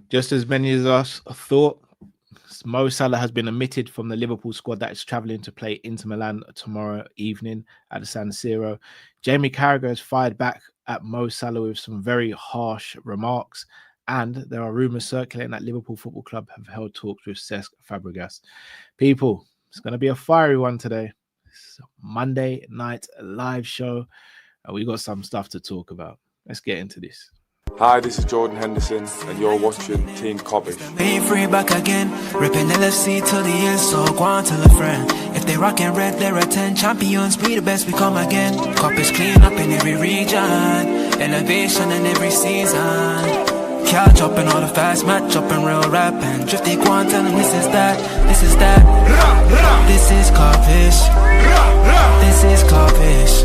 Just as many as us thought, Mo Salah has been omitted from the Liverpool squad that is travelling to play Inter Milan tomorrow evening at the San Siro. Jamie Carragher has fired back at Mo Salah with some very harsh remarks, and there are rumours circulating that Liverpool Football Club have held talks with Cesc Fàbregas. People, it's going to be a fiery one today. It's a Monday night live show, and we got some stuff to talk about. Let's get into this. Hi, this is Jordan Henderson, and you're watching Team Kopish. Being free back again, ripping LFC till the end, so go on tell a friend. If they rockin' red, they're a 10 champions, we the best, we come again. Kopish clean up in every region, innovation in every season. Catch up in all the fast match up in real rap and drifty go on tell them this is that, this is that. This is Kopish, this is Kopish.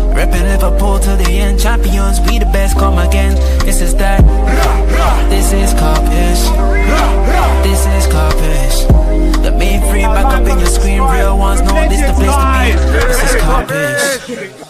Reppin' Liverpool till the end, champions, we the best, come again. This is that, this is Kopish, this is Kopish. The main free back up in your screen, real ones know this the place to be. This is Kopish.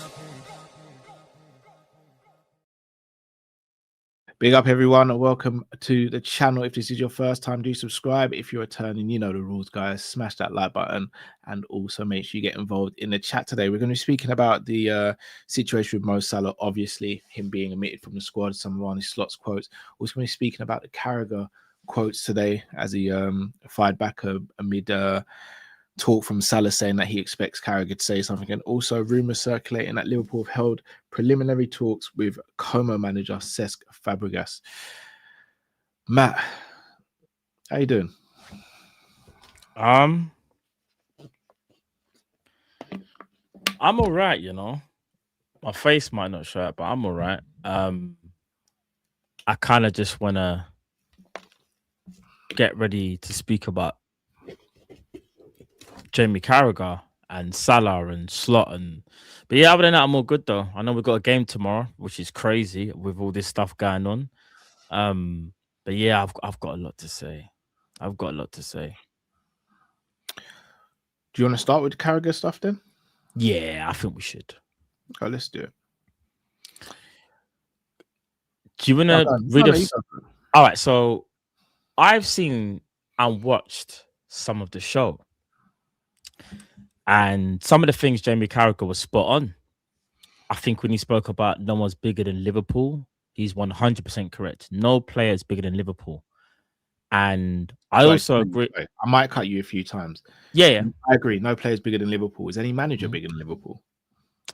Big up everyone and welcome to the channel. If this is your first time, do subscribe. If you're returning, you know the rules, guys. Smash that like button and also make sure you get involved in the chat today. We're going to be speaking about the situation with Mo Salah, obviously him being omitted from the squad, some of Arne Slot's quotes. Also going to be speaking about the Carragher quotes today as he fired back amid talk from Salah saying that he expects Carragher to say something, and also rumours circulating that Liverpool have held preliminary talks with Como manager Cesc Fàbregas. Matt, how you doing? I'm all right, you know. My face might not show it, but I'm all right. I kind of just want to get ready to speak about Jamie Carragher and Salah and Slot but yeah, other than that, I'm all good though. I know we've got a game tomorrow, which is crazy with all this stuff going on. But yeah, I've got a lot to say. I've got a lot to say. Do you want to start with the Carragher stuff then? Yeah, I think we should. Okay, let's do it. Do you want to read us? All right, so I've seen and watched some of the show. And some of the things Jamie Carragher was spot on. I think when he spoke about no one's bigger than Liverpool, he's 100% correct. No player is bigger than Liverpool. And I also agree. I might cut you a few times. Yeah. I agree. No player is bigger than Liverpool. Is any manager bigger than Liverpool?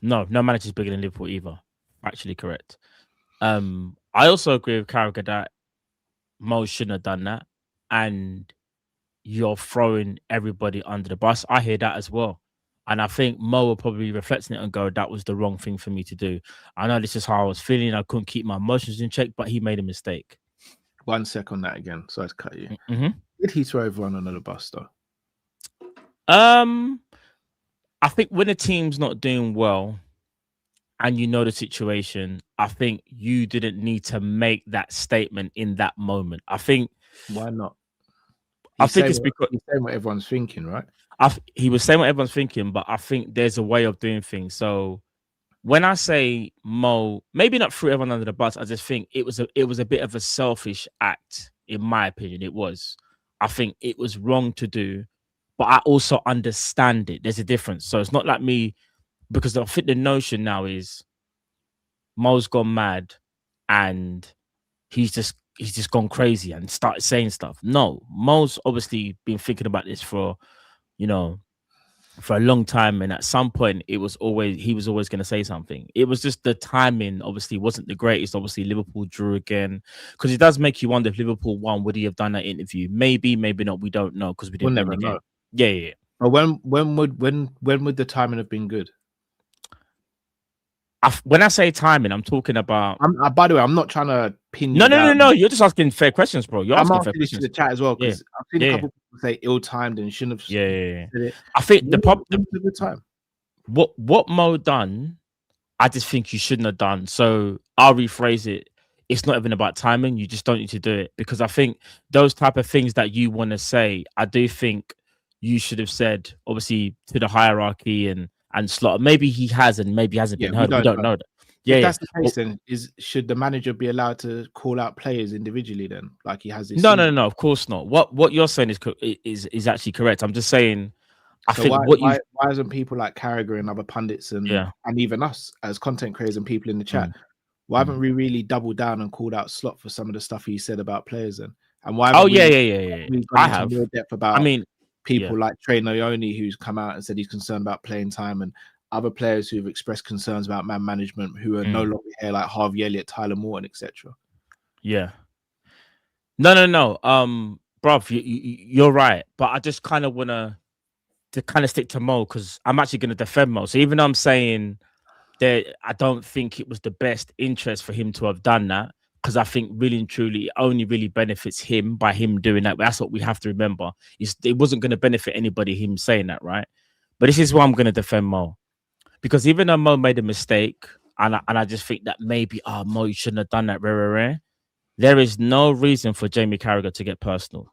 No manager is bigger than Liverpool either. Actually correct. I also agree with Carragher that Mo shouldn't have done that. And you're throwing everybody under the bus. I hear that as well. And I think Mo will probably be reflecting it and go, that was the wrong thing for me to do. I know this is how I was feeling. I couldn't keep my emotions in check, but he made a mistake. 1 sec on that again. Sorry to cut you. Mm-hmm. Did he throw everyone under the bus though? I think when a team's not doing well and you know the situation, I think you didn't need to make that statement in that moment. I think... Why not? I think it's because he's saying what everyone's thinking, right? He was saying what everyone's thinking, but I think there's a way of doing things. So when I say Mo, maybe not threw everyone under the bus, I just think it was a bit of a selfish act, in my opinion. It was. I think it was wrong to do, but I also understand it. There's a difference. So it's not like me, because I think the notion now is Mo's gone mad and he's just gone crazy and started saying stuff. No, Mo's obviously been thinking about this for a long time, and at some point he was always going to say something. It was just the timing obviously wasn't the greatest. Obviously Liverpool drew again, because it does make you wonder if Liverpool won, would he have done that interview? Maybe not. We don't know because we didn't never know. Yeah. But when would the timing have been good? When I say timing, I'm talking about. By the way, I'm not trying to pin you. No. You're just asking fair questions, bro. You're asking fair this questions to the chat as well, because I've seen a couple people say ill-timed and shouldn't have. Yeah. Said it. I think the problem. The time. What Mo done, I just think you shouldn't have done. So I'll rephrase it. It's not even about timing. You just don't need to do it, because I think those type of things that you want to say, I do think you should have said, obviously, to the hierarchy and Slot. Maybe he has and maybe hasn't been heard. We don't know that. Yeah, If yeah. that's the case, then should the manager be allowed to call out players individually then, like he has this No, season? of course not. What you're saying is actually correct. I'm just saying, I So think what you, why isn't people like Carragher and other pundits and yeah, even us as content creators and people in the chat, mm, why mm. haven't we really doubled down and called out Slot for some of the stuff he said about players and why Oh haven't yeah, we yeah. we've gone I into have. more depth I about mean, yeah, people like Trey Noyoni, who's come out and said he's concerned about playing time, and other players who've expressed concerns about man management who are no mm, longer here, like Harvey Elliott, Tyler Morton, etc. yeah. No. Bruv, you're right. But I just kind of wanna to kind of stick to Mo because I'm actually gonna defend Mo. So even though I'm saying that I don't think it was the best interest for him to have done that, because I think really and truly it only really benefits him by him doing that. That's what we have to remember. It wasn't going to benefit anybody him saying that, right? But this is why I'm going to defend Mo. Because even though Mo made a mistake, and I just think that maybe, Mo, you shouldn't have done that, rare. There is no reason for Jamie Carragher to get personal.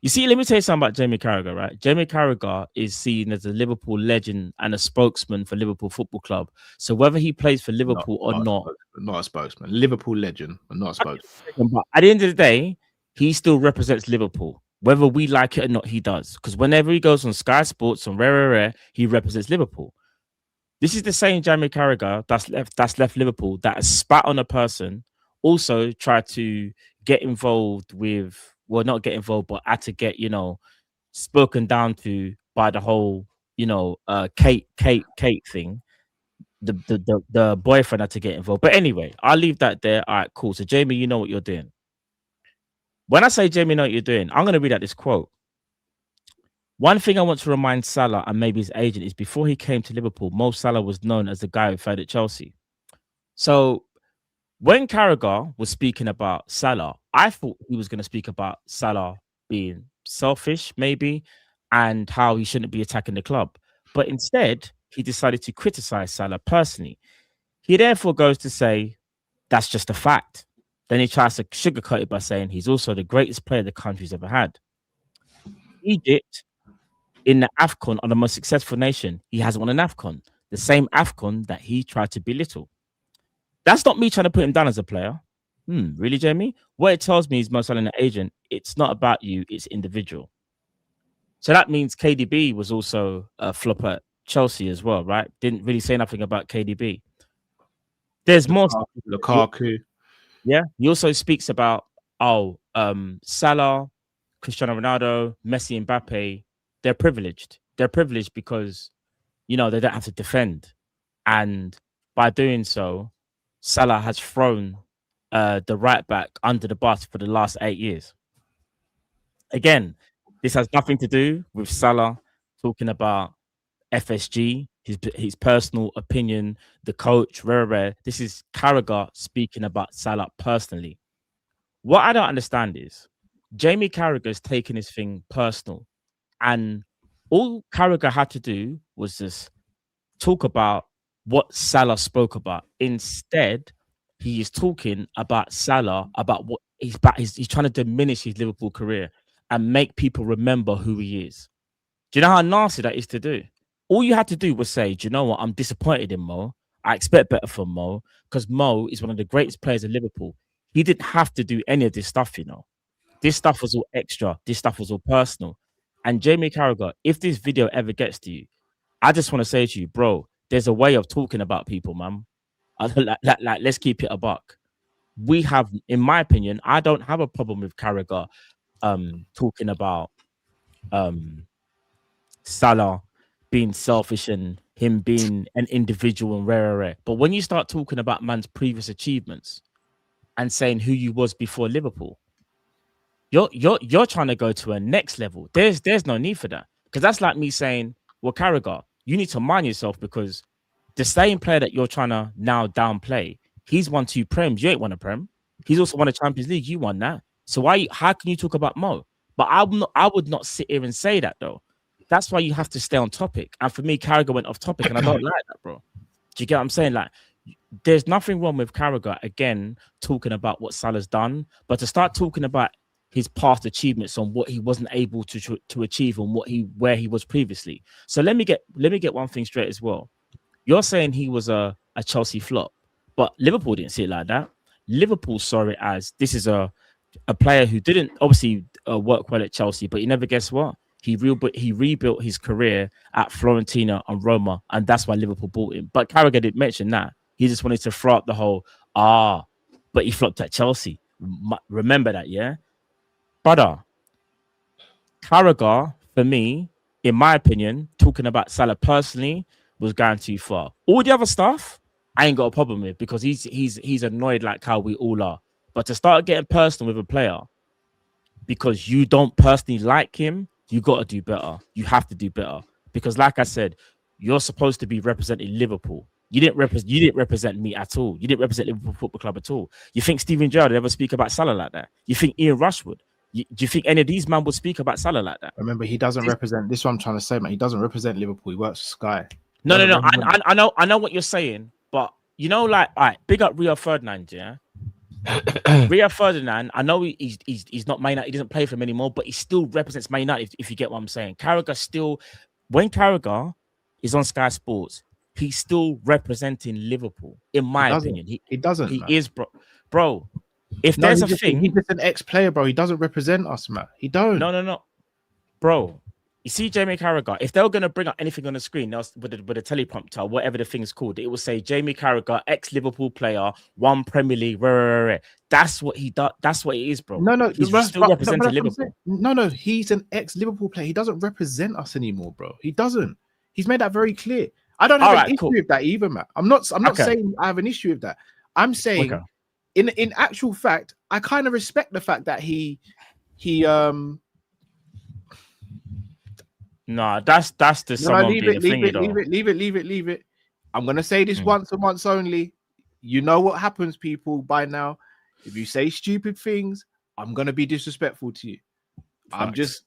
You see, let me tell you something about Jamie Carragher, right? Jamie Carragher is seen as a Liverpool legend and a spokesman for Liverpool Football Club. So whether he plays for Liverpool or not, not a spokesman, Liverpool legend, but not a spokesman. but at the end of the day, he still represents Liverpool. Whether we like it or not, he does. Because whenever he goes on Sky Sports, on Rare, he represents Liverpool. This is the same Jamie Carragher that's left Liverpool, that has spat on a person, also tried to get involved with, well, not get involved, but had to get, spoken down to by the whole, Kate thing. The boyfriend had to get involved. But anyway, I'll leave that there. All right, cool. So Jamie, you know what you're doing. When I say Jamie, know what you're doing, I'm going to read out this quote. One thing I want to remind Salah and maybe his agent is before he came to Liverpool, Mo Salah was known as the guy who played at Chelsea. So when Carragher was speaking about Salah, I thought he was going to speak about Salah being selfish, maybe, and how he shouldn't be attacking the club. But instead, he decided to criticize Salah personally. He therefore goes to say, that's just a fact. Then he tries to sugarcoat it by saying he's also the greatest player the country's ever had. Egypt, in the AFCON, are the most successful nation. He hasn't won an AFCON, the same AFCON that he tried to belittle. That's not me trying to put him down as a player. Really, Jamie? What it tells me is Mo Salah, an agent, it's not about you, it's individual. So that means KDB was also a flop at Chelsea as well, right? Didn't really say nothing about KDB. There's more. Lukaku. Yeah. He also speaks about, Salah, Cristiano Ronaldo, Messi, and Mbappe, they're privileged. They're privileged because, they don't have to defend. And by doing so, Salah has thrown the right back under the bus for the last 8 years. Again, this has nothing to do with Salah talking about FSG, his personal opinion, the coach, rare. This is Carragher speaking about Salah personally. What I don't understand is Jamie Carragher's taking his thing personal, and all Carragher had to do was just talk about what Salah spoke about. Instead, he is talking about Salah, about what he's trying to diminish his Liverpool career and make people remember who he is. Do you know how nasty that is to do? All you had to do was say, do you know what? I'm disappointed in Mo. I expect better from Mo because Mo is one of the greatest players in Liverpool. He didn't have to do any of this stuff, This stuff was all extra. This stuff was all personal. And Jamie Carragher, if this video ever gets to you, I just want to say to you, bro, there's a way of talking about people, man. Like, let's keep it a buck. We have, in my opinion, I don't have a problem with Carragher talking about Salah being selfish and him being an individual and rare. But when you start talking about man's previous achievements and saying who you was before Liverpool, you're trying to go to a next level. There's no need for that. Because that's like me saying, well, Carragher, you need to mind yourself because the same player that you're trying to now downplay, he's won 2 Prems. You ain't won a Prem. He's also won a Champions League. You won that. So how can you talk about Mo? But I would not sit here and say that though. That's why you have to stay on topic. And for me, Carragher went off topic, and I don't like that, bro. Do you get what I'm saying? Like, there's nothing wrong with Carragher again talking about what Salah's done, but to start talking about his past achievements on what he wasn't able to achieve and where he was previously. So let me get one thing straight as well. You're saying he was a Chelsea flop, But Liverpool didn't see it like that. Liverpool saw it as this is a player who didn't obviously work well at Chelsea, but you never guess what? He rebuilt his career at Fiorentina and Roma, and that's why Liverpool bought him. But Carragher didn't mention that. He just wanted to throw up the whole, but he flopped at Chelsea. Remember that, yeah? Brother, Carragher, for me, in my opinion, talking about Salah personally, was going too far. All the other stuff, I ain't got a problem with because he's annoyed like how we all are. But to start getting personal with a player because you don't personally like him, you got to do better. You have to do better because, like I said, you're supposed to be representing Liverpool. You didn't represent me at all. You didn't represent Liverpool Football Club at all. You think Steven Gerrard would ever speak about Salah like that? You think Ian Rush would? Do you think any of these men would speak about Salah like that? Remember, he doesn't represent. This is what I'm trying to say, man. He doesn't represent Liverpool. He works for Sky. No. I know what you're saying, but you know, like, all right, big up Rio Ferdinand, yeah. Rio Ferdinand, I know he's not Man United, he doesn't play for him anymore, but he still represents Man United, if you get what I'm saying. Carragher still, when Carragher is on Sky Sports, he's still representing Liverpool, in my opinion. He doesn't. He is, bro. If there's a thing, he's just an ex-player, bro. He doesn't represent us, man. He don't. No, bro. You see, Jamie Carragher, if they were going to bring up anything on the screen with a teleprompter, whatever the thing is called, it will say Jamie Carragher, ex-Liverpool player, won Premier League. That's what he does. That's what it is, bro. No, he's still representing Liverpool. No, he's an ex-Liverpool player. He doesn't represent us anymore, bro. He doesn't. He's made that very clear. I don't have an issue with that either, man. I'm not saying I have an issue with that. I'm saying, in actual fact, I kind of respect the fact that he No, that's the someone leave it. I'm gonna say this once and once only. You know what happens, people, by now. If you say stupid things, I'm gonna be disrespectful to you. I'm just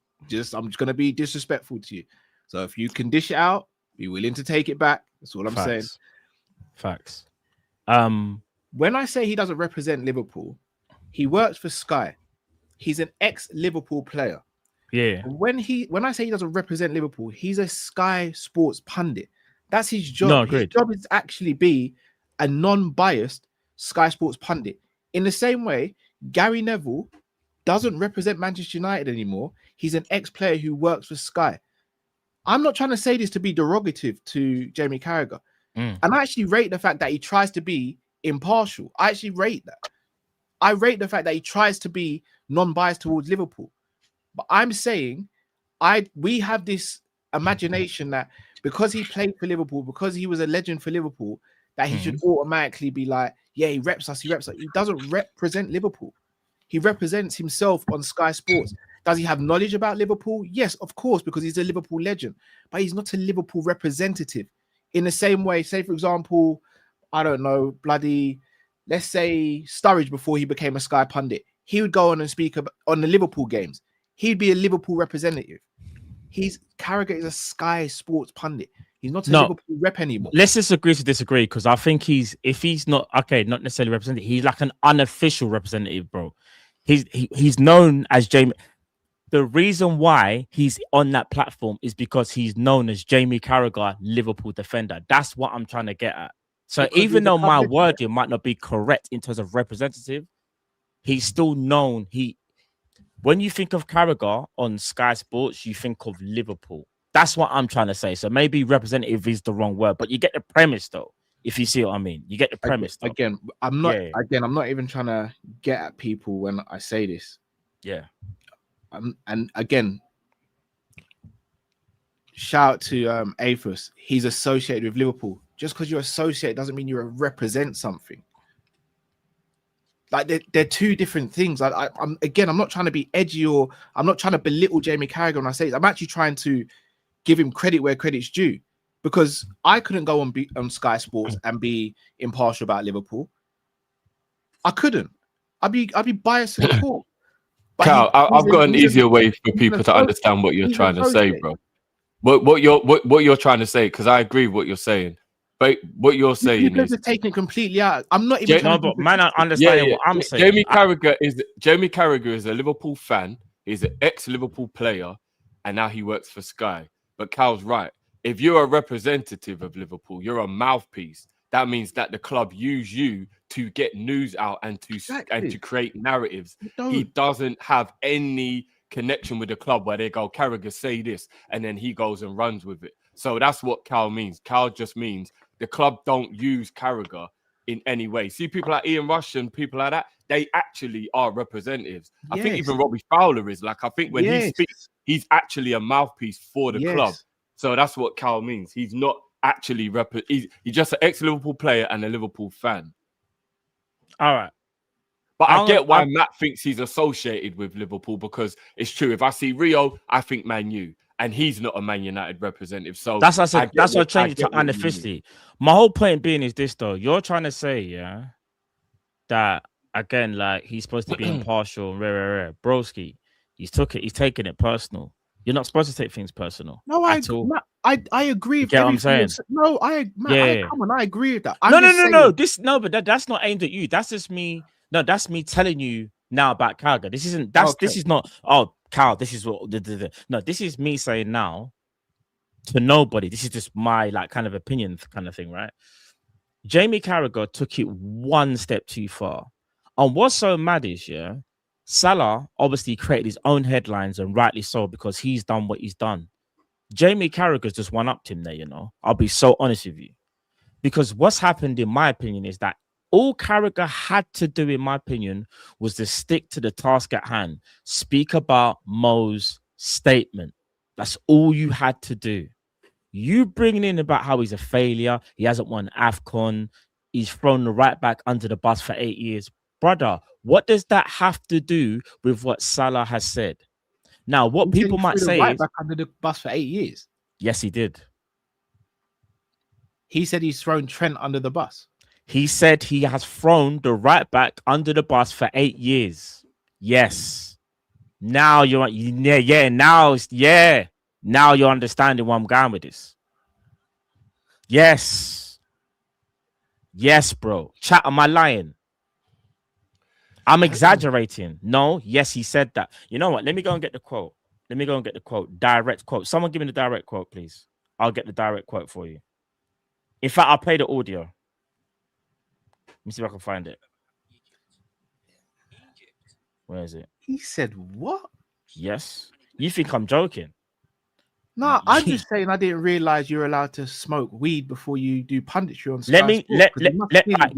gonna be disrespectful to you. So if you can dish it out, be willing to take it back. That's all I'm saying. Facts. When I say he doesn't represent Liverpool, he works for Sky. He's an ex-Liverpool player. Yeah. When I say he doesn't represent Liverpool, he's a Sky Sports pundit. That's his job. No, agreed. His job is to actually be a non-biased Sky Sports pundit. In the same way, Gary Neville doesn't represent Manchester United anymore. He's an ex-player who works for Sky. I'm not trying to say this to be derogative to Jamie Carragher. And I actually rate the fact that he tries to be impartial. I actually rate that. I rate the fact that he tries to be non-biased towards Liverpool. But I'm saying we have this imagination that because he played for Liverpool, because he was a legend for Liverpool, that he should automatically be like, yeah, he reps us. He doesn't represent Liverpool. He represents himself on Sky Sports. Does he have knowledge about Liverpool? Yes, of course, because he's a Liverpool legend. But he's not a Liverpool representative. In the same way, say, for example, I don't know, let's say Sturridge before he became a Sky pundit. He would go on and speak on the Liverpool games. He'd be a Liverpool representative. Carragher is a Sky Sports pundit. He's not a Liverpool rep anymore. Let's just agree to disagree because I think if he's not not necessarily representative, he's like an unofficial representative, bro. He's known as Jamie. The reason why he's on that platform is because he's known as Jamie Carragher, Liverpool defender. That's what I'm trying to get at. So because even though my wording might not be correct in terms of representative, he's still known. When you think of Carragher on Sky Sports, you think of Liverpool. That's what I'm trying to say. So maybe representative is the wrong word, but you get the premise though. If you see what I mean, you get the premise. Again, I'm not even trying to get at people when I say this. Yeah. And again, shout out to Aphus. He's associated with Liverpool. Just because you're associated doesn't mean you represent something. Like they're two different things. I'm not trying to be edgy or I'm not trying to belittle Jamie Carragher when I say this. I'm actually trying to give him credit where credit's due because I couldn't go on Sky Sports and be impartial about Liverpool. I couldn't. I'd be biased to the core. Cal, I've got an easier way for people to understand what you're trying to say, bro. What you're trying to say, because I agree with what you're saying. But what you're saying is taking it completely out. I'm not even. I understand what I'm saying. Jamie Carragher is a Liverpool fan. He's an ex-Liverpool player, and now he works for Sky. But Cal's right. If you're a representative of Liverpool, you're a mouthpiece. that means that the club use you to get news out and to create narratives. He doesn't have any connection with the club where they go, Carragher say this, and then he goes and runs with it. So that's what Cal means. Cal just means the club don't use Carragher in any way. See, people like Ian Rush and people like that, they actually are representatives. Yes. I think even Robbie Fowler is. Like, I think when he speaks, he's actually a mouthpiece for the club. So that's what Cal means. He's not actually he's just an ex-Liverpool player and a Liverpool fan. All right. But I get why Matt thinks he's associated with Liverpool, because it's true. If I see Rio, I think Man U, and he's not a Man United representative. So that's what I said. That's what I changed it to unofficially. My whole point being is this, though. You're trying to say, that again, like, he's supposed to be impartial and rare. Broski, he's taking it personal. You're not supposed to take things personal. No, I agree with what I'm saying. No, come on, I agree with that. No, but that's not aimed at you. That's just me. No, that's me telling you now about Carragher. This isn't. This is not. Oh, Cal, this is what. No, this is me saying now to nobody. This is just my like kind of opinion kind of thing, right? Jamie Carragher took it one step too far. And what's so mad is, Salah obviously created his own headlines, and rightly so, because he's done what he's done. Jamie Carragher's just one-upped him there, I'll be so honest with you. Because what's happened, in my opinion, is that all Carragher had to do, in my opinion, was to stick to the task at hand. Speak about Mo's statement. That's all you had to do. You bringing in about how he's a failure, he hasn't won AFCON, he's thrown the right back under the bus for 8 years. Brother, what does that have to do with what Salah has said? Now, what people might say right back under the bus for 8 years. Yes, he did. He said he's thrown Trent under the bus. He said he has thrown the right back under the bus for 8 years. Yes. Now you're now you're understanding where I'm going with this. Yes, bro. Chat, am I lying? I'm exaggerating. No, yes, he said that. You know what? Let me go and get the quote. Direct quote. Someone give me the direct quote, please. I'll get the direct quote for you. In fact, I'll play the audio. Let me see if I can find it. Where is it? He said what? Yes. You think I'm joking? No, I'm just saying I didn't realize you're allowed to smoke weed before you do punditry on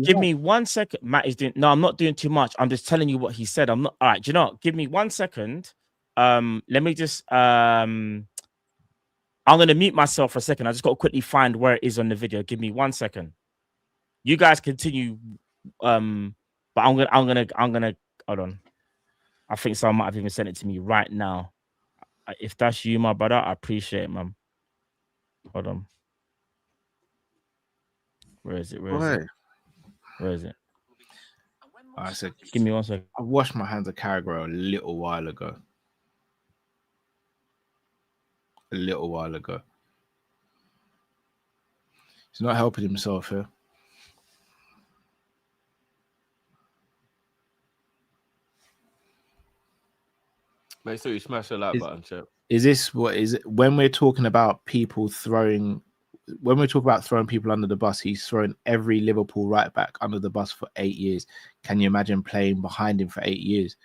give me 1 second. Matt is doing. No, I'm not doing too much. I'm just telling you what he said. I'm not. All right, do you know what? Give me 1 second. Let me just. I'm gonna mute myself for a second. I just got to quickly find where it is on the video. Give me 1 second. You guys continue. But I'm gonna. Hold on. I think someone might have even sent it to me right now. If that's you, my brother, I appreciate it, man. Hold on. Where is it? Where is it? I said, give me 1 second. I washed my hands of Carragher a little while ago. He's not helping himself here. Make sure you smash the like button, Chip. Is this what is it when we're talking about people throwing? When we talk about throwing people under the bus, he's thrown every Liverpool right back under the bus for 8 years. Can you imagine playing behind him for 8 years?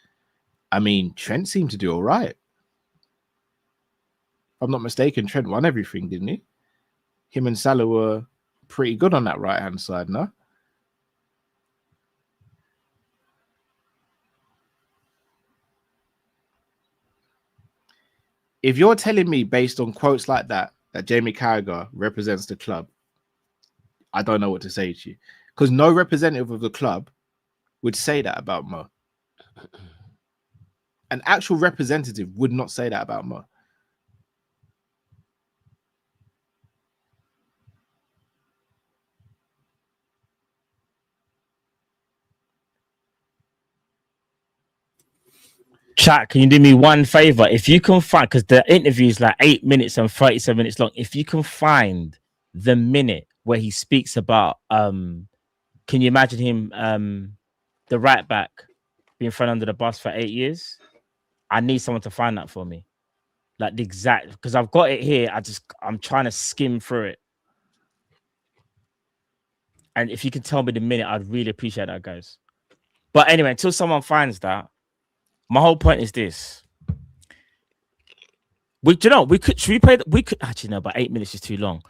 I mean, Trent seemed to do all right. If I'm not mistaken, Trent won everything, didn't he? Him and Salah were pretty good on that right-hand side, no? If you're telling me based on quotes like that Jamie Carragher represents the club, I don't know what to say to you. Because no representative of the club would say that about Mo. An actual representative would not say that about Mo. Chat, can you do me one favor? If you can find, because the interview is like 8 minutes and 37 minutes long. If you can find the minute where he speaks about, can you imagine him, the right back, being thrown under the bus for 8 years? I need someone to find that for me. Like the exact, because I've got it here. I'm trying to skim through it. And if you can tell me the minute, I'd really appreciate that, guys. But anyway, until someone finds that, my whole point is this. We could actually no, but 8 minutes is too long.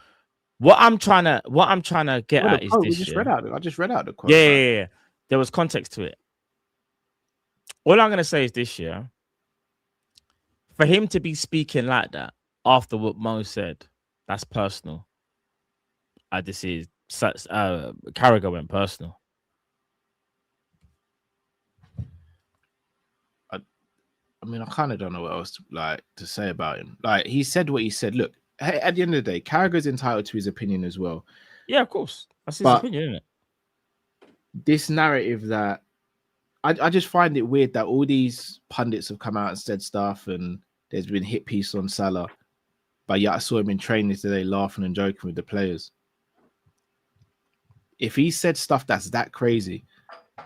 What I'm trying to get at is this. I just read out the quote. Yeah. There was context to it. All I'm gonna say is this year. For him to be speaking like that after what Mo said, that's personal. Carragher went personal. I mean, I kind of don't know what else to say about him. Like, he said what he said. Look, at the end of the day, Carragher's entitled to his opinion as well. Yeah, of course. That's his opinion, isn't it? This narrative that I just find it weird that all these pundits have come out and said stuff, and there's been hit piece on Salah. But yeah, I saw him in training today laughing and joking with the players. If he said stuff that's that crazy,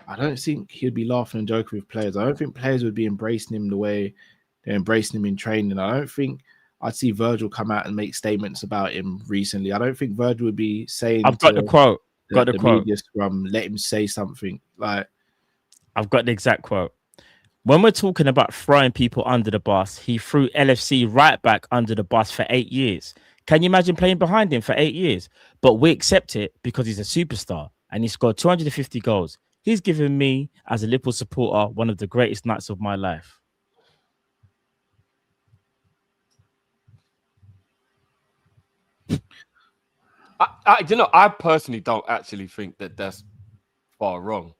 I don't think he'd be laughing and joking with players. I don't think players would be embracing him the way they're embracing him in training. I don't think I'd see Virgil come out and make statements about him recently. I don't think Virgil would be saying. I've got the quote. The media scrum, let him say something. Like, I've got the exact quote. When we're talking about throwing people under the bus, he threw LFC right back under the bus for 8 years. Can you imagine playing behind him for 8 years? But we accept it because he's a superstar and he scored 250 goals. He's given me, as a Liverpool supporter, one of the greatest nights of my life. I personally don't actually think that that's far wrong.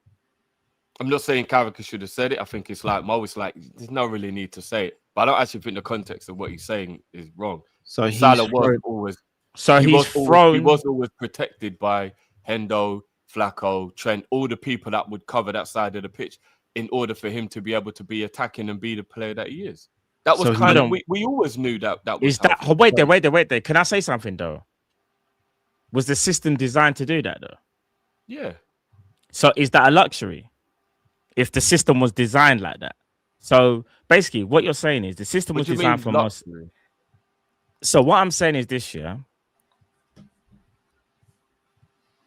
I'm not saying Carragher should have said it. I think it's like Mo. It's like there's no really need to say it. But I don't actually think the context of what he's saying is wrong. So Salah was always protected by Hendo, Flacco, Trent, all the people that would cover that side of the pitch in order for him to be able to be attacking and be the player that he is. That was we always knew that was. Is that wait there? Can I say something though? Was the system designed to do that though? Yeah. So is that a luxury? If the system was designed like that. So basically what you're saying is the system was designed for most. So what I'm saying is this year,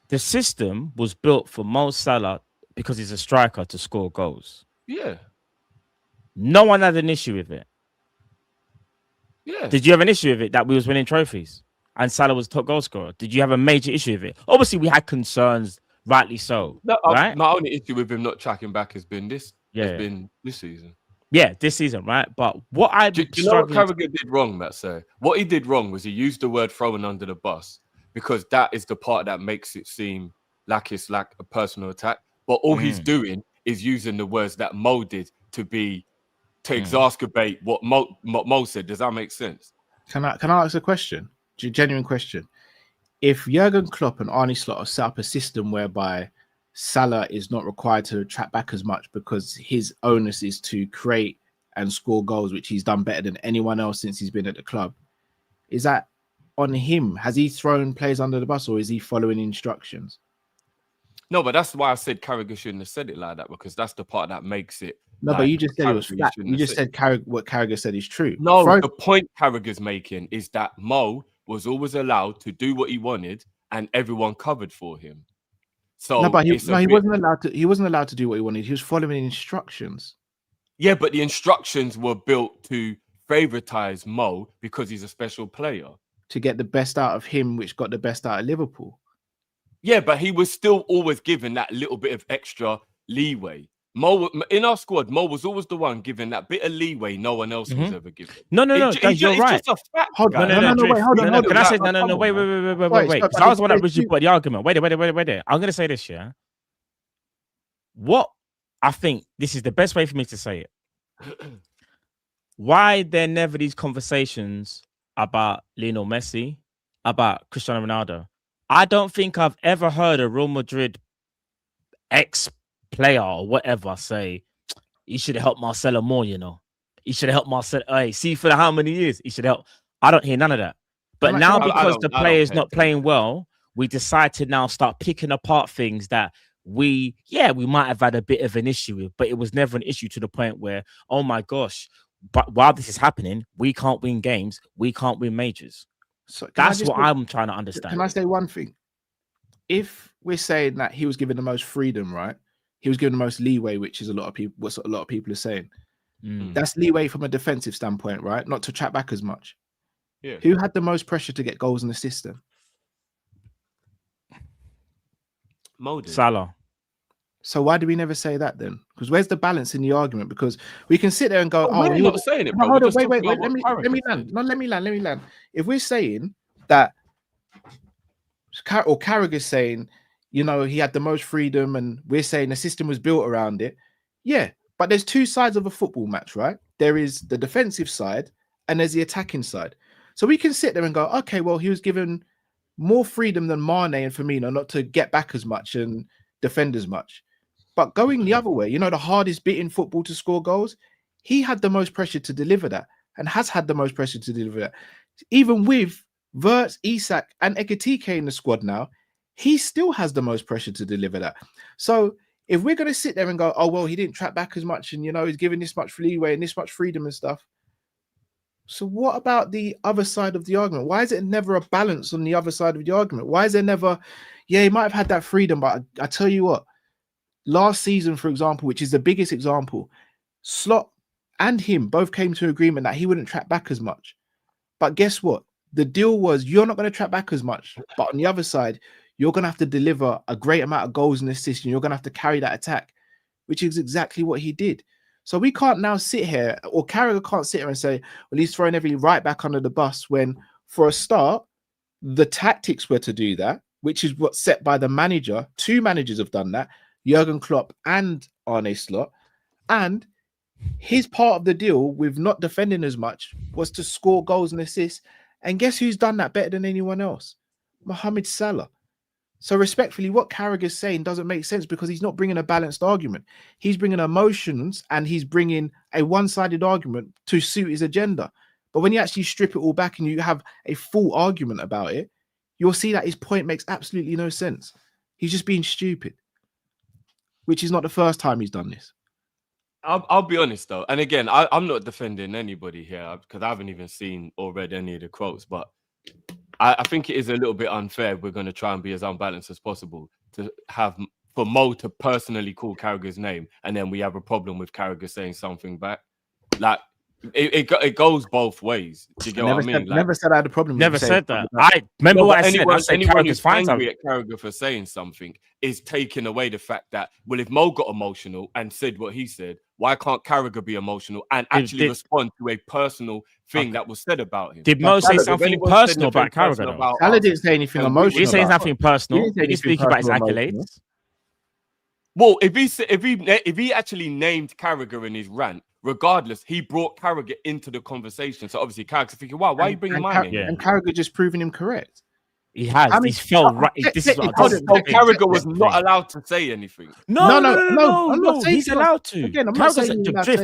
the system was built for Mo Salah because he's a striker to score goals. Yeah. No one had an issue with it. Yeah. Did you have an issue with it that we was winning trophies and Salah was top goal scorer? Did you have a major issue with it? Obviously, we had concerns, rightly so. No, right? My only issue with him not tracking back has been this. Yeah. Has been this season. Yeah, this season, right? But what I do you know what Carragher did wrong, Matt? Sir, what he did wrong was he used the word "throwing under the bus" because that is the part that makes it seem like it's like a personal attack. But all he's doing is using the words that Mo did to exacerbate what Mo said. Does that make sense? Can I ask a question? Genuine question. If Jurgen Klopp and Arne Slot have set up a system whereby Salah is not required to track back as much because his onus is to create and score goals, which he's done better than anyone else since he's been at the club, is that on him? Has he thrown players under the bus or is he following instructions? No, but that's why I said Carragher shouldn't have said it like that, because that's the part that makes it. No, but you just said it was flat. You just said what Carragher said is true. No, the point Carragher's making is that Mo was always allowed to do what he wanted and everyone covered for him. So no, but he wasn't allowed to. He wasn't allowed to do what he wanted. He was following instructions. Yeah, but the instructions were built to favoritize Mo because he's a special player. To get the best out of him, which got the best out of Liverpool. Yeah, but he was still always given that little bit of extra leeway. Mo in our squad, Mo was always the one given that bit of leeway no one else was ever given. No, you're right. It's just a fact. Hold on. Can I say no? Wait. Because I was the one that originally put the argument. Wait. I'm gonna say this, yeah. What I think this is the best way for me to say it. Why there never these conversations about Lionel Messi, about Cristiano Ronaldo? I don't think I've ever heard a Real Madrid ex-player or whatever say, he should have helped Marcelo more, you know. He should have helped Marcelo. Hey, see for how many years he should help. I don't hear none of that. But now because the player is not playing well, we decide to now start picking apart things that we might have had a bit of an issue with, but it was never an issue to the point where, oh my gosh, but while this is happening, we can't win games, we can't win majors. So that's what I'm trying to understand. Can I say one thing? if we're saying that he was given the most freedom, right? He was given the most leeway, which is what a lot of people are saying. That's leeway from a defensive standpoint, right? Not to track back as much. Yeah. Who had the most pressure to get goals in the system? Salah. So why do we never say that then? Because where's the balance in the argument? Because we can sit there and go, we're not saying it, bro. Hold on, wait. Let me land. No, let me land. If we're saying that, or Carragher's saying, you know, he had the most freedom, and we're saying the system was built around it. Yeah, but there's two sides of a football match, right? There is the defensive side and there's the attacking side. So we can sit there and go, okay, well, he was given more freedom than Mane and Firmino not to get back as much and defend as much. But going the other way, you know, the hardest bit in football to score goals, he had the most pressure to deliver that and has had the most pressure to deliver that. Even with Wirtz, Isak, and Ekitike in the squad now, he still has the most pressure to deliver that. So if we're going to sit there and go, oh, well, he didn't track back as much and, you know, he's given this much leeway and this much freedom and stuff. So what about the other side of the argument? Why is it never a balance on the other side of the argument? Why is there never, yeah, he might have had that freedom, but I tell you what, last season, for example, which is the biggest example, Slot and him both came to an agreement that he wouldn't track back as much. But guess what? The deal was you're not going to track back as much. But on the other side, you're going to have to deliver a great amount of goals and assists, and you're going to have to carry that attack, which is exactly what he did. So we can't now sit here, or Carragher can't sit here and say, well, he's throwing everything right back under the bus, when for a start, the tactics were to do that, which is what's set by the manager. Two managers have done that, Jurgen Klopp and Arne Slot. And his part of the deal with not defending as much was to score goals and assists. And guess who's done that better than anyone else? Mohamed Salah. So respectfully, what Carragher's saying doesn't make sense, because he's not bringing a balanced argument. He's bringing emotions and he's bringing a one-sided argument to suit his agenda. But when you actually strip it all back and you have a full argument about it, you'll see that his point makes absolutely no sense. He's just being stupid, which is not the first time he's done this. I'll be honest though, and again, I'm not defending anybody here because I haven't even seen or read any of the quotes, but I think it is a little bit unfair. We're going to try and be as unbalanced as possible to have for Mo to personally call Carragher's name, and then we have a problem with Carragher saying something back. Like it goes both ways. Do you get what I mean? Never said I had a problem. Never said that. I remember what I said. I said anyone Carragher's who's fine. angry at Carragher for saying something is taking away the fact that, well, if Mo got emotional and said what he said, why can't Carragher be emotional and actually respond to a personal thing that was said about him? Did Mo say something personal about Carragher? Salah didn't say anything emotional. He says nothing personal. He's speaking about his accolades. Well, if he actually named Carragher in his rant, regardless, he brought Carragher into the conversation. So obviously, Carragher's thinking, "Wow, why are you bringing mine in?" And Carragher just proving him correct. He has. I mean, he's felt right. This is what Carragher was not allowed to say anything. No. He's allowed to. Again,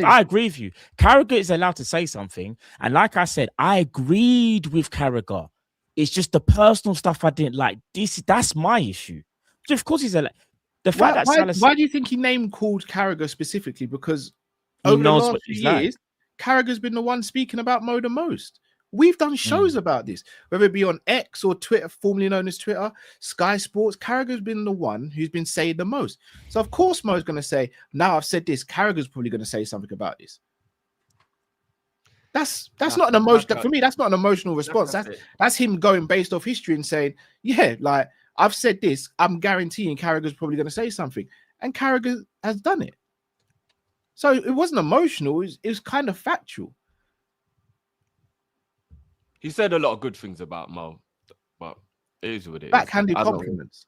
I agree with you. Carragher is allowed to say something, and like I said, I agreed with Carragher. It's just the personal stuff I didn't like. That's my issue. Of course, he's allowed. The fact that why do you think he called Carragher specifically? Because over the last few years, Carragher's been the one speaking about Mo the most. We've done shows about this, whether it be on X or Twitter, formerly known as Twitter, Sky Sports. Carragher's been the one who's been saying the most. So of course Mo's going to say, now I've said this, Carragher's probably going to say something about this. That's not an emotional, for me, that's not an emotional response. That's him going based off history and saying, yeah, like, I've said this, I'm guaranteeing Carragher's probably going to say something. And Carragher has done it. So it wasn't emotional, it was kind of factual. He said a lot of good things about Mo, but it is what it is. Backhanded compliments.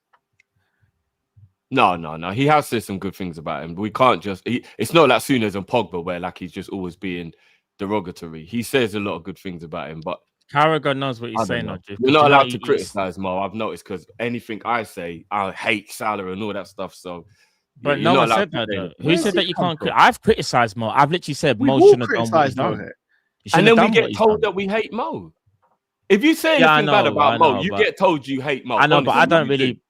No. He has said some good things about him. We can't just... it's not like Souness and Pogba where like he's just always being derogatory. He says a lot of good things about him, but Carragher knows what he's saying. You're not allowed to criticize Mo. I've noticed, because anything I say, I hate Salah and all that stuff. So, but no one said that. Though. Who said that you can't? I've criticized Mo. I've literally said Mo shouldn't have done what he's done. And then we get told that we hate Mo. If you say anything bad about Mo, you get told you hate Mo. I know, but I don't really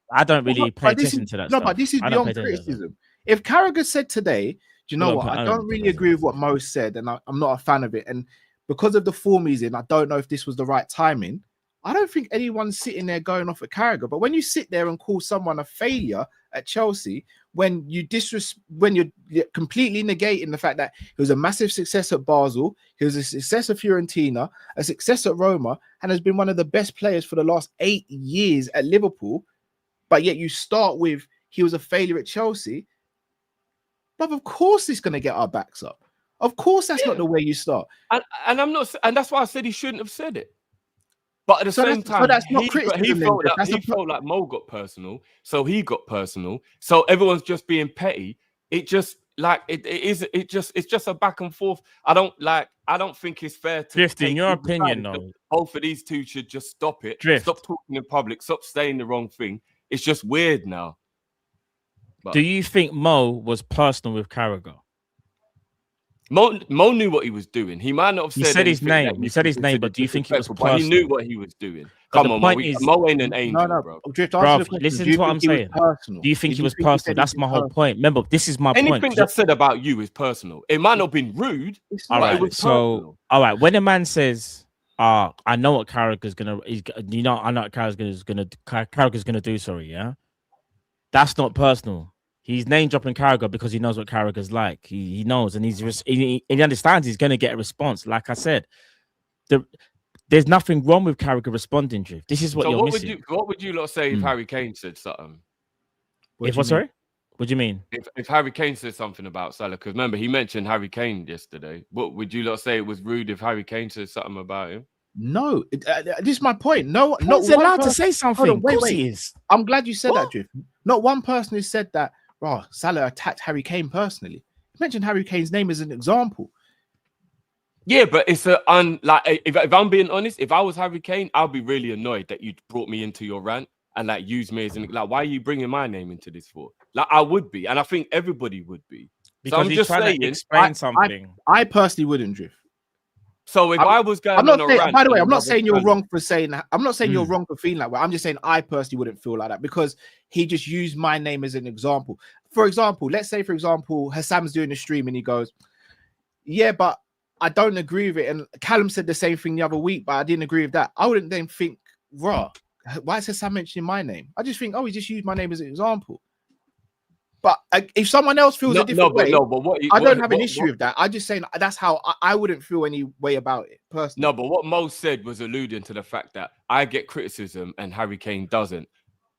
pay attention to that. No, but this is beyond criticism. If Carragher said today, do you know what? I don't really agree with what Mo said, and I'm not a fan of it. And because of the form he's in, I don't know if this was the right timing. I don't think anyone's sitting there going off at Carragher. But when you sit there and call someone a failure at Chelsea, when you're completely negating the fact that he was a massive success at Basel, he was a success at Fiorentina, a success at Roma, and has been one of the best players for the last 8 years at Liverpool, but yet you start with he was a failure at Chelsea, but of course it's going to get our backs up. Of course that's not the way you start. And I'm not, and that's why I said he shouldn't have said it. But at the same time, that's not criticism. He felt like Mo got personal, so he got personal. So everyone's just being petty. It just it's just a back and forth. I don't think it's fair to Drift, in your opinion, though. Both of these two should just stop it. Drift. Stop talking in public. Stop saying the wrong thing. It's just weird now. But do you think Mo was personal with Carragher? Mo knew what he was doing. He might not have said, he said his name. He said his name, but do you think it was personal? He knew what he was doing. Come on, Mo ain't an angel, bro. Bro, listen to what I'm saying. Do you think he was personal? That's my whole point. Remember, this is my point. Anything that's said about you is personal. It might not have been rude. All right, so all right. When a man says, I know what Carragher's gonna, I know what Carragher's gonna do. Sorry, yeah, that's not personal. He's name dropping Carragher because he knows what Carragher's like. He knows, and he understands he's gonna get a response. Like I said, there's nothing wrong with Carragher responding, Drift. This is what you're missing. What would you lot say if Harry Kane said something? Sorry? What do you mean? If Harry Kane said something about Salah, because remember he mentioned Harry Kane yesterday. What would you lot say? It was rude if Harry Kane said something about him? No, this is my point. No, not allowed to say something. On, wait. He is. I'm glad you said that, Drift. Not one person has said that. Oh, Salah attacked Harry Kane personally. You mentioned Harry Kane's name as an example. Yeah, but it's if I'm being honest, if I was Harry Kane, I'd be really annoyed that you brought me into your rant and like use me as why are you bringing my name into this for? Like I would be, and I think everybody would be. Because so I'm just saying, to explain something. I personally wouldn't, Drift. So if I was going on a rant, by the way, I'm not saying you're wrong for saying that. I'm not saying you're wrong for feeling that way. I'm just saying I personally wouldn't feel like that because he just used my name as an example. For example, let's say, Hassam's doing a stream and he goes, yeah, but I don't agree with it. And Callum said the same thing the other week, but I didn't agree with that. I wouldn't then think, why is Hassam mentioning my name? I just think, he just used my name as an example. But if someone else feels a different way, I don't have an issue with that. I'm just saying that's how I wouldn't feel any way about it personally. No, but what Mo said was alluding to the fact that I get criticism and Harry Kane doesn't.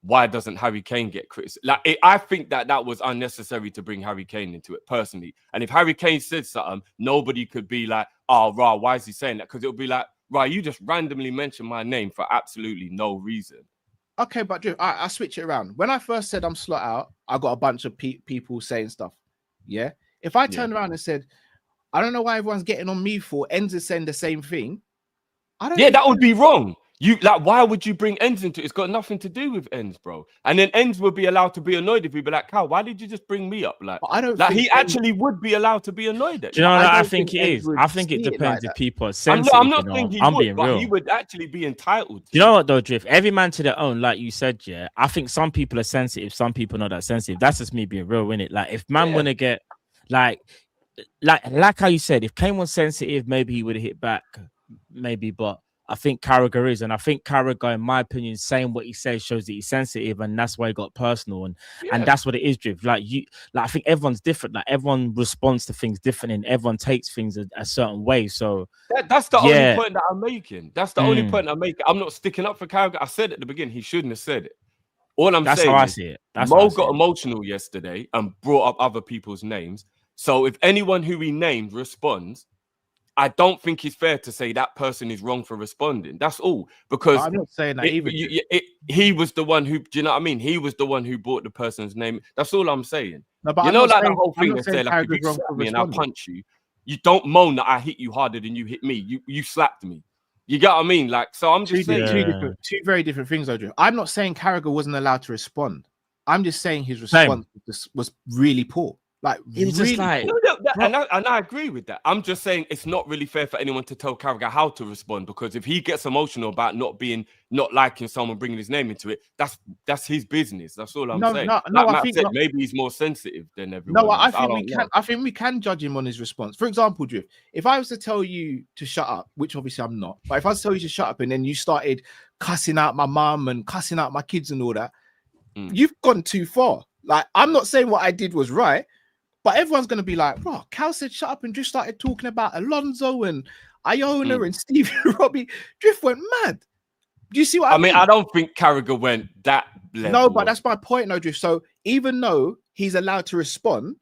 Why doesn't Harry Kane get criticism? I think that was unnecessary to bring Harry Kane into it personally. And if Harry Kane said something, nobody could be like, oh, rah, why is he saying that? Because it'll be like, right, you just randomly mentioned my name for absolutely no reason. Okay, but Drew, I switch it around. When I first said I'm slot out, I got a bunch of people saying stuff. Yeah. If I turned around and said, I don't know why everyone's getting on me for Enzo saying the same thing. That would be wrong. Why would you bring Ends into it? It's got nothing to do with Ends, bro. And then Ends would be allowed to be annoyed if he'd be like, Cal, why did you just bring me up? I don't think he actually would be allowed to be annoyed at. Do you know what I think it is? I think it depends if people are sensitive. I'm not saying he would, being real. He would actually be entitled to. You know what though, Drift? Every man to their own, like you said, yeah. I think some people are sensitive, some people not that sensitive. That's just me being real, innit? Like if man wanna get like how you said, if Kane was sensitive, maybe he would have hit back, maybe, but I think Carragher is, and I think Carragher, in my opinion, saying what he says shows that he's sensitive, and that's why he got personal, and that's what it is, Drift. I think everyone's different. Like everyone responds to things different, and everyone takes things a certain way. So that's the only point that I'm making. That's the only point I'm making. I'm not sticking up for Carragher. I said at the beginning he shouldn't have said it. All I'm saying how I is see it. Mo got emotional yesterday and brought up other people's names. So if anyone who he named responds, I don't think it's fair to say that person is wrong for responding. That's all. Because I'm not saying that either. He was the one who, do you know what I mean? He was the one who brought the person's name. That's all I'm saying. No, but the whole thing that said, like, if you slap me and I punch you, you don't moan that I hit you harder than you hit me. You slapped me. You get what I mean? Like, so I'm just saying two very different things, Adrian. I'm not saying Carragher wasn't allowed to respond. I'm just saying his response was really poor. Like, he was just like, and I agree with that. I'm just saying it's not really fair for anyone to tell Carragher how to respond, because if he gets emotional about not liking someone bringing his name into it, that's his business. That's all I'm saying. I think maybe he's more sensitive than everyone. No, I think we can judge him on his response. For example, Drift, if I was to tell you to shut up, which obviously I'm not, but if I was to tell you to shut up and then you started cussing out my mum and cussing out my kids and all that. You've gone too far. Like, I'm not saying what I did was right, but everyone's going to be like, bro, Cal said shut up and just started talking about Alonso and Iona and Stevie Robbie. Drift went mad. Do you see what I mean? I don't think Carragher went that level. No, but that's my point, no, Drift. So even though he's allowed to respond,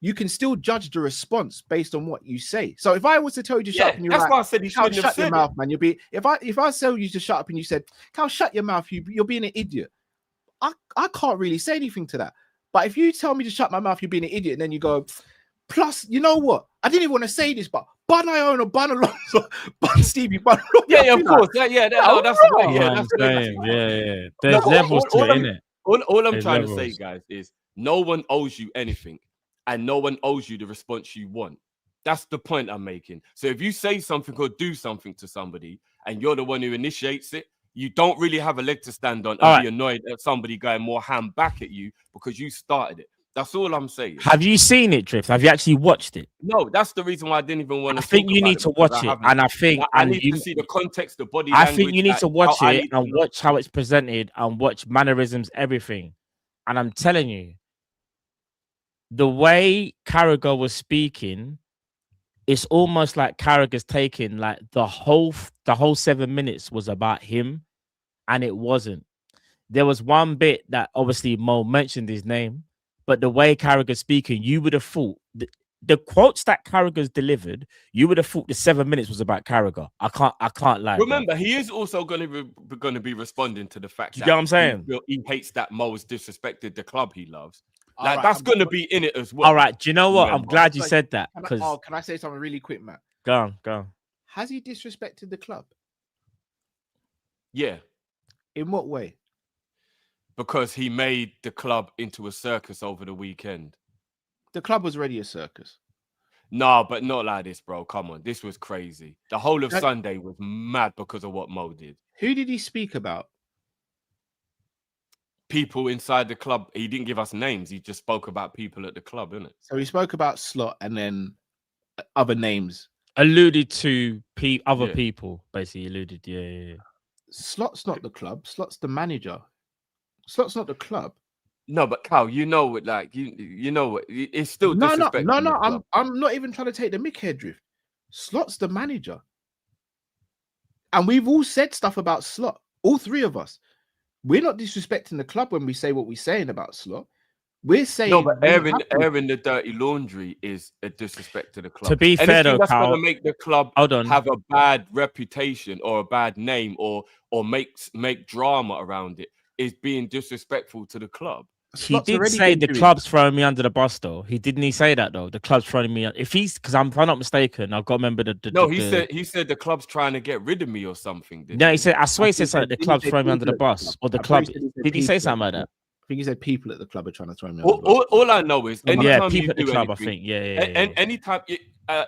you can still judge the response based on what you say. So if I was to tell you to shut up and you're that's like, why I said he shouldn't have shut said your it. mouth, man. You'll be if I tell you to shut up and you said, Cal, shut your mouth, you're being an idiot. I can't really say anything to that. But if you tell me to shut my mouth, you're being an idiot, and then you go, plus, you know what? I didn't even want to say this, but bun Iona, bun Alonso, bun Stevie, bun Robbie. Yeah, of course. That's the way. Yeah, That's yeah. There's levels to it, innit? All I'm There's trying levels. to say, guys, is no one owes you anything, and no one owes you the response you want. That's the point I'm making. So if you say something or do something to somebody, and you're the one who initiates it, you don't really have a leg to stand on and be annoyed at somebody going more ham back at you because you started it. That's all I'm saying. Have you seen it, Drift? Have you actually watched it? No, that's the reason why I didn't even want to. I think you need to watch it, and I think I need to see the context, the body I language. think you need to watch it and know. watch how it's presented and watch mannerisms, everything. And I'm telling you, the way Carragher was speaking, it's almost like Carragher's taking like the whole 7 minutes was about him, and it wasn't. There was one bit that obviously Mo mentioned his name, but the way Carragher's speaking, you would have thought the quotes that Carragher's delivered, you would have thought the 7 minutes was about Carragher. I can't lie. Remember, he is also going to be responding to the fact that you get what I'm saying? He hates that Mo has disrespected the club he loves. Like that's going to be in it as well. All right. Do you know what? Remember. I'm glad you said that. Because Can I say something really quick, Matt? Go on. Has he disrespected the club? Yeah. In what way? Because he made the club into a circus over the weekend. The club was already a circus. No, but not like this, bro. Come on. This was crazy. The whole of Sunday was mad because of what Mo did. Who did he speak about? People inside the club. He didn't give us names. He just spoke about people at the club, innit? So he spoke about Slot and then other names. Alluded to other people, basically alluded. Yeah. Slot's not the club. Slot's the manager. Slot's not the club. No, but Cal, you know what? Like you know what? It's still disrespectful. No. I'm not even trying to take the mick head drift. Slot's the manager, and we've all said stuff about Slot. All three of us. We're not disrespecting the club when we say what we're saying about Slot. We're saying no, but airing the dirty laundry is a disrespect to the club. To be fair, though, that's Cal, going to make the club have a bad reputation or a bad name or make drama around it is being disrespectful to the club. He did say the club's throwing me under the bus, though. Didn't he say that though? The club's throwing me. If I'm not mistaken, I've got to remember he said the club's trying to get rid of me or something. No, he said. I swear he said something. The club's throwing me under the bus, or the club. Did he say something like that? I think he said people at the club are trying to throw me. All I know is anytime people at the club. Anything, I think. Yeah. Anytime.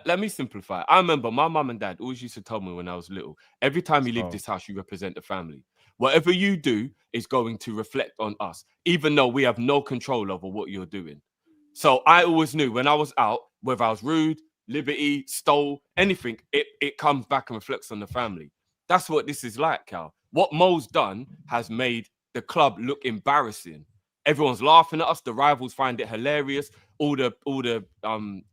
Let me simplify. I remember my mum and dad always used to tell me when I was little. Every time you leave this house, you represent the family. Whatever you do is going to reflect on us, even though we have no control over what you're doing. So I always knew when I was out, whether I was rude, liberty, stole, anything, it comes back and reflects on the family. That's what this is like, Cal. What Mo's done has made the club look embarrassing. Everyone's laughing at us. The rivals find it hilarious. All the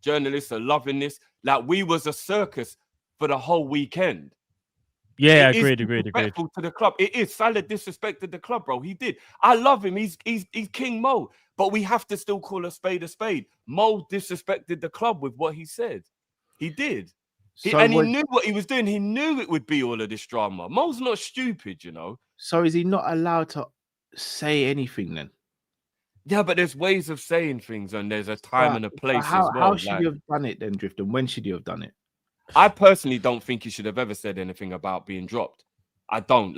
journalists are loving this. Like we was a circus for the whole weekend. Yeah, agreed. Disrespectful to the club. It is. Salah disrespected the club, bro. He did. I love him. He's King Mo. But we have to still call a spade a spade. Mo disrespected the club with what he said. He did. He knew what he was doing. He knew it would be all of this drama. Mo's not stupid, you know. So is he not allowed to say anything then? Yeah, but there's ways of saying things, and there's a time and a place as well. How should he have done it then, Drift? And when should he have done it? I personally don't think he should have ever said anything about being dropped. I don't.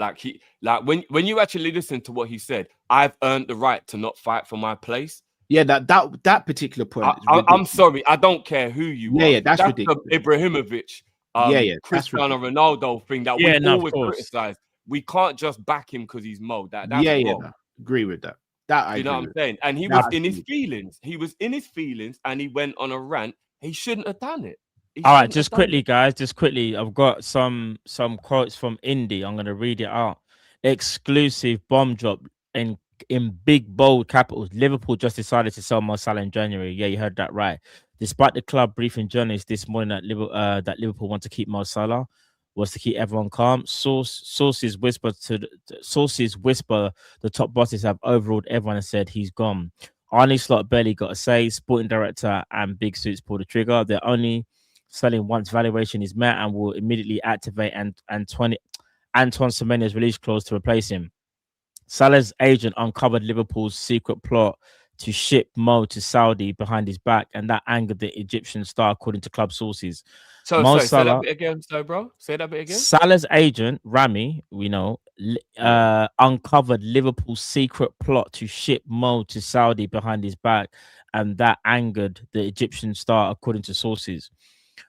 When you actually listen to what he said, I've earned the right to not fight for my place. Yeah, that particular point. I'm sorry, I don't care who you are. Yeah, that's ridiculous. The Ibrahimovic, Cristiano Ronaldo thing that we always criticize. We can't just back him because he's Mo. That's wrong. No, agree with that. You know what I'm saying? And he was in his feelings. He was in his feelings, and he went on a rant. He shouldn't have done it. All right, guys, I've got some quotes from Indy. I'm going to read it out. exclusive bomb drop in big bold capitals. Liverpool just decided to sell Mo Salah in January. Yeah, you heard that right. Despite the club briefing journalists this morning that Liverpool want to keep Mo Salah, was to keep everyone calm. Sources whisper the top bosses have overruled everyone and said he's gone. Arne Slot barely got a say. Sporting director and big suits pull the trigger. They're only selling once valuation is met and will immediately activate Antoine Semenyo's release clause to replace him. Salah's agent uncovered Liverpool's secret plot to ship Mo to Saudi behind his back, and that angered the Egyptian star, according to club sources. So, sorry, say that bit again, bro. Say that bit again. Salah's agent, Rami, we know, uncovered Liverpool's secret plot to ship Mo to Saudi behind his back, and that angered the Egyptian star, according to sources.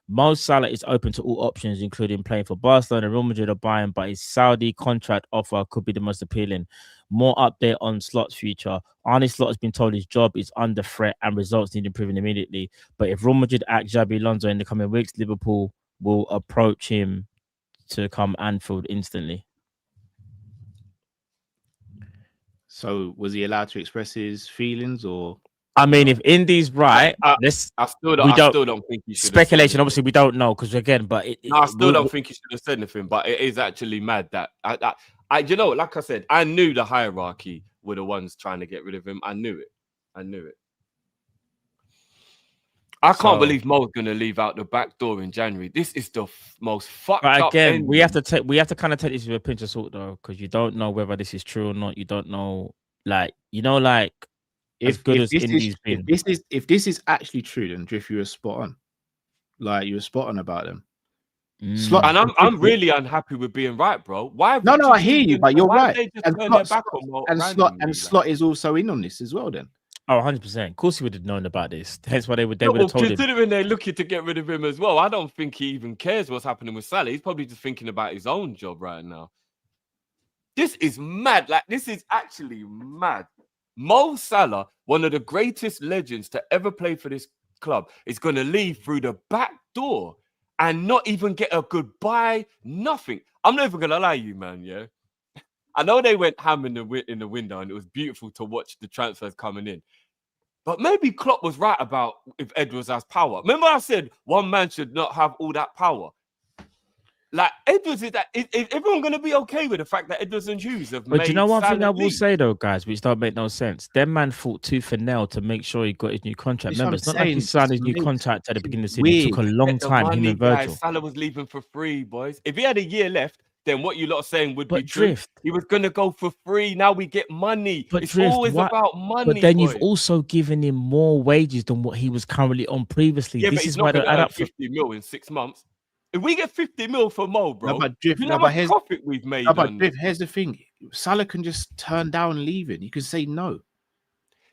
Mo Salah is open to all options, including playing for Barcelona, Real Madrid, or Bayern, but his Saudi contract offer could be the most appealing. More update on Slot's future. Arne Slot has been told his job is under threat and results need improving immediately. But if Real Madrid act Xabi Alonso in the coming weeks, Liverpool will approach him to come Anfield instantly. So was he allowed to express his feelings, or? I mean, if Indy's right, I still don't think he should. Speculation, obviously, we don't know because again, but I still don't think he should have said anything. But it is actually mad that you know, like I said, I knew the hierarchy were the ones trying to get rid of him. I knew it. I can't believe Mo's gonna leave out the back door in January. This is the most fucked up. Again, ending. we have to kind of take this with a pinch of salt though, because you don't know whether this is true or not. You don't know, if this is actually true, then Drift, you were spot on. Like, you were spot on about them. Slot, and I'm really unhappy with being right, bro. Why? No, I hear you, but you're right. And Slot is also in on this as well. Then, 100%. Of course, he would have known about this. Hence why they would have told him. Considering they're looking to get rid of him as well, I don't think he even cares what's happening with Salah. He's probably just thinking about his own job right now. This is mad. Like, this is actually mad. Mo Salah, one of the greatest legends to ever play for this club, is going to leave through the back door and not even get a goodbye, nothing. I'm not even going to lie to you, man, yeah? I know they went ham in the window and it was beautiful to watch the transfers coming in. But maybe Klopp was right about if Edwards has power. Remember I said one man should not have all that power? Like, Edwards, is everyone going to be okay with the fact that Edwards and Hughes have made... But you know one thing I will say, though, guys, which don't make no sense? Them man fought tooth and nail to make sure he got his new contract. Remember, it's not like he signed his new contract at the beginning of the season. It took a long time, him and Virgil. Salah was leaving for free, boys. If he had a year left, then what you lot are saying would be true. He was going to go for free. Now we get money. But it's always about money, But then you've also given him more wages than what he was currently on previously. Yeah, this but is why they add up 50 mil in 6 months. If we get 50 mil for Mo, bro, Drift, you know how much profit we've made. Drift, here's the thing. Salah can just turn down leaving. You can say no.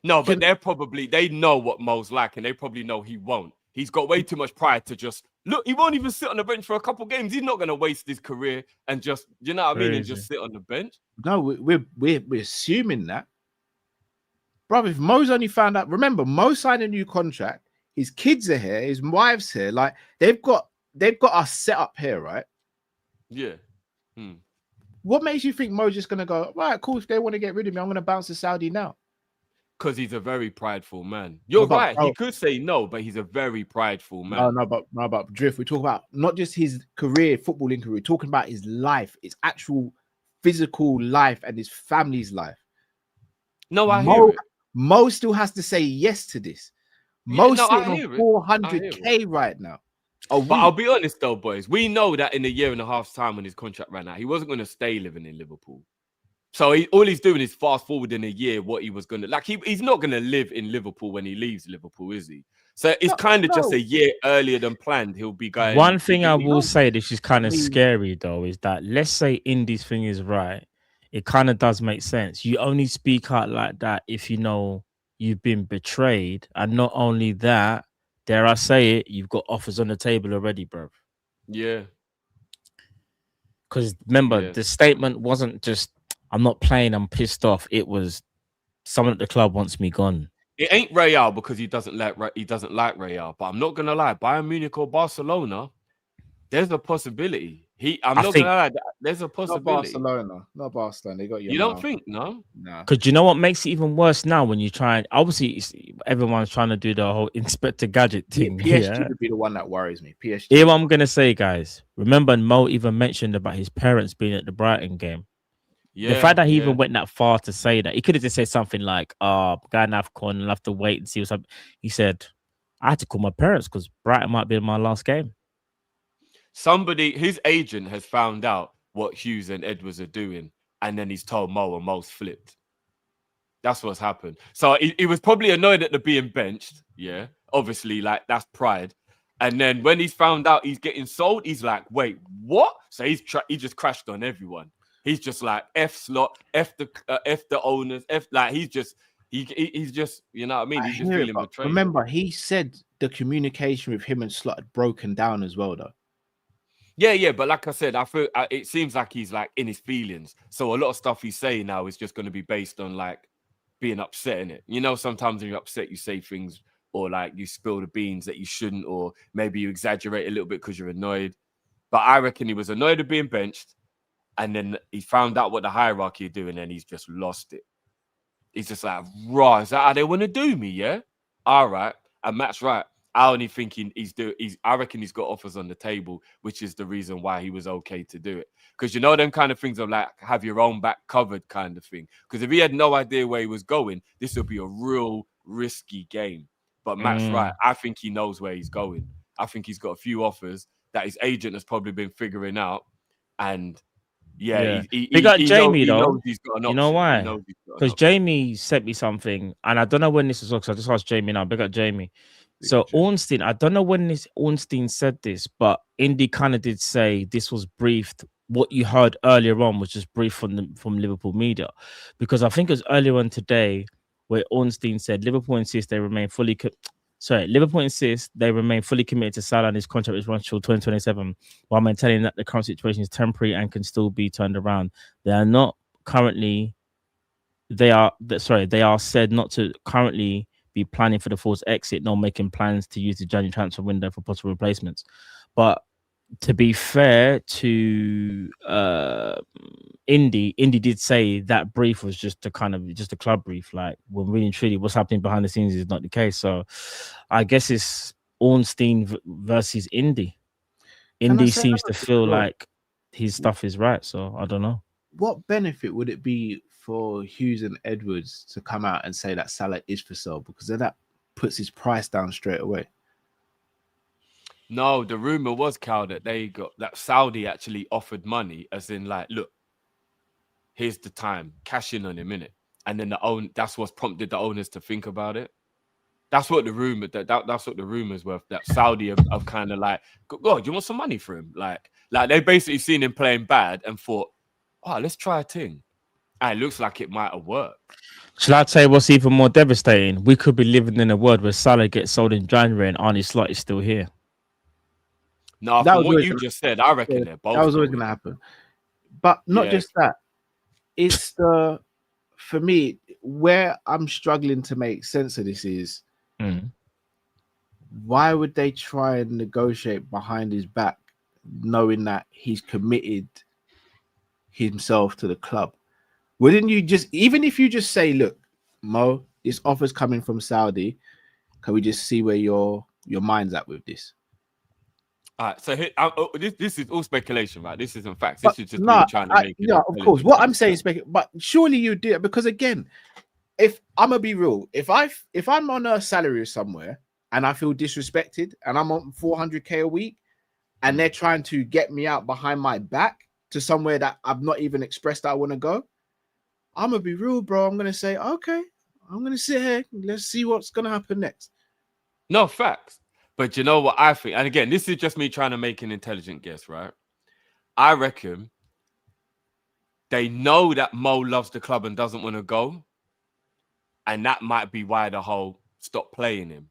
No, but they know what Mo's like, and they probably know he won't. He's got way too much pride to just look. He won't even sit on the bench for a couple of games. He's not going to waste his career and just, you know what I mean, and just sit on the bench. No, we're assuming that, bro. If Mo's only found out, remember, Mo signed a new contract. His kids are here. His wife's here. Like, they've got us set up here, right? Yeah. What makes you think Mo's just gonna go, right, cool, if they want to get rid of me, I'm gonna bounce to Saudi now? Because he's a very prideful man. You're right. He could say no, but he's a very prideful man. No, but Drift, we talk about not just his career, footballing career, we're talking about his life, his actual physical life and his family's life. No, I hear it. Mo still has to say yes to this. Mo's still on 400k right now. But I'll be honest though, boys. We know that in a year and a half's time when his contract ran out, he wasn't going to stay living in Liverpool. So all he's doing is fast forward in a year what he was going to... Like, he's not going to live in Liverpool when he leaves Liverpool, is he? So it's just a year earlier than planned. He'll be going... One thing I will say, this is kind of scary though, is that let's say Indy's thing is right. It kind of does make sense. You only speak out like that if you know you've been betrayed. And not only that, dare I say it, you've got offers on the table already, bro. Yeah. Because remember, the statement wasn't just, I'm not playing, I'm pissed off. It was, someone at the club wants me gone. It ain't Real because he doesn't like Real. But I'm not going to lie, Bayern Munich or Barcelona, There's a possibility. I'm I not think gonna lie. There's a Not possibility. Barcelona. Not Barcelona. They got You don't think, no? No. because you know what makes it even worse now when you try and obviously everyone's trying to do the whole Inspector Gadget thing. PSG Yeah. would be the one that worries me. PSG. Hear what I'm gonna say, guys. Remember, Mo even mentioned about his parents being at the Brighton game. Yeah. The fact that he even went that far to say that, he could have just said something like, "Oh, going AFCON, I'll have to wait and see what's up." He said, "I had to call my parents because Brighton might be my last game." His agent has found out what Hughes and Edwards are doing, and then he's told Mo, and Mo's flipped. That's what's happened. So he was probably annoyed at the being benched. Yeah, obviously, like that's pride. And then when he's found out he's getting sold, he's like, "Wait, what?" So he just crashed on everyone. He's just like F slot, F the owners, F like he's just you know what I mean? He's just feeling betrayed. Remember, he said the communication with him and Slot had broken down as well, though. Yeah, but like I said, I feel it seems like he's like in his feelings. So a lot of stuff he's saying now is just going to be based on like being upset in it. You know, sometimes when you're upset, you say things or like you spill the beans that you shouldn't, or maybe you exaggerate a little bit because you're annoyed. But I reckon he was annoyed at being benched, and then he found out what the hierarchy are doing, and he's just lost it. He's just like, "Raw, is that how they want to do me? Yeah, all right." And Matt's right. I only think I reckon he's got offers on the table, which is the reason why he was okay to do it. Because you know them kind of things of like have your own back covered kind of thing. Because if he had no idea where he was going, this would be a real risky game. But Matt's right. I think he knows where he's going. I think he's got a few offers that his agent has probably been figuring out. And yeah. He got Jamie though. He's got an option. You know why? Because Jamie sent me something, and I don't know when this was. Because I just asked Jamie now. Big up Jamie. So Ornstein, I don't know when Ornstein said this, but Indy kind of did say this was briefed. What you heard earlier on was just briefed from Liverpool media, because I think it was earlier on today where Ornstein said Liverpool insist they remain fully committed to Salah and his contract which runs till 2027, while maintaining that the current situation is temporary and can still be turned around. They are said not to currently be planning for the forced exit, nor making plans to use the January transfer window for possible replacements. But to be fair to Indy did say that brief was just a club brief. Like, when really and truly what's happening behind the scenes is not the case. So I guess it's Ornstein versus Indy. Indy seems to feel like his stuff is right. So I don't know. What benefit would it be for Hughes and Edwards to come out and say that Salah is for sale? Because then that puts his price down straight away. No, the rumor was, Cal, that Saudi actually offered money, as in like, look, here's the time, cash in on him, innit? And then that's what's prompted the owners to think about it. That's what the rumor that's what the rumors were, that Saudi have kind of like, God, you want some money for him? Like they basically seen him playing bad and thought, oh, let's try a thing. And it looks like it might have worked. Shall I tell you what's even more devastating? We could be living in a world where Salah gets sold in January and Arne Slot is still here. No, from what you just said, I reckon they're both. That was always going to happen. But not just that. It's for me, where I'm struggling to make sense of this is, why would they try and negotiate behind his back, knowing that he's committed himself to the club? Wouldn't you just, even if you just say, look, Mo, this offer's coming from Saudi, can we just see where your mind's at with this? All right, so this is all speculation, right? This isn't facts. This is just me trying to make it. Yeah, of course. What I'm saying is speculation, but surely you do it, because again, if I'm gonna be real, if I'm on a salary somewhere and I feel disrespected and I'm on 400k a week and they're trying to get me out behind my back to somewhere that I've not even expressed that I want to go, I'm gonna be real, bro. I'm gonna say, okay, I'm gonna sit here. Let's see what's gonna happen next. No, facts. But you know what I think? And again, this is just me trying to make an intelligent guess, right? I reckon they know that Mo loves the club and doesn't want to go. And that might be why the whole stop playing him.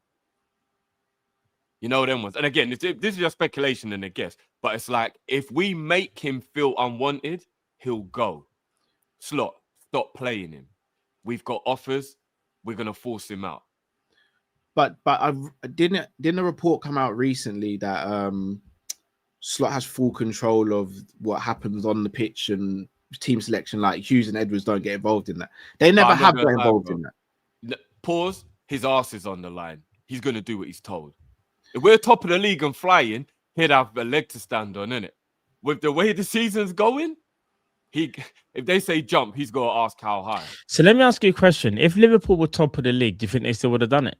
You know them ones. And again, this is just speculation and a guess. But it's like, if we make him feel unwanted, he'll go. Slot, stop playing him. We've got offers. We're going to force him out. But didn't a report come out recently that Slot has full control of what happens on the pitch and team selection. Like Hughes and Edwards don't get involved in that. They never have got involved in that. Pause. His ass is on the line. He's going to do what he's told. If we're top of the league and flying, he'd have a leg to stand on, innit? With the way the season's going, if they say jump, he's going to ask how high. So let me ask you a question. If Liverpool were top of the league, do you think they still would have done it?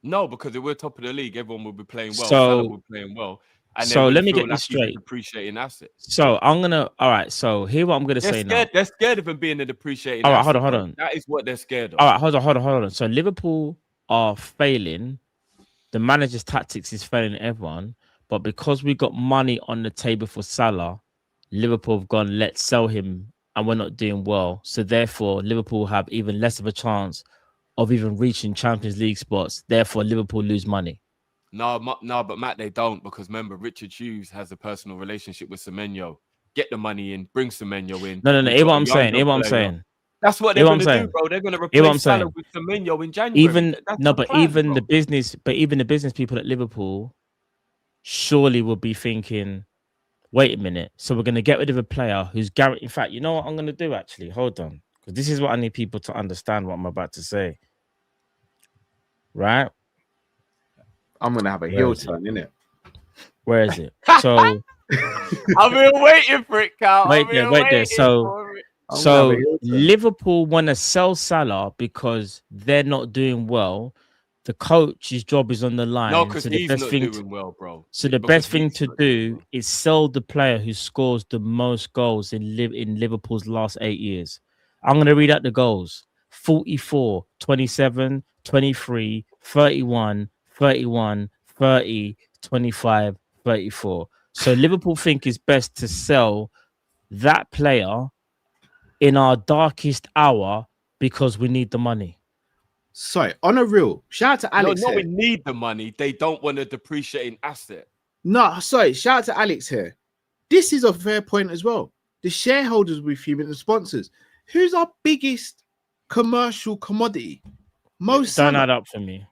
No, because if we're top of the league, everyone will be playing well. So, Salah will be playing well. And so let me get this straight. Depreciating asset. So I'm gonna. All right. So here what I'm gonna say now. They're scared of him being a depreciating. All right. asset, Hold on. That is what they're scared of. All right. Hold on. So Liverpool are failing. The manager's tactics is failing everyone. But because we got money on the table for Salah, Liverpool have gone, let's sell him, and we're not doing well. So therefore, Liverpool have even less of a chance of even reaching Champions League spots. Therefore, Liverpool lose money. No, but Matt, they don't, because remember, Richard Hughes has a personal relationship with Semenyo. Get the money in, bring Semenyo in. No. Hear what I'm saying. That's what they're going to do, bro. They're going to replace Salah with Semenyo in January. Even the business people at Liverpool surely will be thinking, wait a minute. So we're going to get rid of a player who's guaranteed. In fact, you know what I'm going to do, actually? Hold on. Because this is what I need people to understand what I'm about to say. Right? I'm going to have a heel turn, innit? Where is it? So I've been waiting for it, Carl. Wait there. So Liverpool want to sell Salah because they're not doing well. The coach's job is on the line. No, because he's not doing well, bro. So the best thing to do is sell the player who scores the most goals in Liverpool's last 8 years. I'm going to read out the goals. 44, 27, 23, 31, 31, 30, 25, 34. So Liverpool think it's best to sell that player in our darkest hour because we need the money. Sorry, on a real, shout out to Alex. No, we need the money. They don't want to depreciate an asset. No, sorry, shout out to Alex here. This is a fair point as well. The shareholders will be fuming, the sponsors. Who's our biggest commercial commodity? Mo Salah. Don't add up for me.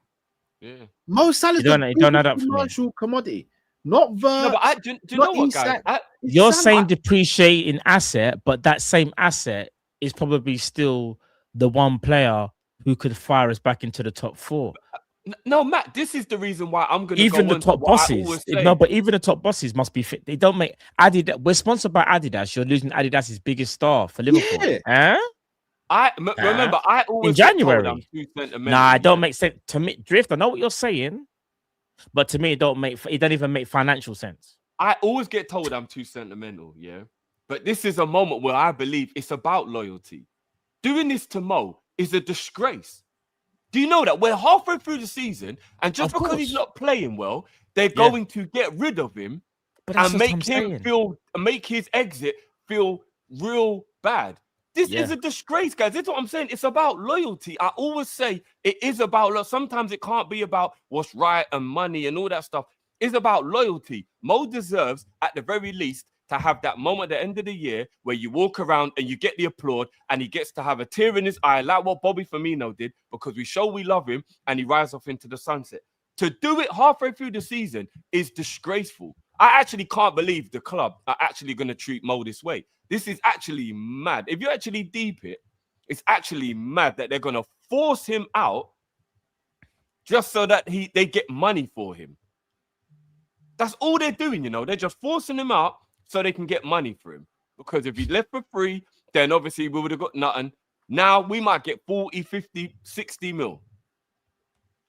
Yeah. Mo Salah's don't add up for me. Commercial commodity. Not no, but do you know what, guys? You're saying depreciating asset, but that same asset is probably still the one player who could fire us back into the top four. No, Matt, this is the reason why I'm going to even the top bosses. No, but even the top bosses must be fit. They don't make Adidas. We're sponsored by Adidas. You're losing Adidas's biggest star for Liverpool. Yeah. Remember, I always in January. I'm too sentimental. Nah, it don't make sense to me. Drift. I know what you're saying, but to me, it don't even make financial sense. I always get told I'm too sentimental. Yeah, but this is a moment where I believe it's about loyalty. Doing this to Mo is a disgrace. Do you know that we're halfway through the season, and just because he's not playing well, they're going to get rid of him and make his exit feel real bad. This is a disgrace, guys. That's what I'm saying. It's about loyalty. I always say it is about. Sometimes it can't be about what's right and money and all that stuff. It's about loyalty. Mo deserves, at the very least, to have that moment at the end of the year where you walk around and you get the applaud and he gets to have a tear in his eye like what Bobby Firmino did because we show we love him and he rises off into the sunset. To do it halfway through the season is disgraceful. I actually can't believe the club are actually going to treat Mo this way. This is actually mad. If you actually deep it, it's actually mad that they're going to force him out just so that they get money for him. That's all they're doing, you know. They're just forcing him out so they can get money for him. Because if he left for free, then obviously we would have got nothing. Now we might get 40, 50, 60 mil.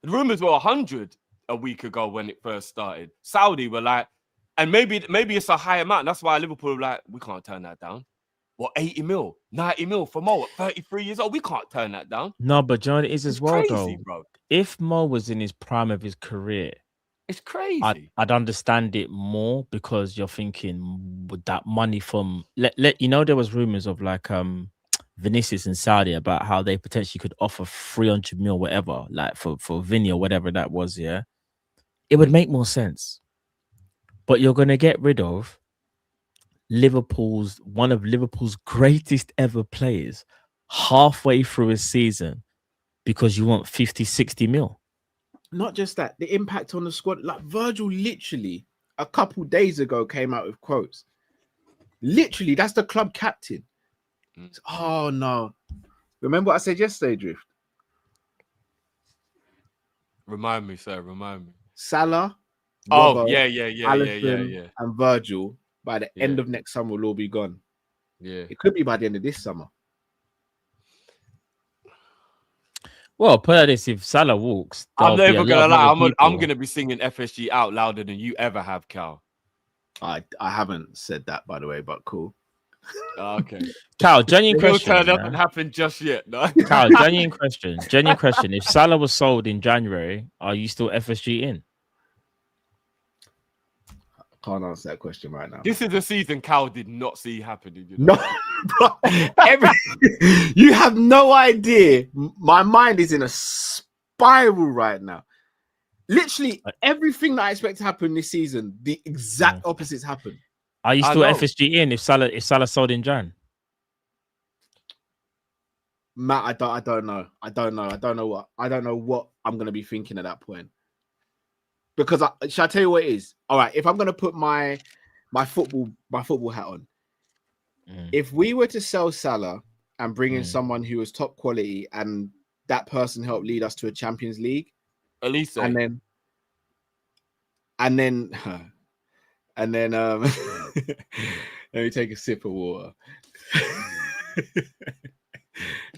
The rumors were 100 a week ago when it first started. Saudi were like, and maybe it's a high amount. That's why Liverpool were like, we can't turn that down. What, 80 mil, 90 mil for Mo at 33 years old? We can't turn that down. No, but John, it is as well, crazy, though. Bro. If Mo was in his prime of his career, it's crazy. I'd understand it more because you're thinking with that money from you know, there was rumors of like Vinicius and Saudi about how they potentially could offer 300 mil, whatever, like for Vinny or whatever that was. Yeah, it would make more sense. But you're gonna get rid of one of Liverpool's greatest ever players halfway through a season because you want 50, 60 mil. Not just that, the impact on the squad. Like Virgil literally a couple days ago came out with quotes. Literally, that's the club captain. Oh no! Remember what I said yesterday, Drift? Remind me, sir. Remind me. Salah, Oh, Robbo, yeah. and Virgil by the end Yeah. of next summer will all be gone. Yeah. It could be by the end of this summer. Well, put it this: if Salah walks, I'm there'll be never a gonna lot of lie. other I'm people. gonna be singing FSG out louder than you ever have, Cal. I haven't said that, by the way, but cool. Okay. Cal, genuine Your question. turn Yeah? hasn't happened just yet. No. Cal, genuine question. Genuine question. If Salah was sold in January, are you still FSG in? Can't answer that question right now. This is a season Cal did not see happening. You know? No, bro. You have no idea. My mind is in a spiral right now. Literally everything that I expect to happen this season, the exact opposites happen. Are you I still know. FSG in if Salah sold in Jan? Matt, I don't know. I don't know what I'm gonna be thinking at that point. Because shall I tell you what it is? All right, if I'm gonna put my football hat on, if we were to sell Salah and bring in someone who was top quality and that person helped lead us to a Champions League, Elise. and then let me take a sip of water.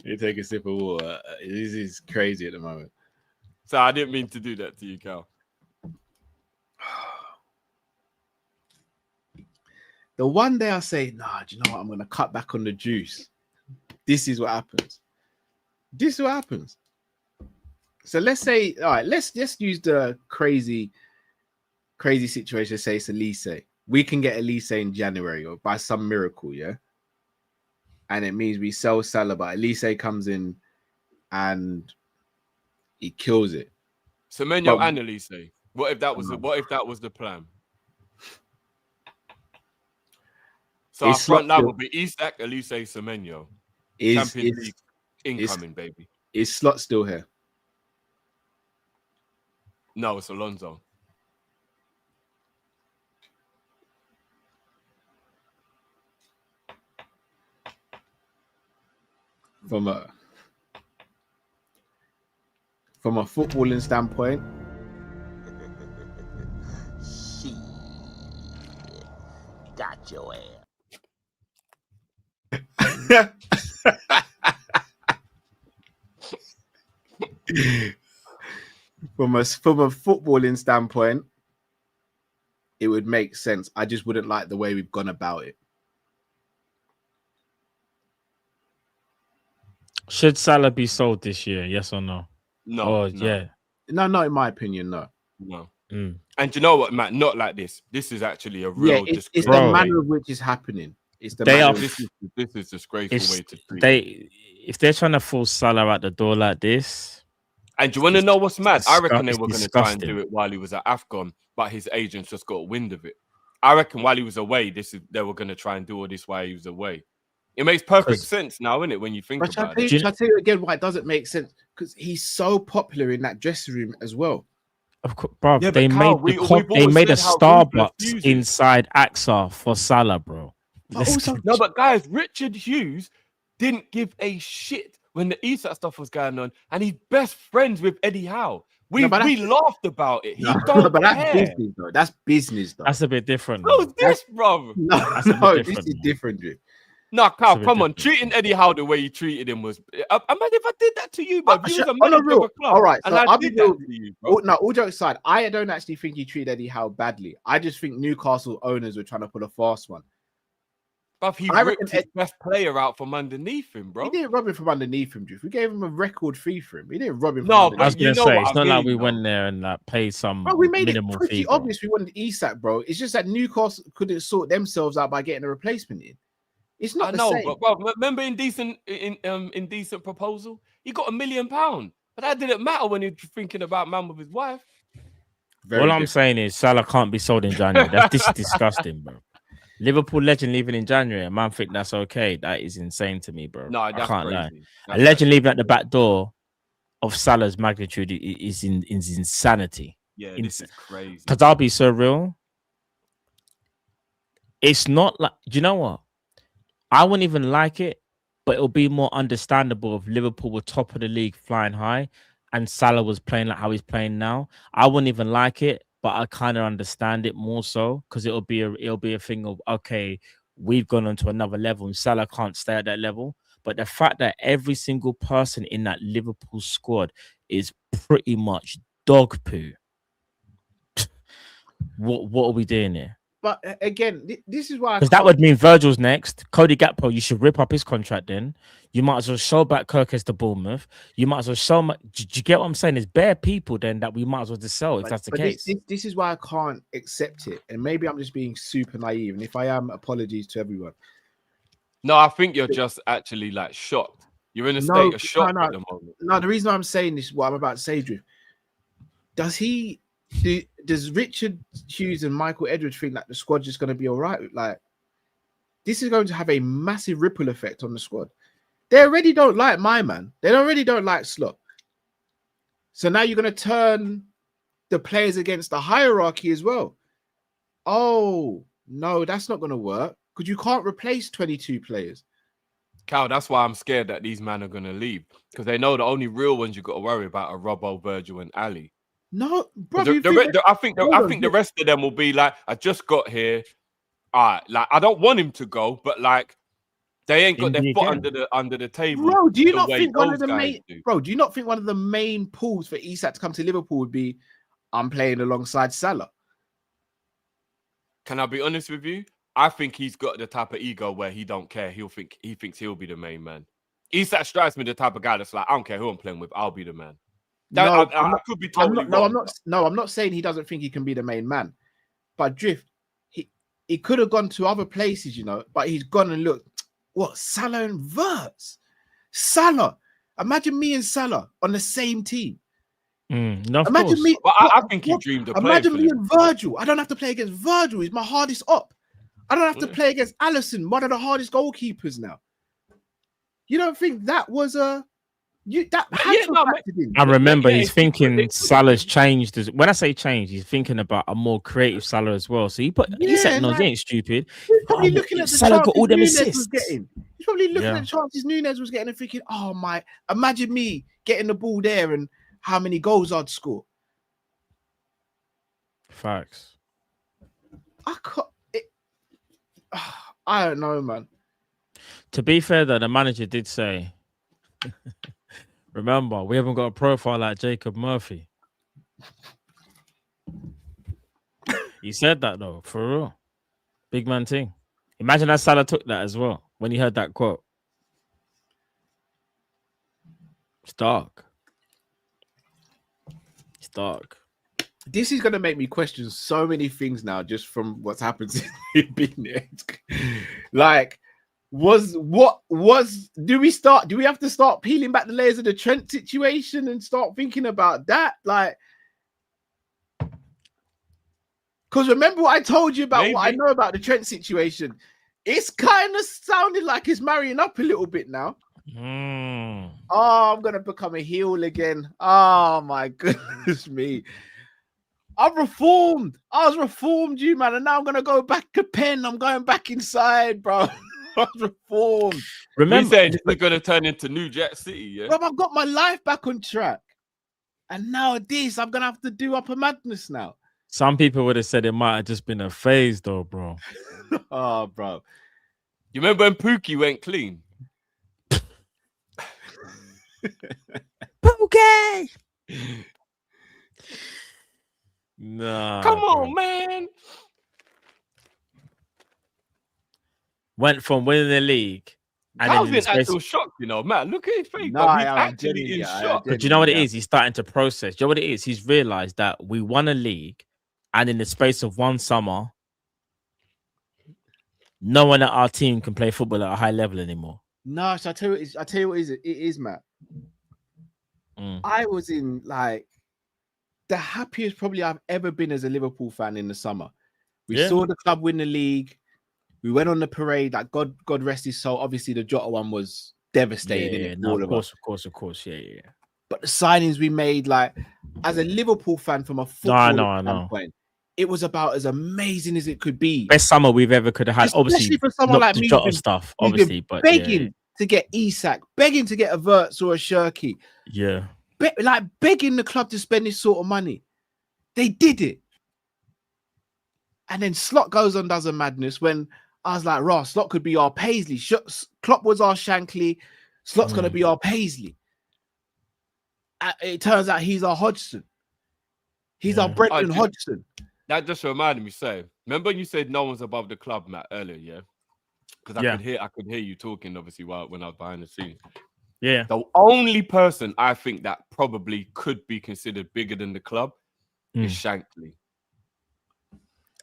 You take a sip of water. This is crazy at the moment. So I didn't mean to do that to you, Cal. The one day I say, nah, do you know what? I'm gonna cut back on the juice. This is what happens. This is what happens. So let's say, all right, let's use the crazy situation. Say it's Elise. We can get Elise in January or by some miracle, yeah. And it means we sell Salah, but Elise comes in and he kills it. Semenyo and Elise. What if that was the plan? So our front line will be Isak, Elise, Semenyo. Champions League incoming, baby. Is Slot still here? No, it's Alonso. From a footballing standpoint, Shit. Got your ass. from a footballing standpoint, it would make sense. I just wouldn't like the way we've gone about it. Should Salah be sold this year? Yes or no? No. Yeah. No, not in my opinion. No. And you know what, Matt? Not like this. This is actually a real. It's the manner of which is happening. It's the This is disgraceful way to treat. If they're trying to force Salah out the door like this. And do you want to know what's mad? I reckon they it's were going to try and disgusting. do it while he was at AFCON, but his agents just got wind of it. I reckon while he was away, they were going to try and do all this while he was away. It makes perfect sense now, innit, when you think about it. I'll tell you again why it doesn't make sense. Because he's so popular in that dressing room as well. Of course, bro. Yeah, they Carl, made a Starbucks inside AXA for Salah, bro. No, but guys, Richard Hughes didn't give a shit when the Isak stuff was going on, and he's best friends with Eddie Howe. We laughed about it. But that's business, though. That's business, though. That's a bit different. Who's this, bro? This is different, dude. No, Carl, come on. Treating Eddie Howe the way he treated him was. Imagine if I did that to you, bro. You was a manager of a club. All right, and so I did that to you, bro. No, all jokes aside, I don't actually think he treated Eddie Howe badly. I just think Newcastle owners were trying to put a fast one. But he ripped his best player out from underneath him, bro. He didn't rob him from underneath him, Drew. We gave him a record fee for him. He didn't rob him. No, from but I was going to say, it's not like we though. went there and paid some bro, we made minimal it pretty fee. obvious we wanted Isak, bro. It's just that Newcastle couldn't sort themselves out by getting a replacement in. It's not the same. But bro, remember Indecent Proposal? He got £1 million, but that didn't matter when he was thinking about man with his wife. All I'm saying is Salah can't be sold in January. This is disgusting, bro. Liverpool legend leaving in January, a man think that's okay. That is insane to me, bro. No, that's I can't crazy. lie. That's a legend leaving at the back door of Salah's magnitude is insanity. Yeah, this is crazy. Because I'll be so real. It's not like, do you know what? I wouldn't even like it, but it'll be more understandable if Liverpool were top of the league flying high and Salah was playing like how he's playing now. I wouldn't even like it, but I kind of understand it more so because it'll be a thing of, okay, we've gone on to another level and Salah can't stay at that level. But the fact that every single person in that Liverpool squad is pretty much dog poo. What are we doing here? But again, this is why, because that would mean Virgil's next. Cody Gakpo, you should rip up his contract. Then you might as well show back Kirkes to Bournemouth. You might as well show. Do you get what I'm saying? There's bare people then that we might as well just sell if that's the case. This is why I can't accept it, and maybe I'm just being super naive. And if I am, apologies to everyone. No, I think you're just actually like shocked. You're in a state of shock at the moment. No, the reason I'm saying this, what I'm about to say, Drew, does Richard Hughes and Michael Edwards think that the squad's just going to be all right? Like, this is going to have a massive ripple effect on the squad. They already don't like my man. They already don't like Slot. So now you're going to turn the players against the hierarchy as well. Oh, no, that's not going to work because you can't replace 22 players. Cal, that's why I'm scared that these men are going to leave because they know the only real ones you've got to worry about are Robbo, Virgil, and Ali. No, bro. I think the rest of them will be like, I just got here. All right, like I don't want him to go, but like they ain't got their foot under the table. Bro, do you not think one of the main pulls for Isak to come to Liverpool would be, I'm playing alongside Salah? Can I be honest with you? I think he's got the type of ego where he don't care. He thinks he'll be the main man. Isak strikes me the type of guy that's like, I don't care who I'm playing with, I'll be the man. I could be totally wrong. I'm not saying he doesn't think he can be the main man, but Drift, he could have gone to other places, but he's gone and looked. What, Salah and Verts? Salah. Imagine me and Salah on the same team. Imagine me. Well, I think he dreamed of playing. Imagine me and Virgil. I don't have to play against Virgil. He's my hardest op. I don't have to play against Alisson, one of the hardest goalkeepers now. You don't think that was a... I remember he's thinking Salah's changed. When I say change, he's thinking about a more creative Salah as well. So he said, no, he ain't stupid. He's probably looking at the Salah got all them assists. He's probably looking at the chances Nunes was getting and thinking, oh my, imagine me getting the ball there and how many goals I'd score. Facts. I don't know, man. To be fair, though, the manager did say, remember, we haven't got a profile like Jacob Murphy. He said that, though, for real. Big man thing. Imagine that Salah took that as well when he heard that quote. It's dark. It's dark. This is going to make me question so many things now just from what's happened since we've been there. Like, do we have to start peeling back the layers of the Trent situation and start thinking about that? Like, because remember what I told you about what I know about the Trent situation? It's kind of sounded like it's marrying up a little bit now. Oh, I'm gonna become a heel again. Oh my goodness me. I've reformed. I was reformed, you man, and now I'm gonna go back to pen. I'm going back inside, bro. I was reformed. Remember, saying it's gonna turn into New Jack City, yeah. Bro, I've got my life back on track, and now this, I'm gonna have to do Upper Madness now. Some people would have said it might have just been a phase, though, bro. Oh, bro. You remember when Pookie went clean? Pookie! Nah. Come on, man. Went from winning the league. And I was in actual shock, man. Look at his face. He's actually in shock. But you know what it is? He's starting to process. You know what it is? He's realized that we won a league, and in the space of one summer, no one at our team can play football at a high level anymore. No, so I tell you what it is, Matt. I was in like the happiest probably I've ever been as a Liverpool fan in the summer. We saw the club win the league. We went on the parade. Like God rest his soul. Obviously, the Jota one was devastating. Of course. Yeah. But the signings we made, like as a Liverpool fan from a football standpoint, it was about as amazing as it could be. Best summer we've ever could have had. Especially Obviously, for someone not like the me, Jota stuff, obviously, but begging to get Isak, begging to get a Verts or a Shirky, like begging the club to spend this sort of money. They did it. And then Slot goes on, does a madness when I was like, Ross, Slot could be our Paisley. Klopp was our Shankly. Slot's going to be our Paisley. It turns out he's our Hodgson. He's our Brendan Hodgson. That just reminded me, remember you said no one's above the club, Matt, earlier, yeah? Because I could hear you talking, obviously, when I was behind the scenes. Yeah. The only person I think that probably could be considered bigger than the club is Shankly.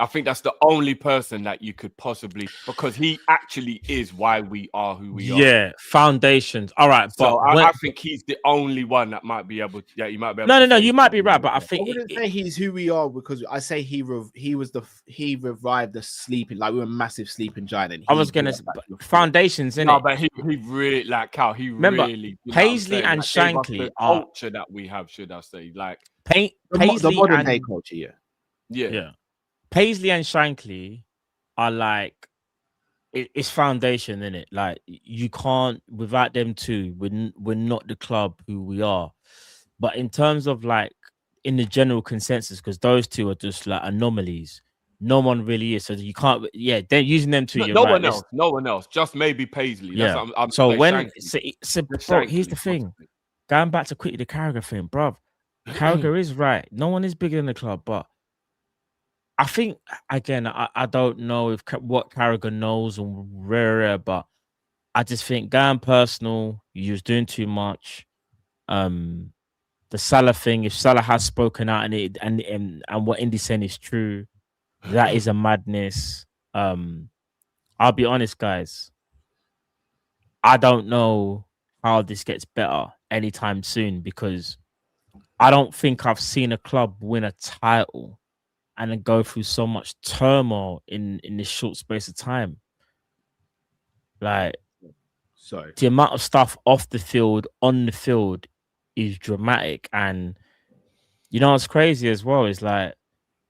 I think that's the only person that you could possibly, because he actually is why we are who we are. Yeah, foundations. All right, so I think he's the only one that might be able to. Yeah, you might be. Able No, you might be right, but I think I wouldn't say he's who we are because I say he revived the sleeping, like we were a massive sleeping giant. And I was gonna foundations in it. No, but he really like Cal. He remember really Paisley and Shankly are culture that we have. Should I say like Paisley the modern day culture? Yeah. Paisley and Shankly are like it's foundation in it. Like you can't without them two. We're not the club who we are. But in terms of like in the general consensus, because those two are just like anomalies. No one really is. So you can't. Yeah, they're using them two. No one else. Just maybe Paisley. Yeah. That's so like when Shankly. bro, here's the thing. Going back to quickly the Carragher thing, bruv. Carragher is right. No one is bigger than the club, but I think again, I don't know if what Carragher knows or rare, but I just think going personal, you was doing too much. The Salah thing, if Salah has spoken out and what Indy's saying is true, that is a madness. I'll be honest, guys. I don't know how this gets better anytime soon because I don't think I've seen a club win a title and then go through so much turmoil in this short space of time. Like, the amount of stuff off the field, on the field is dramatic. And you know what's crazy as well is like,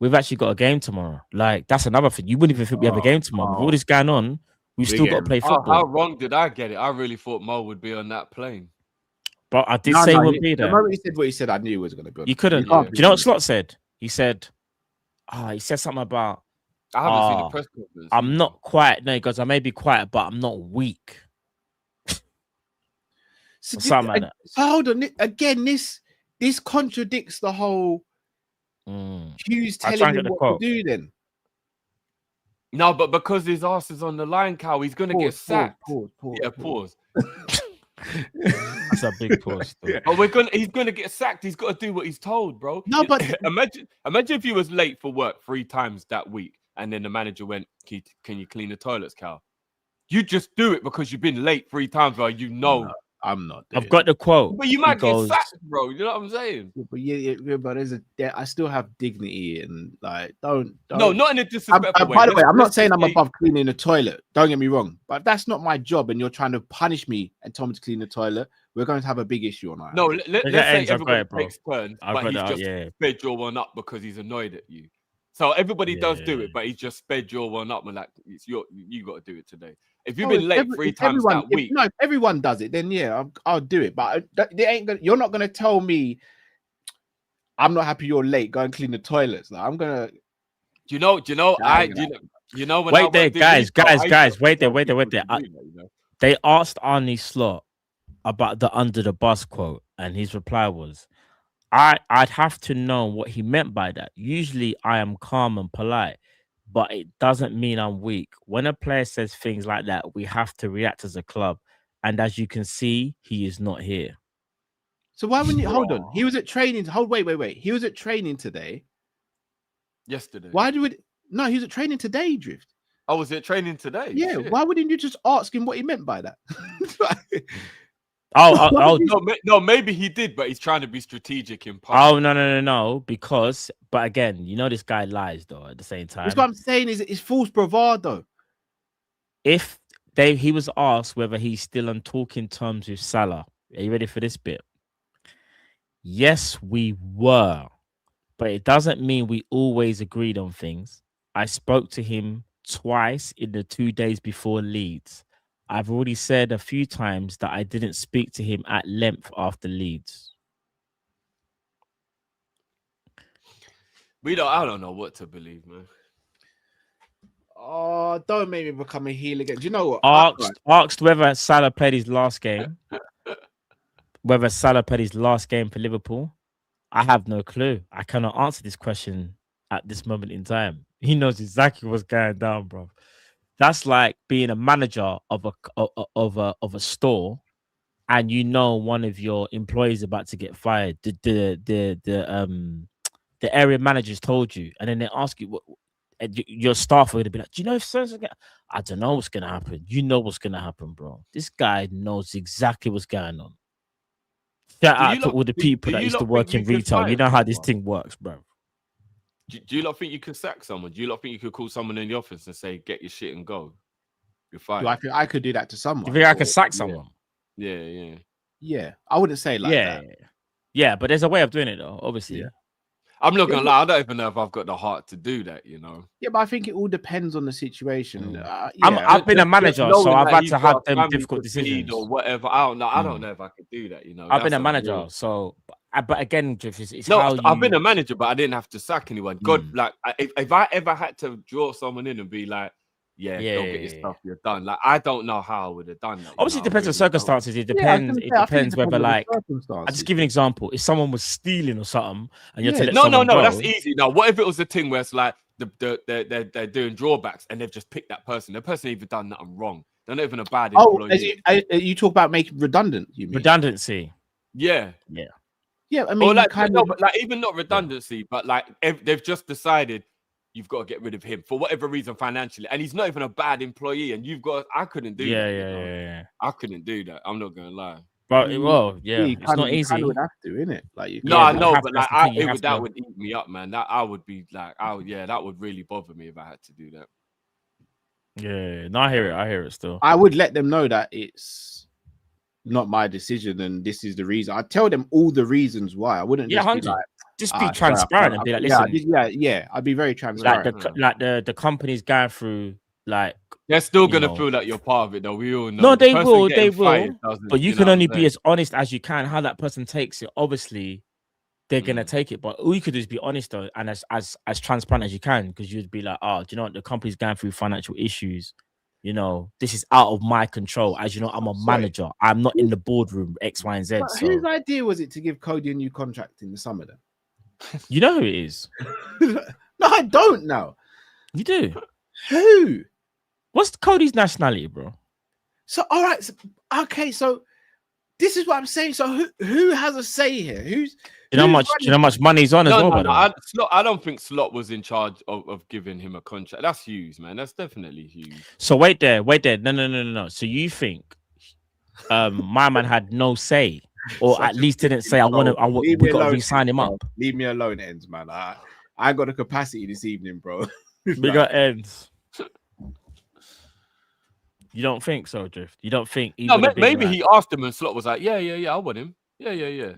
we've actually got a game tomorrow. Like, that's another thing. You wouldn't even think we have a game tomorrow. With all this going on, we've still got to play football. How wrong did I get it? I really thought Mo would be on that plane. But I did say he would be there. The moment he said what he said, I knew he was going to be on. You couldn't. Do you know what Slot said? He said, he said something about, I haven't seen the press conference. I'm not quiet. No, he goes, I may be quiet, but I'm not weak. Something like that. So hold on. Again, this contradicts the whole Hughes telling him what to do then. No, but because his ass is on the line, Cal, he's going to get sacked. Pause. That's a big pause. But he's going to get sacked. He's got to do what he's told, bro. No, but imagine if he was late for work 3 times that week and then the manager went, can you clean the toilets, Cal? You just do it because you've been late 3 times, bro. You know. No, I'm not. I've got the quote. But you might get sacked, bro. You know what I'm saying? But but I still have dignity and like don't. No, not in a disrespectful way. By the way, I'm not saying I'm above cleaning the toilet. Don't get me wrong, but that's not my job. And you're trying to punish me and tell me to clean the toilet. We're going to have a big issue on that. No, let's say everybody takes turns, but he's just sped your one up because he's annoyed at you. So everybody does do it, but he's just sped your one up and like you got to do it today. If you've been late 3 times that week, if everyone does it, then I'll do it. But you're not gonna tell me I'm not happy you're late. Go and clean the toilets. Like, I'm gonna. You know. When wait there, guys. Wait there. They asked Arnie Slot about the under the bus quote, and his reply was, I'd have to know what he meant by that. Usually I am calm and polite, but it doesn't mean I'm weak. When a player says things like that, we have to react as a club. And as you can see, he is not here. So why wouldn't you hold on? He was at training. Wait. He was at training today. Yesterday. He was at training today, Drift. Oh, was it training today? Yeah. Shit. Why wouldn't you just ask him what he meant by that? No, maybe he did, but he's trying to be strategic in part. Oh, no. But again, you know this guy lies though at the same time. That's what I'm saying is it's false bravado. If he was asked whether he's still on talking terms with Salah. Are you ready for this bit? Yes, we were. but it doesn't mean we always agreed on things. I spoke to him twice in the 2 days before Leeds. I've already said a few times that I didn't speak to him at length after Leeds. I don't know what to believe, man. Oh, don't make me become a heel again. Do you know what? Asked whether Salah played his last game. Whether Salah played his last game for Liverpool. I have no clue. I cannot answer this question at this moment in time. He knows exactly what's going down, bro. That's like being a manager of a store, and you know one of your employees about to get fired. The area managers told you, and then they ask you what. Your staff are going to be like, do you know if so? I don't know what's going to happen. You know what's going to happen, bro. This guy knows exactly what's going on. Shout out to all the people that used to work in retail. You know how this thing works, bro. Do you not think you could sack someone? Do you not think you could call someone in the office and say, get your shit and go? You're fine. I could do that to someone. You think I could sack someone? Yeah. I wouldn't say like that. Yeah, but there's a way of doing it, though, obviously. Yeah. I'm not gonna lie. I don't even know if I've got the heart to do that. You know. Yeah, but I think it all depends on the situation. I've been a manager, so I've had to have them difficult decisions or whatever. I don't know. I don't know if I could do that. You know. I've been a manager, so. But again, Drift, it's no. how I've been a manager, but I didn't have to sack anyone. God, like if I ever had to draw someone in and be like, go get your stuff, you're done. Like I don't know how I would have done that. Obviously, it depends on circumstances. It depends. It depends whether, like, I just give you an example. If someone was stealing or something, and you're telling no, that's easy. No, what if it was a thing where it's like they're doing drawbacks and they've just picked that person. The person even done nothing wrong. They're not even a bad employee. You talk about making redundant. You mean redundancy? Yeah. I mean, like even not redundancy, but like they've just decided you've got to get rid of him for whatever reason financially, and he's not even a bad employee, and I couldn't do that. Yeah. I couldn't do that. I'm not gonna lie. But it's not easy. You would have to, innit? Like I know, but like that would eat me up, man. That I would be like, that would really bother me if I had to do that. Yeah, no, I hear it still. I would let them know that it's not my decision and this is the reason. I tell them all the reasons why. I wouldn't just be transparent and be like, listen. I'd be very transparent. Like the company's going through, like, they're still gonna feel like you're part of it, though. We all know. No, they will. But you can only be as honest as you can. How that person takes it, obviously, they're gonna take it. But all you could do is be honest, though, and as transparent as you can, because you'd be like, do you know what? The company's going through financial issues. You know, this is out of my control. As you know, I'm a manager. I'm not in the boardroom, X, Y, and Z. But whose idea was it to give Cody a new contract in the summer then? You know who it is? No, I don't know. You do? Who? What's Cody's nationality, bro? So, all right. So this is what I'm saying. So who has a say here? Do you know how much money he's on as well? No, I don't think Slot was in charge of giving him a contract. That's Hughes, man. That's definitely Hughes. So wait there. No. So you think my man had no say, or at least didn't say, we got to re-sign him up? Leave me alone, Ends, man. I got a capacity this evening, bro. We got Ends. You don't think so, Drift? You don't think? No, maybe he asked him and Slot was like, yeah, I want him. Yeah.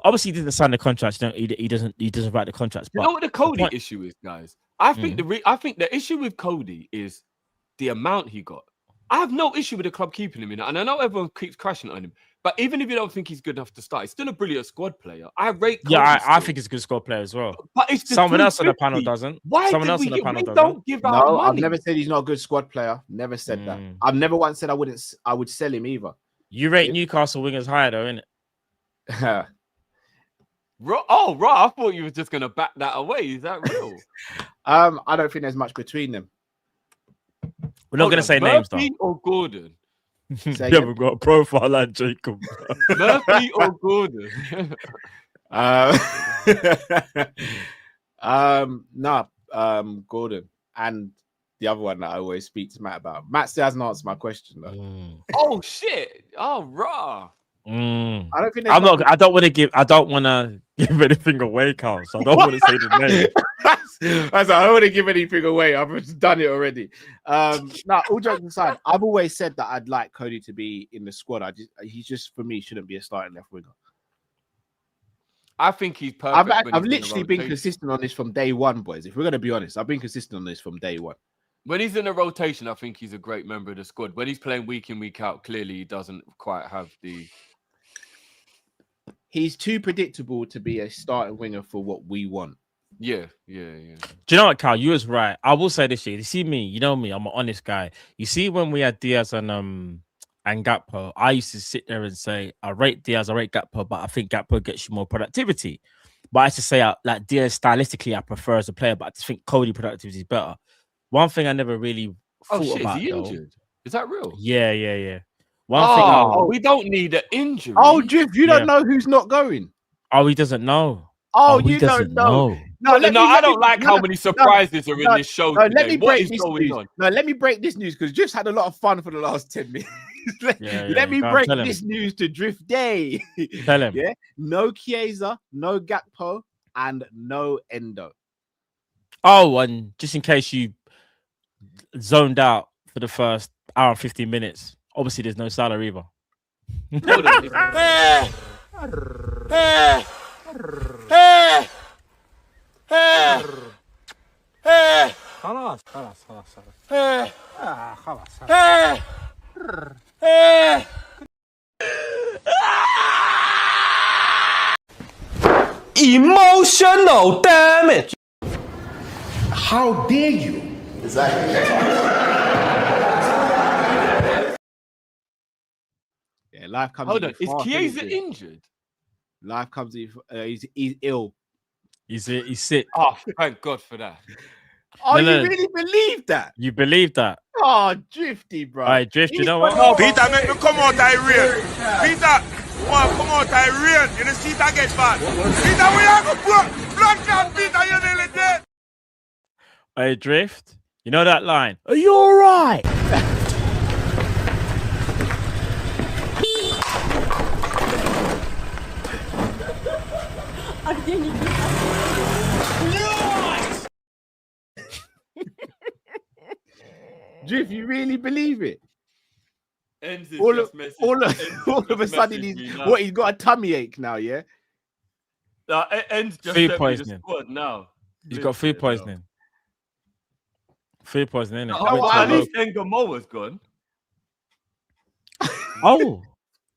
Obviously, he didn't sign the contracts. He doesn't write the contracts. You know what the Cody issue is, guys? I think the issue with Cody is the amount he got. I have no issue with the club keeping him in it, and I know everyone keeps crashing on him. But even if you don't think he's good enough to start, he's still a brilliant squad player. I rate Cody. Yeah, I think he's a good squad player as well. But it's someone else on the panel doesn't. Why someone else on the panel don't give out money? I've never said he's not a good squad player. Never said that. I've never once said I would sell him either. You rate Newcastle wingers higher though, innit? I thought you were just gonna back that away. Is that real? I don't think there's much between them. We're not gonna say names though. Murphy or Gordon? You haven't got a profile like Jacob. Murphy or Gordon? Gordon and the other one that I always speak to Matt about. Matt still hasn't answered my question though. Oh shit! Oh raw. I don't think I don't want to give anything away, Carl. So I don't want to say the name. I don't want to give anything away. I've just done it already. All jokes aside, I've always said that I'd like Cody to be in the squad. He just for me shouldn't be a starting left winger. I think he's perfect. I've literally been consistent on this from day one, boys. If we're gonna be honest, I've been consistent on this from day one. When he's in a rotation, I think he's a great member of the squad. When he's playing week in, week out, clearly he doesn't quite have the. He's too predictable to be a starting winger for what we want. Yeah. Do you know what, Cal? You was right. I will say this year. You see me, you know me, I'm an honest guy. You see, when we had Diaz and Gakpo, I used to sit there and say, I rate Diaz, I rate Gakpo, but I think Gakpo gets you more productivity. But I used to say, like Diaz, stylistically, I prefer as a player, but I just think Cody productivity is better. One thing I never really thought about. Is he injured? Is that real? Yeah. One thing. We don't need an injury. Oh, Drift, you don't know who's not going. Oh, he doesn't know. Oh, you don't know. No, I don't like how many surprises are in this show today. Let me break this going news. on? No, let me break this news because Drift's had a lot of fun for the last 10 minutes. Let me break this news to Drift Day. Tell him. Yeah, no Chiesa, no Gakpo, and no Endo. Oh, and just in case you zoned out for the first hour and 15 minutes, obviously there's no Salah either. Emotional damage. How dare you? Exactly. Yeah, life comes. Hold on, is Chiesa injured? Life comes. He's ill. He's sick. Oh, thank God for that. Oh, you really believe that? You believe that? Oh, Drifty, bro. All right, Drift, you know what? Peter, make me come out I rain. Peter, come out I rain. You know, see that get bad. Peter, we are going to blood clot, Peter, you're nearly dead. Hey, Drift, you know that line? Are you all right? Drift, you really believe it? All of a sudden, he's got a tummy ache now, yeah? Ends just food poisoning. Now. He's got food poisoning. Food poisoning, innit? Oh, at least Engamoa's gone. Oh,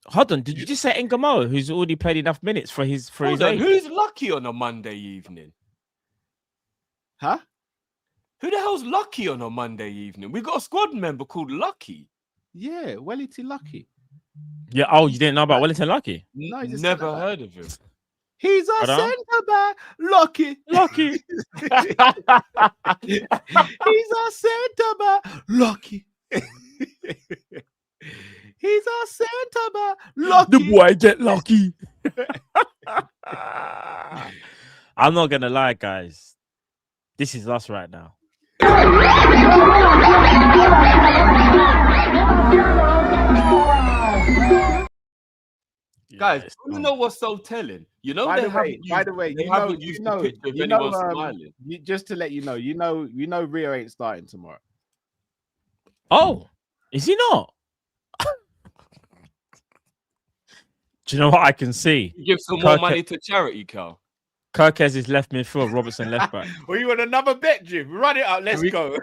hold on. Did you just say Engamoa, who's already played enough minutes for his age? Who's lucky on a Monday evening? Huh? Who the hell's lucky on a Monday evening? We got a squad member called Lucky. Yeah, Wellington Lucky. Yeah. Oh, you didn't know about Wellington Lucky? No, I just never heard of him. He's a centre back, Lucky. Lucky. He's a centre back, Lucky. He's a centre back, Lucky. The boy get lucky. I'm not gonna lie, guys. This is us right now. Guys, you know what's so telling? You know, by the way, just to let you know, Rio ain't starting tomorrow. Oh, is he not? Do you know what I can see? Give some more money to charity, Carl. Kirkes is left midfield, Robertson left back. Well, you want another bet, Jim? Run it up. Let's go.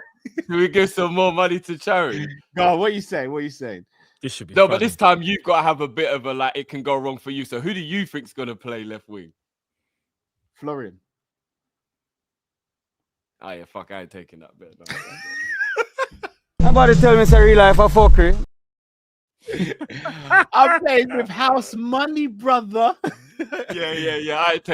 Can we give some more money to charity? God, what are you saying? What are you saying? This should be no, funny. but this time you've got to have a bit of a it can go wrong for you. So who do you think's gonna play left wing? Florian. Oh yeah, fuck, I ain't taking that bet. How about you tell me it's a real life of fuckery? I'm playing with house money, brother. Yeah. I ain't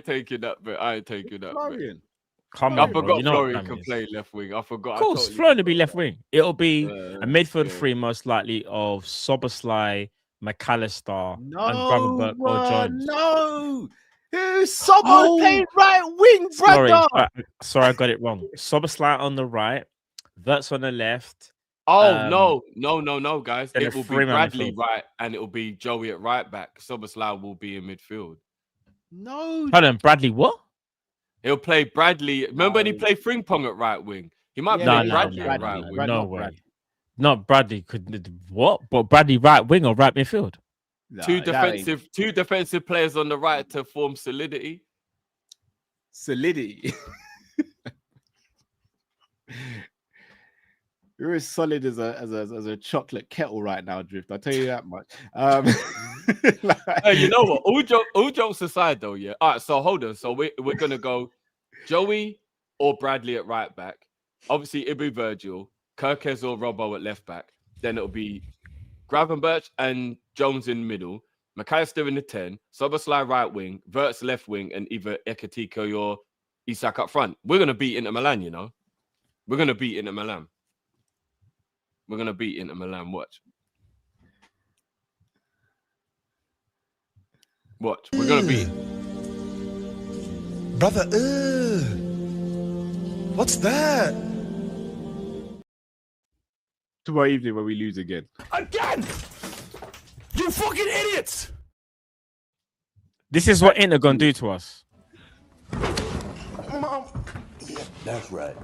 taking that bet. I ain't taking that Florian. bet. Come I on, forgot you know Florian can play left wing. I forgot. Of course, Florian will be left wing. It'll be a midfield three, most likely, of Soboslai, McAllister, and Gravenberch or Jones. No, who's Sobo playing right wing, brother? Sorry, I got it wrong. Soboslai on the right, Wirtz on the left. Oh no, guys! It will be Bradley right, and it will be Joey at right back. Soboslai will be in midfield. No, hold on, Bradley, what? He'll play Bradley. Remember when he played Frimpong at right wing? He might play Bradley at right wing. No way. Not Bradley could what? But Bradley right wing or right midfield? Nah, two that ain't defensive players on the right to form solidity. solidity. You're as solid as a chocolate kettle right now, Drift. I'll tell you that much. Hey, you know what? All jokes aside, though, yeah. All right, so hold on. So we're gonna go Joey or Bradley at right back. Obviously, it'll be Virgil, Kirkes or Robbo at left back. Then it'll be Gravenberch and Jones in the middle, McAllister in the 10, Szoboszlai right wing, Wirtz left wing, and either Ekitike or Isak up front. We're gonna beat Inter Milan, you know. We're gonna beat Inter Milan. We're gonna beat Inter Milan. Watch. We're gonna beat. Brother, what's that? Tomorrow evening when we lose again. Again! You fucking idiots! This is what Inter gonna do to us. Mom. Yeah, that's right.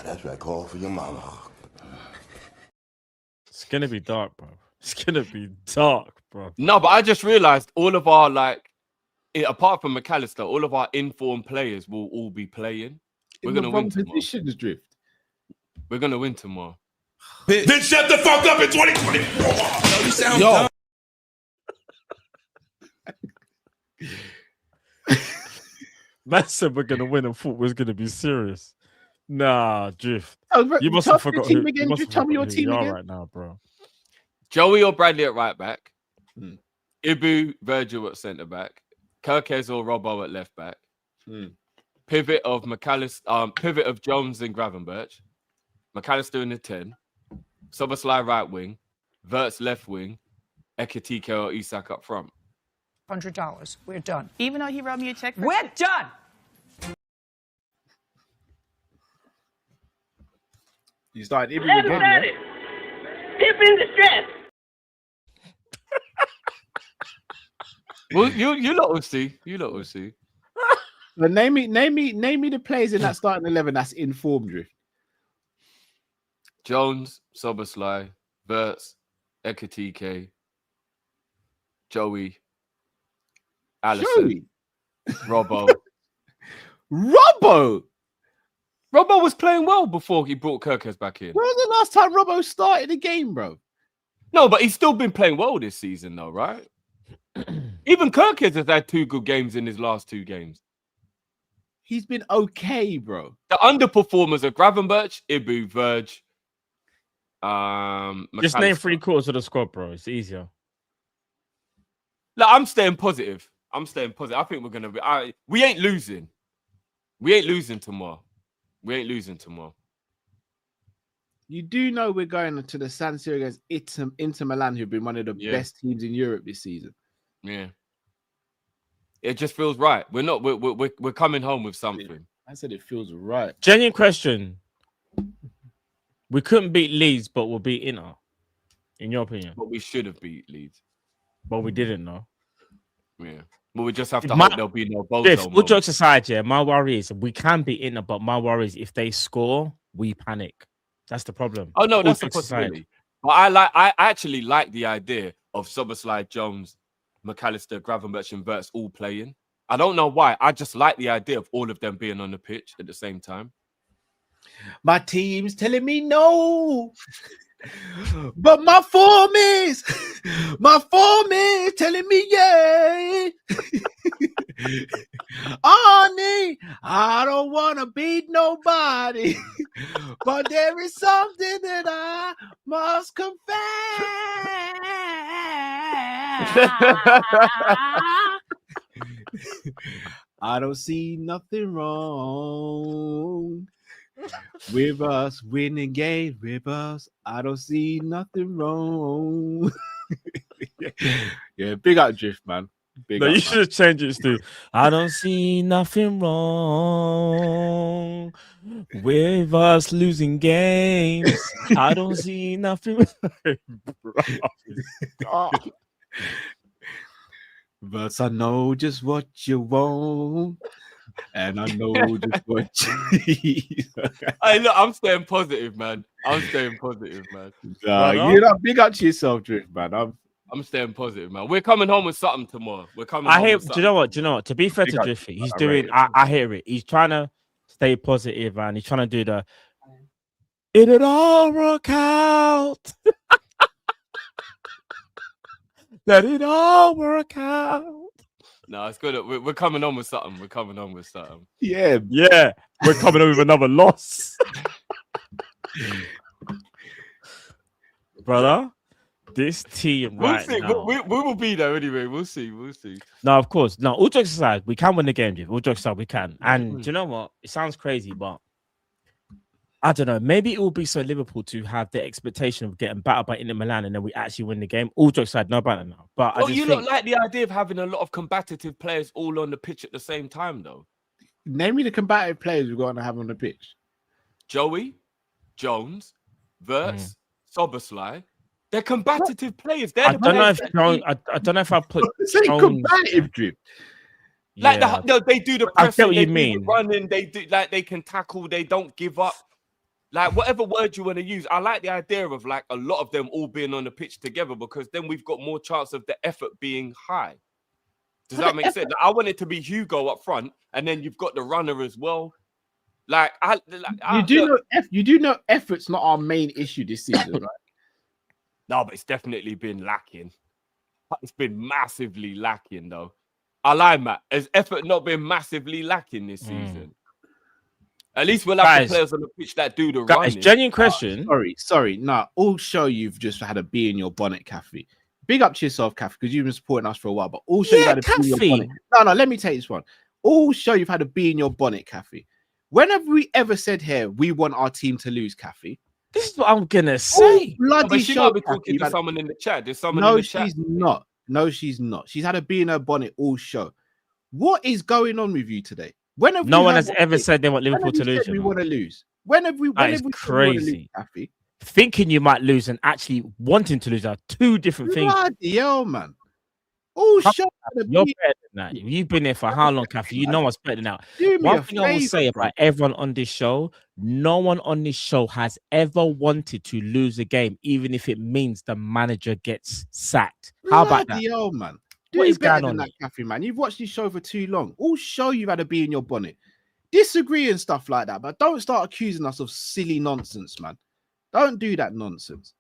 That's right. Call for your mama. It's gonna be dark, bro. It's gonna be dark, bro. No, but I just realized all of our apart from McAllister, all of our informed players will all be playing. We're gonna win tomorrow. Drift. We're gonna win tomorrow. Then shut the fuck up in 2024. You sound dumb. Man said we're gonna win and thought we was gonna be serious. Nah, Drift. Oh, You must have tell me forgotten your team again, Drift. Tell me your team again. right now, bro. Joey or Bradley at right back. Ibu, Virgil at centre back. Kirkes or Robbo at left back. Pivot of McAllister, pivot of Jones and Gravenberch. McAllister in the 10. Szoboszlai right wing. Wirtz left wing. Ekitike or Isak up front. $100. We're done. Even though he wrote me a check for We're done. You started Ibu again, yeah? Tip in distress. Well, you lot will see. You lot will see. But name me the players in that starting 11 that's informed, Drift. Jones, Szoboszlai, Wirtz, Ekitike, Joey, Allison, Robbo. Robbo was playing well before he brought Kirkes back in. When was the last time Robbo started a game, bro? No, but he's still been playing well this season, though, right? Even Kirkes has had 2 good games in his last 2 games. He's been okay, bro. The underperformers are Gravenberch, Ibu, Verge. Just name 3/4 of the squad, bro. It's easier. Look, I'm staying positive. I think we're gonna be. We ain't losing. We ain't losing tomorrow. You do know we're going to the San Siro against Inter Milan, who've been one of the best teams in Europe this season. Yeah. It just feels right. We're coming home with something. I said it feels right. Genuine question. We couldn't beat Leeds, but we'll beat Inter. In your opinion? But we should have beat Leeds. But we didn't, know. Yeah. But we just have to hope there'll be no bozo. All jokes aside, yeah, my worry is we can beat Inter, but my worry is if they score, we panic. That's the problem. Oh no, that's a possibility. But I actually like the idea of Szoboszlai, Jones, McAllister, Gravenberch, and Wirtz all playing. I don't know why. I just like the idea of all of them being on the pitch at the same time. My team's telling me no, but my form is telling me yay. Arnie, I don't want to beat nobody, but there is something that I must confess. I don't see nothing wrong with us winning games with us. I don't see nothing wrong. Yeah, big up Drift, man. You should change it to I don't see nothing wrong with us losing games. I don't see nothing. But I know just what you want. And I know just what you Hey, look, I'm staying positive, man. Nah, you know, big up to yourself, Drift, man. I'm staying positive, man. We're coming home with something tomorrow. We're coming. I home hear. with Do something you know what? tomorrow. To be fair to Driffy, he's doing. I hear it. He's trying to stay positive, and he's trying to do the. It'll all work out. Let it all work out. No, it's good. We're coming on with something. We're coming on with something. Yeah. We're coming on with another loss, brother. This team We'll right see. now. We will be there anyway. We'll see. No, of course. No, all jokes aside, we can win the game, Jeff. All jokes aside, we can. And do you know what? It sounds crazy, but I don't know. Maybe it will be so Liverpool to have the expectation of getting battered by Inter Milan and then we actually win the game. All jokes aside, no about it now. But Well, you don't like the idea of having a lot of combative players all on the pitch at the same time, though. Name me the combative players we're going to have on the pitch. Joey, Jones, Wirtz, Soboslai. They're combative players. They're I don't know if I put say combative, Drip. Like they do the pressing, I get what you do mean. the running, they do like they can tackle, they don't give up. Like whatever word you want to use, I like the idea of like a lot of them all being on the pitch together because then we've got more chance of the effort being high. Does that make sense? Like, I want it to be Hugo up front, and then you've got the runner as well. You do know effort's not our main issue this season, right? No, but it's definitely been lacking. It's been massively lacking, though. I lie, Matt. Has effort not been massively lacking this season? At least we'll have the players on the pitch that do the running. Genuine question. Sorry. No, all show you've just had a bee in your bonnet, Kathy. Big up to yourself, Kathy, because you've been supporting us for a while. But all show you've had a bee in your bonnet. No, let me take this one. All show you've had a bee in your bonnet, Kathy. When have we ever said here we want our team to lose, Kathy? This is what I'm gonna say. But she might be talking to someone in the chat. There's someone in the chat. No, she's not. She's had a bee in her bonnet all show. What is going on with you today? No one has ever said they want Liverpool to lose. We want to lose. When have we crazy. Lose, thinking you might lose and actually wanting to lose are two different things. Bloody hell, man. Oh, shut up. You're better than that. You've been there for how long, Kathy? You know what's better than that. One thing I will say about everyone on this show, no one on this show has ever wanted to lose a game, even if it means the manager gets sacked. How about that? Hell, man. What is going on, that, Kathy, man? You've watched this show for too long. All show you've had a bee in your bonnet. Disagree and stuff like that, but don't start accusing us of silly nonsense, man. Don't do that nonsense.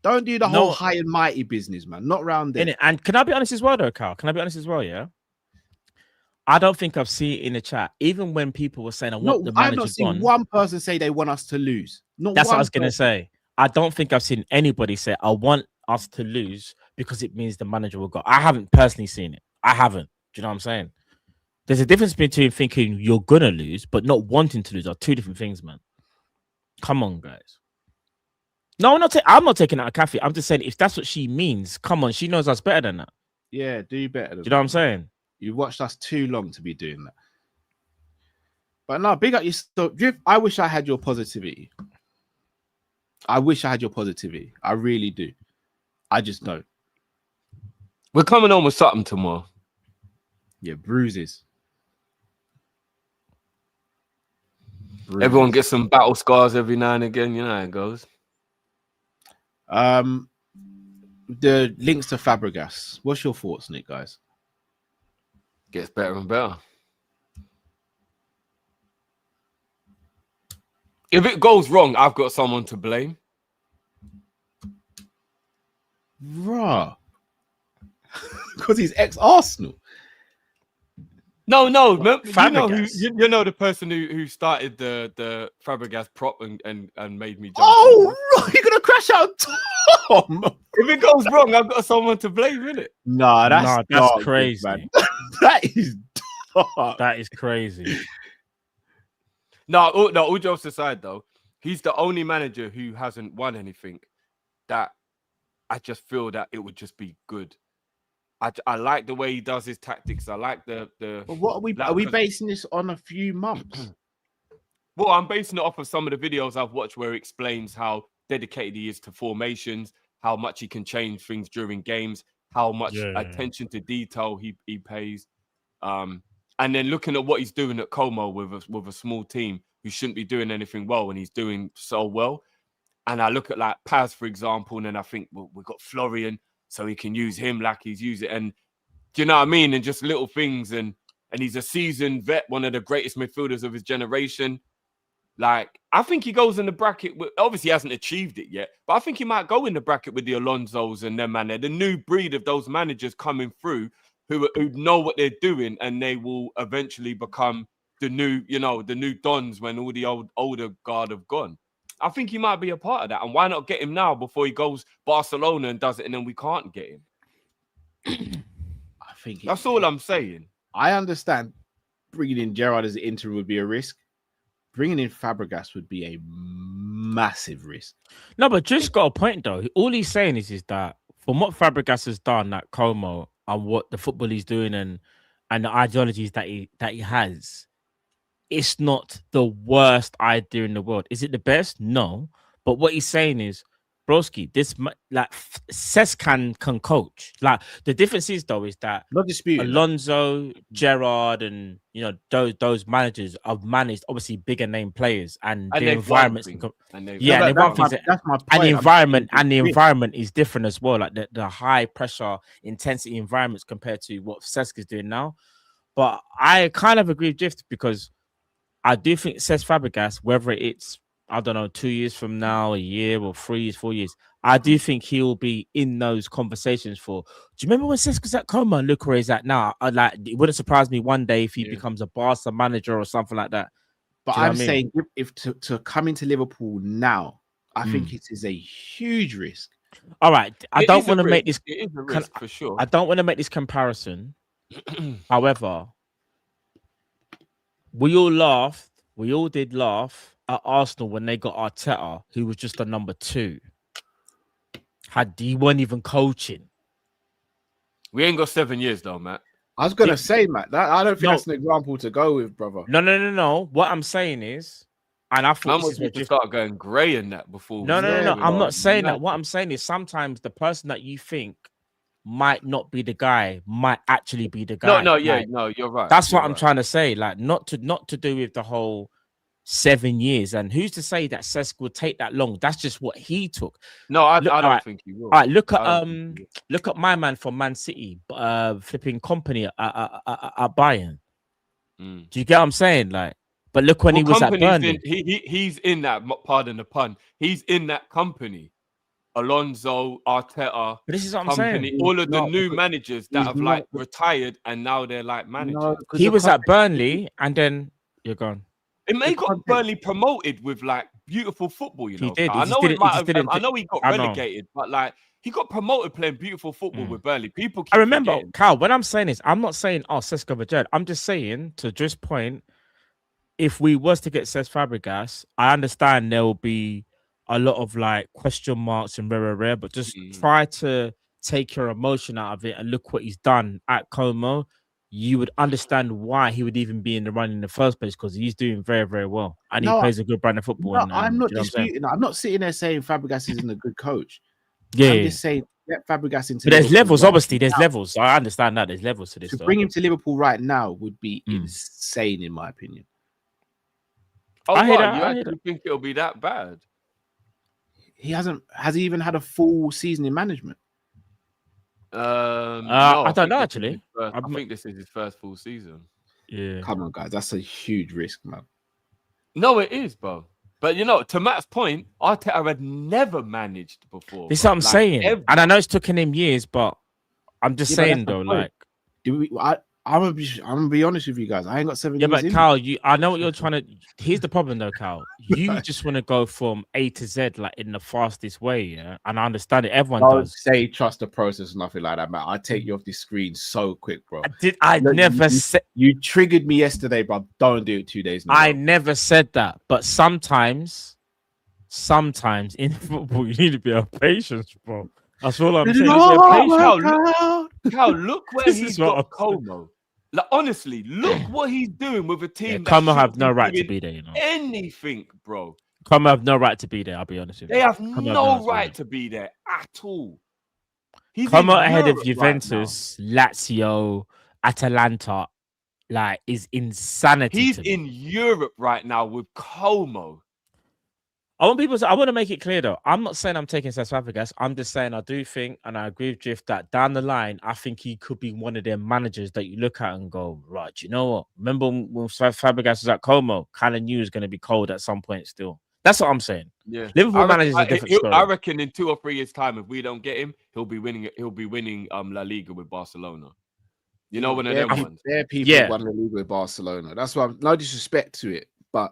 Don't do the whole high and mighty business, man. Not round there. And can I be honest as well, though, Carl? Can I be honest as well, yeah? I don't think I've seen it in the chat. Even when people were saying, the manager I've not seen one person say they want us to lose. That's what I was going to say. I don't think I've seen anybody say, I want us to lose because it means the manager will go. I haven't personally seen it. I haven't. Do you know what I'm saying? There's a difference between thinking you're going to lose, but not wanting to lose are two different things, man. Come on, guys. No, I'm not taking out a Kathy. I'm just saying if that's what she means, come on, she knows us better than that. Yeah, do better. Do you know what I'm saying? You watched us too long to be doing that. But no, big up yourself. I wish I had your positivity. I wish I had your positivity. I really do. I just don't. We're coming on with something tomorrow. Yeah, bruises. Everyone gets some battle scars every now and again. You know how it goes. The links to Fabregas. What's your thoughts, Nick, guys? Gets better and better. If it goes wrong, I've got someone to blame. Bruh. Because he's ex-Arsenal. No. You know the person who started the Fabregas prop and made me jump. Oh, right. You're going to crash out Tom. If it goes wrong, I've got someone to blame, innit? No, that's dark, crazy. Man. That is dark. That is crazy. No, all jokes aside, though, he's the only manager who hasn't won anything that I just feel that it would just be good. I like the way he does his tactics. I like the. But what are we basing this on a few months? Well, I'm basing it off of some of the videos I've watched where he explains how dedicated he is to formations, how much he can change things during games, how much attention to detail he pays. And then looking at what he's doing at Como with a small team who shouldn't be doing anything well, and he's doing so well. And I look at like Paz, for example, and then I think we've got Florian. so he can use him like he's used it. And do you know what I mean? And just little things. And he's a seasoned vet, one of the greatest midfielders of his generation. Like, I think he goes in the bracket with, obviously he hasn't achieved it yet, but I think he might go in the bracket with the Alonsos and them, man. They're the new breed of those managers coming through who know what they're doing, and they will eventually become the new, the new Dons when all the older guard have gone. I think he might be a part of that. And why not get him now before he goes Barcelona and does it, and then we can't get him? I think that's all I'm saying. I understand bringing in Gerrard as an interim would be a risk. Bringing in Fabregas would be a massive risk. No, but just got a point though. All he's saying is that from what Fabregas has done at Como and what the football he's doing and the ideologies that he has, it's not the worst idea in the world. Is it the best? No. But what he's saying is, broski, this like Cesc can coach. Like the difference is though is that not disputing Alonso, Gerrard, and those managers have managed obviously bigger name players and the environments. That's my point. And the environment is different as well. Like the high pressure intensity environments compared to what Cesc is doing now. But I kind of agree with Jift because I do think Cesc Fàbregas, whether it's 2 years from now, a year or 3 years, 4 years, I do think he'll be in those conversations for. Do you remember when Cesc was at Como and look where he's at now? It wouldn't surprise me one day if he becomes a Barca manager or something like that. But I'm saying if to come into Liverpool now, I think it is a huge risk. All right, I don't want to make this. It is a risk for sure. I don't want to make this comparison. However, we all did laugh at Arsenal when they got Arteta, who was just a number 2. He weren't even coaching. We ain't got 7 years though, Matt. I was gonna say, Matt, I don't think that's an example to go with, brother. No. What I'm saying is, and I thought we just start going grey in that before. No. I'm not saying that. What I'm saying is sometimes the person that you think might not be the guy might actually be the guy. No, you're right. That's what I'm trying to say. Like, not to do with the whole 7 years. And who's to say that Cesc will take that long? That's just what he took. No, I don't think he will. All right, look at my man from Man City, flipping company at Bayern. Do you get what I'm saying? Like, but look when he was at Burnley. He's in that. Pardon the pun. He's in that company. Alonso, Arteta, but this is what I'm saying. All of the new managers that have retired and now they're like managers. He was at Burnley and then you're gone. It may got Burnley promoted with like beautiful football, you know. He did. I know he got relegated, but like he got promoted playing beautiful football with Burnley. People keep remember, forgetting. Carl, when I'm saying this, I'm not saying Cesc Fàbregas. I'm just saying to just point, if we was to get Cesc Fàbregas, I understand there will be a lot of like question marks and rare, but just try to take your emotion out of it and look what he's done at Como. You would understand why he would even be in the run in the first place because he's doing very, very well and he plays a good brand of football. I'm not disputing. I'm not sitting there saying Fabregas isn't a good coach. Yeah, I'm just saying get Fabregas into. But there's levels, obviously. There's levels. So I understand that there's levels to this. To bring him to Liverpool right now would be insane, in my opinion. Oh, you actually think it'll be that bad? Has he even had a full season in management? No, I don't know actually. I think this is his first full season. Yeah. Come on, guys. That's a huge risk, man. No, it is, bro. But to Matt's point, Arteta had never managed before. This is what I'm saying. And I know it's taken him years, but I'm just saying though, like I'm gonna be honest with you guys. I ain't got 7 years. Yeah, but Carl, I know what you're trying to. Here's the problem, though, Carl. You just want to go from A to Z like in the fastest way, yeah. And I understand it. Everyone does. Say trust the process, nothing like that, man. I take you off the screen so quick, bro. I never said you triggered me yesterday, bro. Don't do it 2 days. I never said that, but sometimes in football, you need to be patient, bro. That's all I'm saying. Carl, look where he's got Como. Like, honestly, look what he's doing with a team. Como have no right to be there, you know. Anything, bro. Como have no right to be there. I'll be honest with you. They have no right to be there at all. Como ahead of Juventus, Lazio, Atalanta, like is insanity. He's in Europe right now with Como. I want people to, I want to make it clear though. I'm not saying I'm taking Cesc Fàbregas. I'm just saying I do think, and I agree with Drift, that down the line, I think he could be one of them managers that you look at and go, right, you know what? Remember when Fabregas was at Como, kind of knew he was going to be cold at some point still. That's what I'm saying. Yeah, Liverpool managers a different story. I reckon in 2 or 3 years' time, if we don't get him, he'll be winning La Liga with Barcelona. You know, one of them ones. There people who won the league with Barcelona. That's why, no disrespect to it, but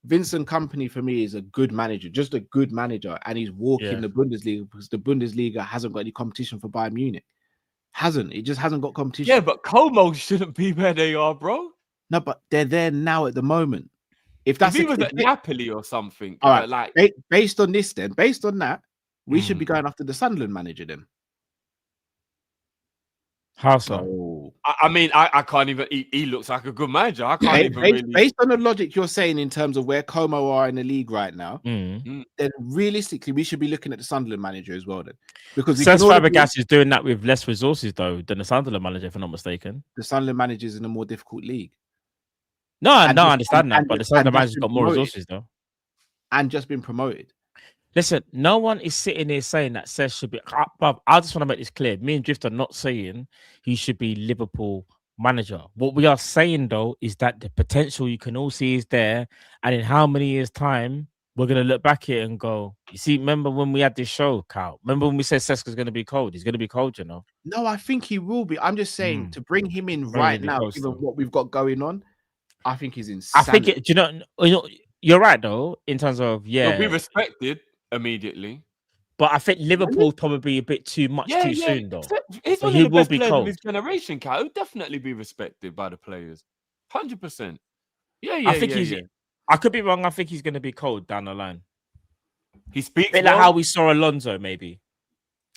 Vincent Kompany for me is a good manager, just a good manager, and he's walking the Bundesliga because the Bundesliga hasn't got any competition for Bayern Munich. It just hasn't got competition. Yeah, but Como shouldn't be where they are, bro. No, but they're there now at the moment. If he was at Napoli or something, all right, like based on that, we should be going after the Sunderland manager then. How so? I mean, I can't even. He looks like a good manager. I can't even really. Based on the logic you're saying in terms of where Como are in the league right now, then realistically, we should be looking at the Sunderland manager as well. Then, because Cesc Fàbregas is doing that with less resources though than the Sunderland manager, if I'm not mistaken. The Sunderland manager is in a more difficult league. No, I understand that, but the Sunderland manager's got more resources though, and just been promoted. Listen, no one is sitting here saying that Cesc should be. But I just want to make this clear. Me and Drift are not saying he should be Liverpool manager. What we are saying though is that the potential you can all see is there, and in how many years' time we're gonna look back here and go, you see, remember when we had this show, Cal? Remember when we said Cesc is gonna be cold? He's gonna be cold, you know. No, I think he will be. I'm just saying to bring him in right now, given what we've got going on, I think he's insane. I think it. You know, you're right though in terms of he'll be respected immediately. But I think Liverpool probably a bit too much too soon, though. He's one of the best players of his generation, Cal. He'll definitely be respected by the players. 100%. Yeah. I think I could be wrong. I think he's going to be cold down the line. He speaks a bit like how we saw Alonso, maybe.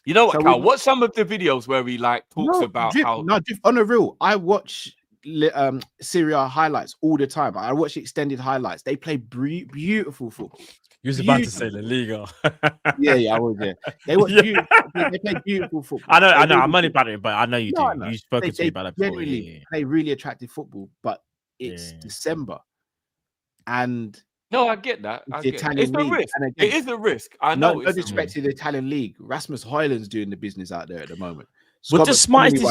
You know what, Cal? Watch some of the videos where he talks about how. No, on a real, I watch Serie A highlights all the time. I watch extended highlights. They play beautiful football. You was about to say La Liga. yeah, I was there. They watch beautiful. They play beautiful football. I know. I'm only about it, but I know you do. No. You've spoken to me about that before. Generally play really attractive football, but it's December, and no, I get that. It's a risk. Again, it is a risk. I know. No disrespect to the Italian league. Rasmus Højlund's doing the business out there at the moment. But the smartest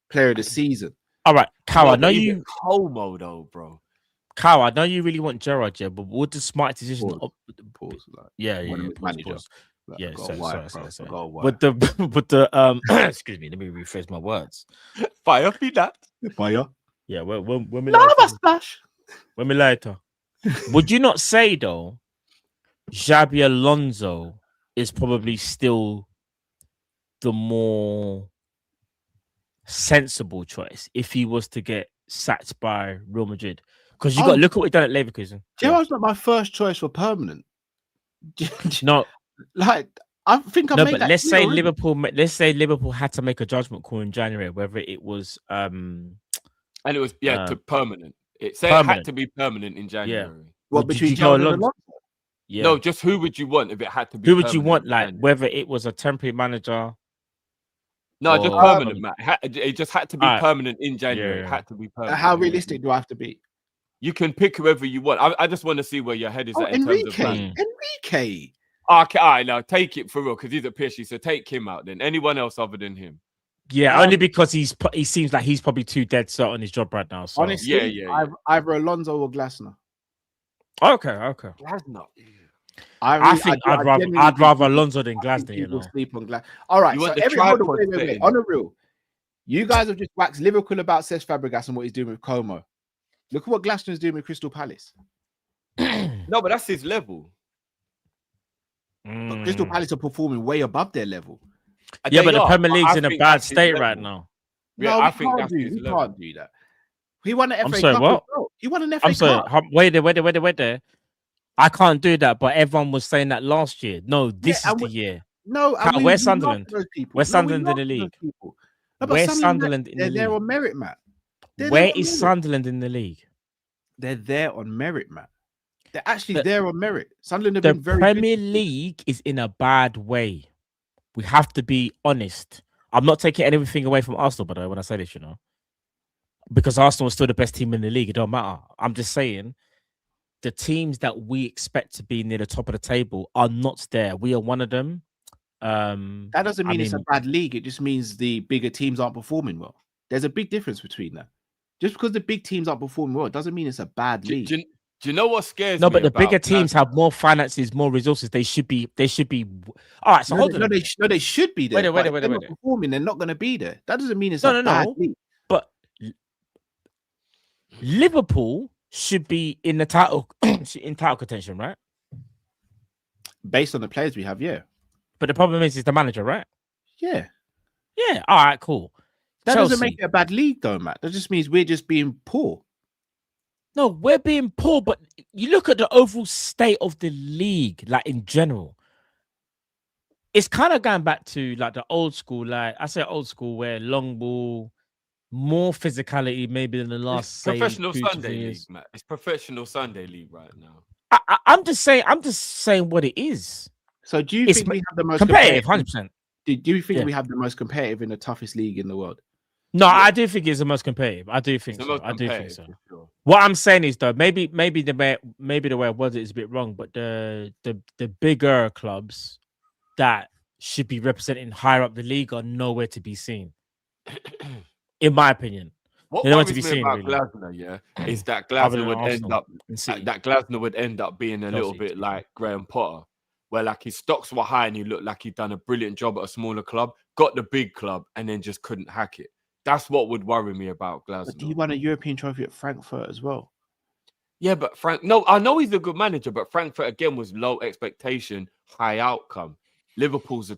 player of the season. All right, Cal, I know you Como though, bro. Cal, I know you really want Gerrard, but would the smart decision? Pause. Pause. Yeah, sorry. But the excuse me, let me rephrase my words. Fire, be that. Fire. Yeah, when we lava splash. When we later. Would you not say though, Xabi Alonso is probably still the more sensible choice if he was to get sacked by Real Madrid? Because you got to look at what he done at Leverkusen. Gerrard's not my first choice for permanent. No, like I think I made that. Let's say Liverpool had to make a judgment call in January whether it was and it was to permanent. It said it had to be permanent in January. Yeah. What between Gerrard and Alonso? Yeah. No, just who would you want if it had to be? Who would you want? Like whether it was a temporary manager. No, just permanent, Matt. It just had to be permanent in January. It had to be permanent. How realistic do I have to be? You can pick whoever you want. I just want to see where your head is at in terms of Enrique. Okay, all right, now take it for real because he's a pishy. So take him out then. Anyone else other than him? Yeah, only because he seems like he's probably too dead set on his job right now. So. Honestly, either Alonso or Glasner. Okay. Glasner. I think I'd rather Alonso than Glasner. You know, sleep on Glasner. All right, so wait. On the real, you guys have just waxed lyrical about Cesc Fàbregas and what he's doing with Como. Look at what Glasner's doing with Crystal Palace. No, but that's his level. But Crystal Palace are performing way above their level. Yeah, but the Premier League's in a bad state right now. Yeah, no, I think that's we can't do that. He won an FA Cup. What? He won an FA Cup. Wait there. I can't do that, but everyone was saying that last year. No, this is the year. No, where's Sunderland? Where's Sunderland in the league? Where's Sunderland in the league? They're there on merit, Matt. Where is Sunderland in the league? They're there on merit, Matt. They're actually there on merit. Sunderland have been very good. The Premier League is in a bad way. We have to be honest. I'm not taking anything away from Arsenal, by the way, when I say this, you know. Because Arsenal is still the best team in the league. It don't matter. I'm just saying the teams that we expect to be near the top of the table are not there. We are one of them. That doesn't mean it's a bad league. It just means the bigger teams aren't performing well. There's a big difference between that. Just because the big teams aren't performing well, it doesn't mean it's a bad league. Do you know what scares me? No, but the bigger teams have more finances, more resources. They should be. All right. So hold on. They should be there. Wait. They're not performing. They're not going to be there. That doesn't mean it's a bad league. But Liverpool should be in the title contention, right? Based on the players we have, yeah. But the problem is the manager, right? Yeah. Yeah. All right. Cool. That doesn't make it a bad league, though, Matt. That just means we're just being poor. No, we're being poor, but you look at the overall state of the league, like in general. It's kind of going back to like the old school, like I say old school, where long ball, more physicality, maybe than the last. Professional Sunday league, Matt. It's professional Sunday league right now. I'm just saying what it is. So do you think we have the most competitive? 100%. Do you think we have the most competitive in the toughest league in the world? No, I do think it's the most competitive. I do think so. I do think so. Sure. What I'm saying is though, maybe the way I was it is a bit wrong, but the bigger clubs that should be representing higher up the league are nowhere to be seen. In my opinion. What worries me about Glasner, is that Glasner would end up being a little bit like Graham Potter, where like his stocks were high and he looked like he'd done a brilliant job at a smaller club, got the big club, and then just couldn't hack it. That's what would worry me about Glasner. But he won a European trophy at Frankfurt as well. Yeah, but I know he's a good manager, but Frankfurt again was low expectation, high outcome. Liverpool's a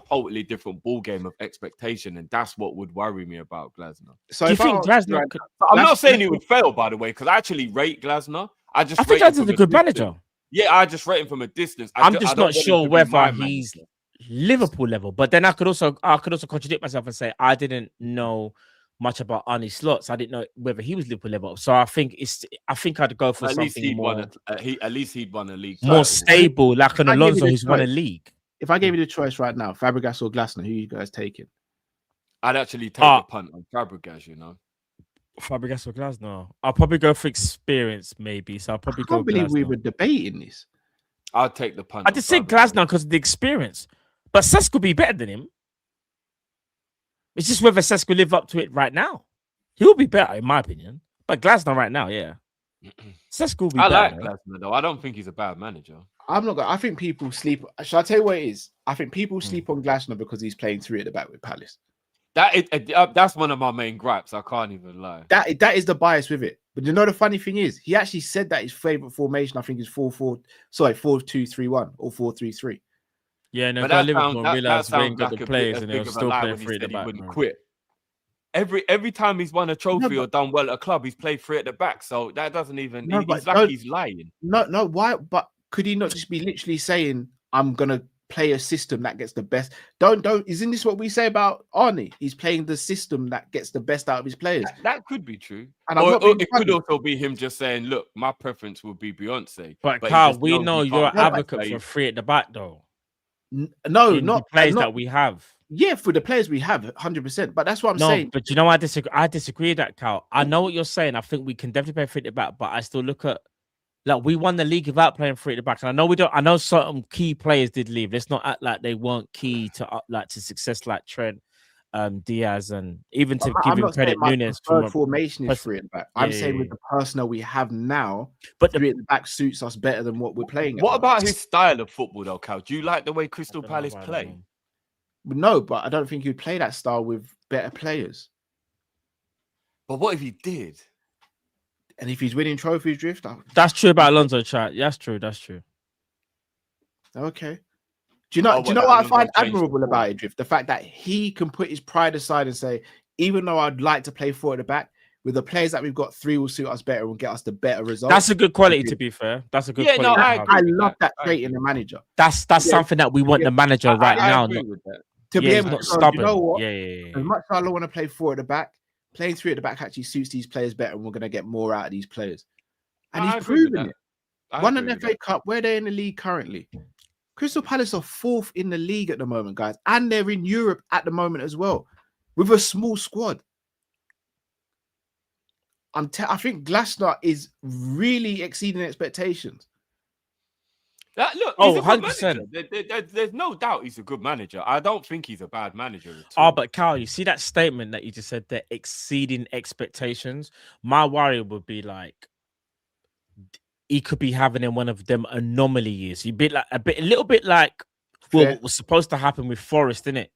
totally different ball game of expectation, and that's what would worry me about Glasner. So do you think Glasner? I'm not saying he would fail, by the way, because I actually rate Glasner. I think Glasner's a good manager. Yeah, I just rate him from a distance. I'm just not sure whether he's Liverpool level, but then I could also contradict myself and say I didn't know much about Arne Slot. I didn't know whether he was Liverpool level. So I think I'd go for something more. At least he'd won a league. More stable, like an Alonso who's won a league. If I gave you the choice right now, Fabregas or Glasner, who are you guys taking? I'd actually take the punt on Fabregas, Fabregas or Glasner? I'll probably go for experience, maybe. So I'll probably go. I can't believe we were debating this. I'll take the punt. I just say Glasner because of the experience. But Cesc could be better than him. It's just whether Cesc will live up to it right now. He'll be better, in my opinion. But Glasner right now, yeah. Cesc will be better. I like Glasner, though. I don't think he's a bad manager. I think people sleep. Shall I tell you what it is? I think people sleep on Glasner because he's playing 3 at the back with Palace. That's one of my main gripes. I can't even lie. That is the bias with it. But you know the funny thing is, he actually said that his favorite formation, I think, is 4-2-3-1 or 4-3-3. Yeah, no, but Liverpool realised we ain't got the players and they'll still play 3 at the back. Wouldn't quit. Every time he's won a trophy or done well at a club, he's played 3 at the back. So that doesn't even. He's lying. No. Why? But could he not just be literally saying, "I'm gonna play a system that gets the best"? Don't. Isn't this what we say about Arne? He's playing the system that gets the best out of his players. That could be true. Or it could also be him just saying, "Look, my preference would be Beyonce." But Carl, we know you're an advocate for 3 at the back, though. No, not the players that we have. Yeah, for the players we have, 100%. But that's what I'm saying. But you know, I disagree with that, Carl. I know what you're saying. I think we can definitely play 3 at the back, but I still look at like we won the league without playing 3 at the back. And I know we don't. I know certain key players did leave. Let's not act like they weren't key to success, like Trent, Diaz, and even to give him credit, Nunes. Formation is 3 at the back. I'm saying with the personnel we have now, but 3 at the back suits us better than what we're playing. What about his style of football, though, Cal? Do you like the way Crystal Palace play? No, but I don't think he'd play that style with better players. But what if he did? And if he's winning trophies, Drift? That's true about Alonso, chat. That's true. Okay. Do you know what I find admirable about it, Drift? The fact that he can put his pride aside and say, even though I'd like to play 4 at the back, with the players that we've got, 3 will suit us better and get us the better results. That's a good quality, to be fair. That's a good quality. No, I love that trait in the manager. That's something that we want the manager right now. To be able to stubborn. You know what? Yeah. As much as I don't want to play 4 at the back, playing 3 at the back actually suits these players better, and we're going to get more out of these players. And he's proven it. Won an FA Cup. Where are they in the league currently? Crystal Palace are 4th in the league at the moment, guys, and they're in Europe at the moment as well, with a small squad. I think Glasner is really exceeding expectations. Look, Oh, he's a good 100%. manager. There's no doubt he's a good manager. I don't think he's a bad manager at Oh, all. but Cal, you see that statement that you just said, they're exceeding expectations. My worry would be like, he could be having in one of them anomaly years. You'd be like a little bit like what was supposed to happen with Forest, innit?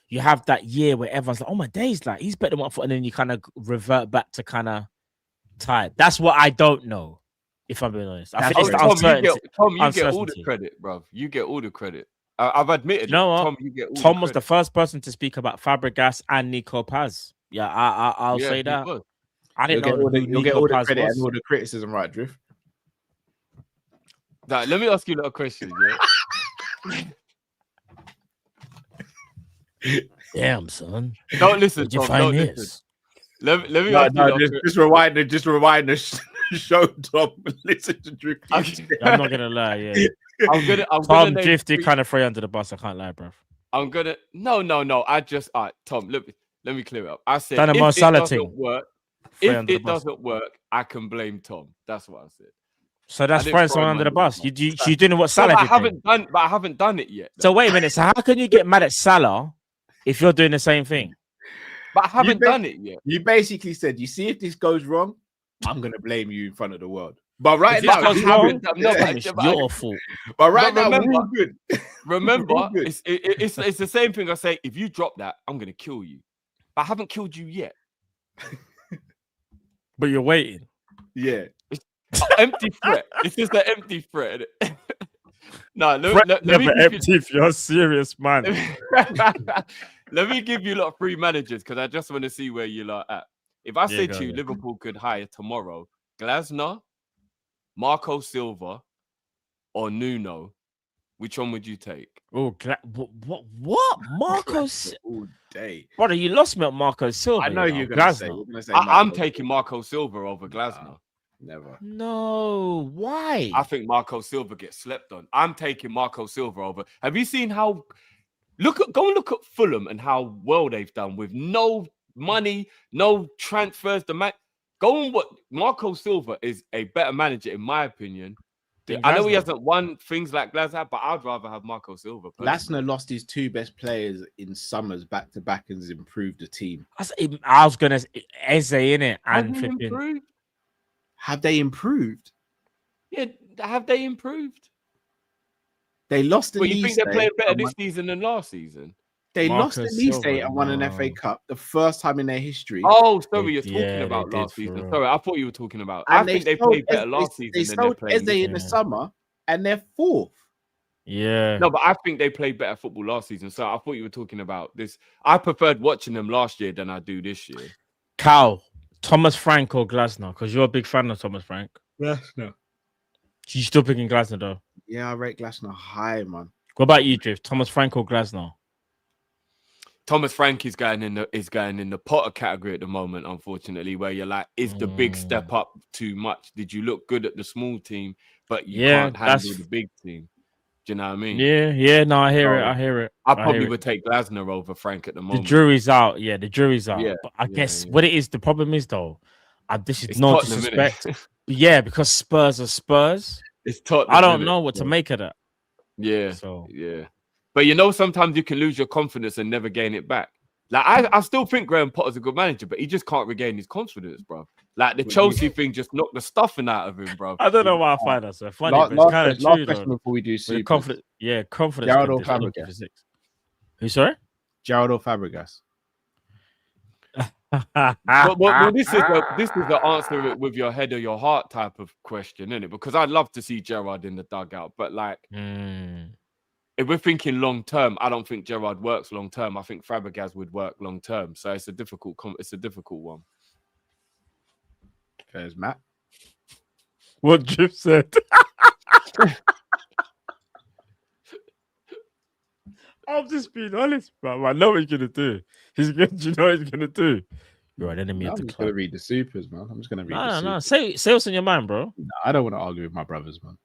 You have that year where everyone's like, oh my days, like he's better than Watford, and then you kind of revert back to kind of tired. That's what I don't know, if I'm being honest. I think it's the uncertainty. Tom, you get all the credit, bro. You get all the credit. I've admitted. You know what? Tom, you get all Tom the was the first person to speak about Fabregas and Nico Paz. Yeah, I'll say that. I didn't know you'll get all the credit and all the criticism, right, Drift? Now, let me ask you a little question. Yeah. Damn, son. Don't listen, Where'd you Tom. find Don't this? listen. Let me ask you just rewind the show, Tom. Listen to Drift. I'm not gonna lie, yeah. I'm Tom gonna Drifty kind of throw you under the bus. I can't lie, bro. I'm gonna no. I just Tom. Let me clear it up. I said Done a if Mo it Salah doesn't thing. work, Throw you if under the it bus. doesn't work, I can blame Tom. That's what I said. So that's didn't throwing throw someone him under the under bus. the You doing what Salah did. But I haven't done it yet. So wait a minute. So how can you get mad at Salah if you're doing the same thing? But I haven't done it yet. You basically said, you see, if this goes wrong, I'm gonna blame you in front of the world. But right If now, this goes you wrong, haven't- it's your fault. But right But now, remember- we're all good. Remember, We're all good. it's the same thing I say. If you drop that, I'm gonna kill you. But I haven't killed you yet. But you're waiting. Yeah. Empty threat. It's just an empty threat. No, let me Never give empty if you're serious, man. let me give you a lot of free managers because I just want to see where you lot at. If I say to you, Liverpool could hire tomorrow Glasner, Marco Silva, or Nuno, which one would you take? Oh, what? Marcos? All day. Brother, you lost me at Marco Silva. I know you you're gonna say. Glasner. You're gonna say I'm Marco. taking Marco Silva over Glasner. Never. No, why? I think Marco Silva gets slept on. I'm taking Marco Silva over. Have you seen how? Go and look at Fulham and how well they've done with no money, no transfers. Go and what Marco Silva is a better manager in my opinion. I know he hasn't won things like Glasner, but I'd rather have Marco Silva. Glasner lost his two best players in summers back to back and has improved the team. I was gonna Eze in it and flipping. Have they improved? Yeah, have they improved? They lost the Well, you Leeds think they're playing better day this season than last season? They Marco lost the Leeds Silva, day and won an no. FA Cup, the first time in their history. Oh, sorry, you're talking yeah, about they last did, season. for Sorry, I thought you were talking about. And I think they played better last season They than they're sold playing. Eze in the summer, and they're fourth. Yeah. No, but I think they played better football last season. So I thought you were talking about this. I preferred watching them last year than I do this year. Cal, Thomas Frank or Glasner? Because you're a big fan of Thomas Frank. Glasner. You still picking Glasner though? Yeah, I rate Glasner high, man. What about you, Drift? Thomas Frank or Glasner? Thomas Frank is going in the Potter category at the moment, unfortunately, where you're like, is the big step up too much? Did you look good at the small team, but you can't handle the big team? Do you know what I mean? Yeah, no, I hear it. I probably would take Glasner over Frank at the moment. The jury's out. Yeah, the jury's out. Yeah, but I guess what it is, the problem is though, this is It's no Tottenham, disrespect. innit? But yeah, because Spurs are Spurs. It's Tottenham. I don't innit? know what to make of that. Yeah. So yeah. But sometimes you can lose your confidence and never gain it back. Like I still think Graham Potter's a good manager, but he just can't regain his confidence, bro. Like the Chelsea thing just knocked the stuffing out of him, bro. I don't know why I find that so funny, but it's kind of last true question though. before we do super. Confidence. Yeah, confidence. Gerrard can or develop Fabregas? for six. Who, sorry? Gerrard or Fabregas? Well, this is the answer with your head or your heart type of question, isn't it? Because I'd love to see Gerrard in the dugout, but like, if we're thinking long term, I don't think Gerrard works long term. I think Fabregas would work long term. So it's a difficult one. There's Matt. What Jim said. I'm just being honest, bro. I know what he's gonna do. He's gonna, you know what he's gonna do. You're an enemy of the I'm just club. gonna read the supers, man. I'm just gonna read the No. supers. Say what's on your mind, bro. No, I don't want to argue with my brothers, man.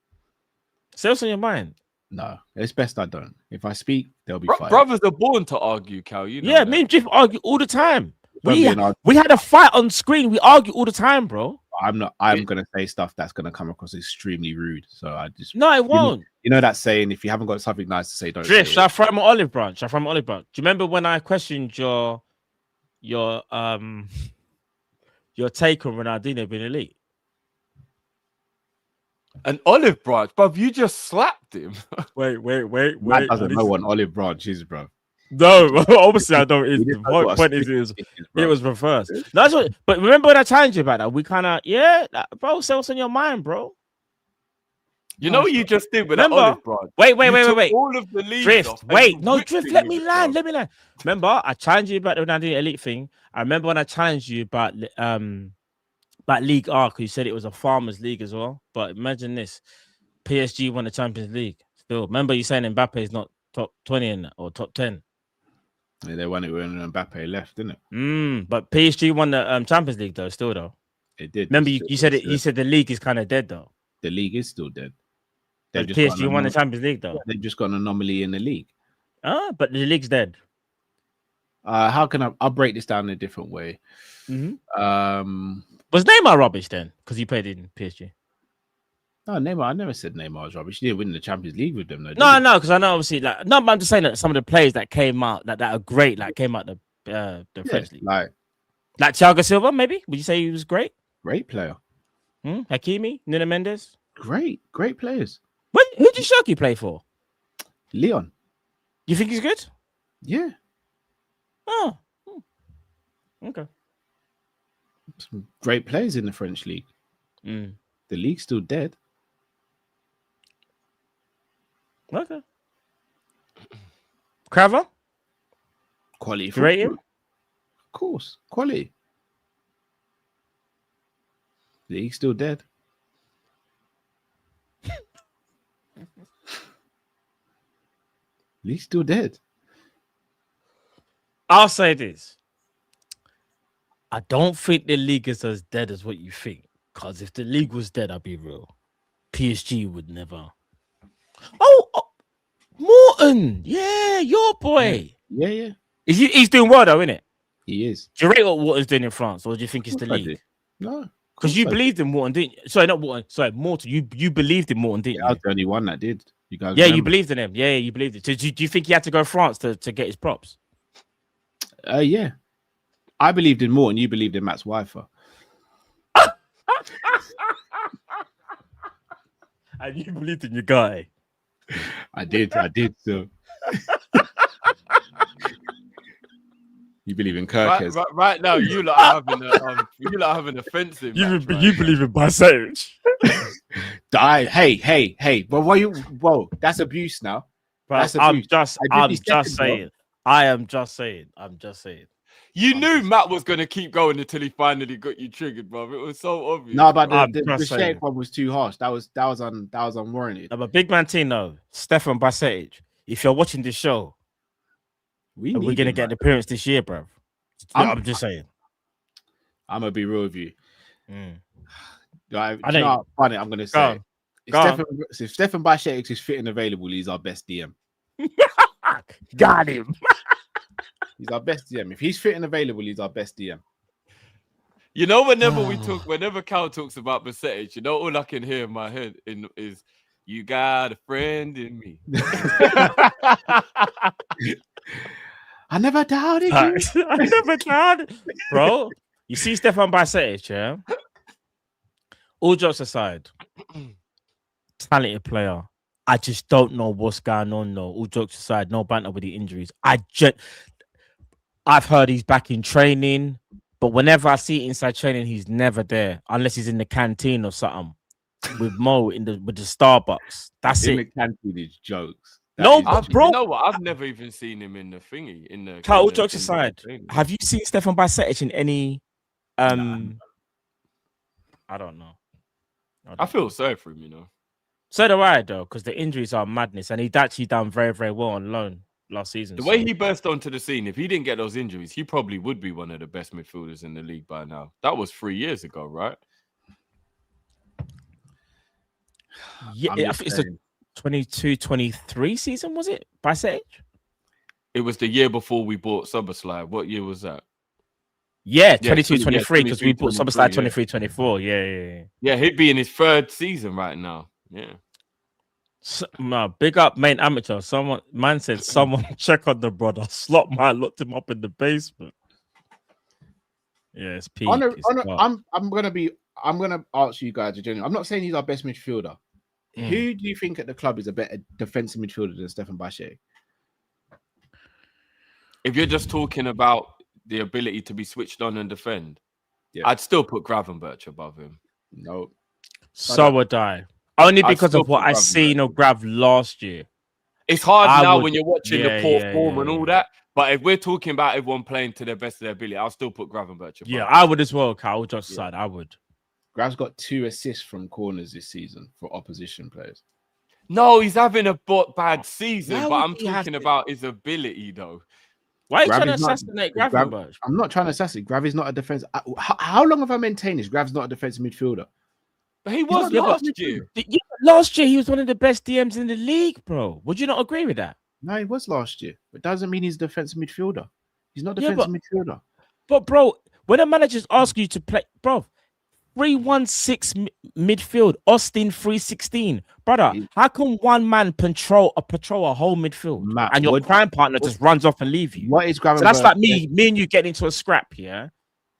Say what's on your mind. No, it's best I don't. If I speak, they'll be fine. Brothers are born to argue, Cal. You know Yeah, that. me and Jeff argue all the time. We had a fight on screen. We argue all the time, bro. I'm gonna say stuff that's gonna come across extremely rude. So I just no, it won't. You know that saying, if you haven't got something nice to say, don't. Drift. Say Shall I throw my olive branch? Do you remember when I questioned your take on Ronaldinho being elite? An olive branch, bruv. You just slapped him. Wait. That doesn't know what an olive branch is, bro. No, obviously I don't. The point is, it was reversed. That's what. But remember when I challenged you about that? We kind of, bro. Say what's on your mind, bro. You know what you just did with that olive branch? Wait. All of the leaves Drift. off Drift. Let me land. Remember, I challenged you about the Ronaldinho elite thing. I remember when I challenged you about League R, because you said it was a farmers' league as well. But imagine this: PSG won the Champions League. Still, remember you saying Mbappe is not top 20 in that, or top 10? Yeah, they won it when Mbappe left, didn't it? But PSG won the Champions League though. Still though, it did. Remember you said it. You said the league is kind of dead though. The league is still dead. PSG won the Champions League though. They've just got an anomaly in the league. But the league's dead. How can I'll break this down in a different way. Was Neymar rubbish then? Because he played in PSG. No, Neymar. I never said Neymar was rubbish. He didn't win the Champions League with them, though. No, because I know obviously but I'm just saying that some of the players that came out that are great, came out the French league, like Thiago Silva, maybe. Would you say he was great? Great player. Hakimi, Nuno Mendes. Great players. Who did Shirky play for? Leon. You think he's good? Yeah. Oh. Okay. Some great players in the French league. The league's still dead. Okay. Carragher? Quality. You rate him? Of course. Quality. The league's still dead. League's still dead. I'll say this. I don't think the league is as dead as what you think. Because if the league was dead, I'll be real. PSG would never. Oh, Morton. Yeah, your boy. Yeah. He's doing well, though, isn't it? He is. Do you rate what Morton's doing in France, or do you think it's the league? No. Because you believed in Morton, didn't you? Sorry, not Morton. Sorry, Morton. You believed in Morton, didn't you? I was the only one that did. You guys remember? You believed in him. Yeah, you believed it. So do you think he had to go to France to get his props? Yeah. I believed in Morton. You believed in Matt's wife. And you believed in your guy. I did. So you believe in Kirk? Right now, you lot are having offensive. You believe in Bassage. Hey. But whoa, that's abuse now. That's abuse. I'm just saying. You knew Matt was going to keep going until he finally got you triggered, bro. It was so obvious. No, but the shake one was too harsh. That was unwarranted. No, but big man team, though. Stefan Bassage, if you're watching this show, we're going to get an appearance this year, bro. I'm just saying. I'm going to be real with you. Funny, I'm going to say. If Stefan Bassage is fit and available, he's our best DM. Got him. He's our best DM. If he's fit and available, he's our best DM. You know, whenever Cal talks about Bassage, you know, all I can hear in my head is, "You got a friend in me." I never doubted you. I never doubted, bro. You see, Stefan Bassage, yeah. All jokes aside, talented player. I just don't know what's going on, though. All jokes aside, no banter with the injuries. I've heard he's back in training, but whenever I see inside training, he's never there unless he's in the canteen or something with Mo with the Starbucks. That's in it. The canteen is jokes. Bro. You know what? I've never even seen him in the thingy. All jokes aside, have you seen Stefan Bassage in any? I don't know. I feel sorry for him, you know. So do I, though, because the injuries are madness, and he'd actually done very, very well on loan last season. The way he burst onto the scene, if he didn't get those injuries, he probably would be one of the best midfielders in the league by now. That was 3 years ago, right? Yeah, I think it's the 22-23 season, was it? Bassage? It was the year before we bought Soberslide. What year was that? Yeah, 22-23 because we bought Summer Slide 23-24. Yeah, he'd be in his 3rd season right now. Yeah. So, big up main amateur. Man said someone check on the brother. Slot man locked him up in the basement. Yeah, it's peak. I'm gonna ask you guys a genuine. I'm not saying he's our best midfielder. Who do you think at the club is a better defensive midfielder than Stefan Bache? If you're just talking about the ability to be switched on and defend, I'd still put Gravenberch above him. No. So would I. Only because of what I seen of Grav last year. It's hard now when you're watching the poor form and all that. But if we're talking about everyone playing to the best of their ability, I'll still put Gravenberch above. Yeah, I would as well, Carl. Just decide I would. Grav's got 2 assists from corners this season for opposition players. No, he's having a bad season, but I'm talking about his ability, though. Why are you trying to assassinate Gravenberch? I'm not trying to assassinate. Grav is not a defense. How long have I maintained this? Grav's not a defensive midfielder. But he was last year. Yeah, last year he was one of the best DMs in the league, bro. Would you not agree with that? No, he was last year. But doesn't mean he's a defensive midfielder. He's not a defensive midfielder. But bro, when the managers ask you to play, bro, 3-1-6 midfield, Austin 3-16. Brother, how can one man patrol a whole midfield and your crime partner just runs off and leave you? What is Gravenberch? So that's like me and you getting into a scrap, yeah?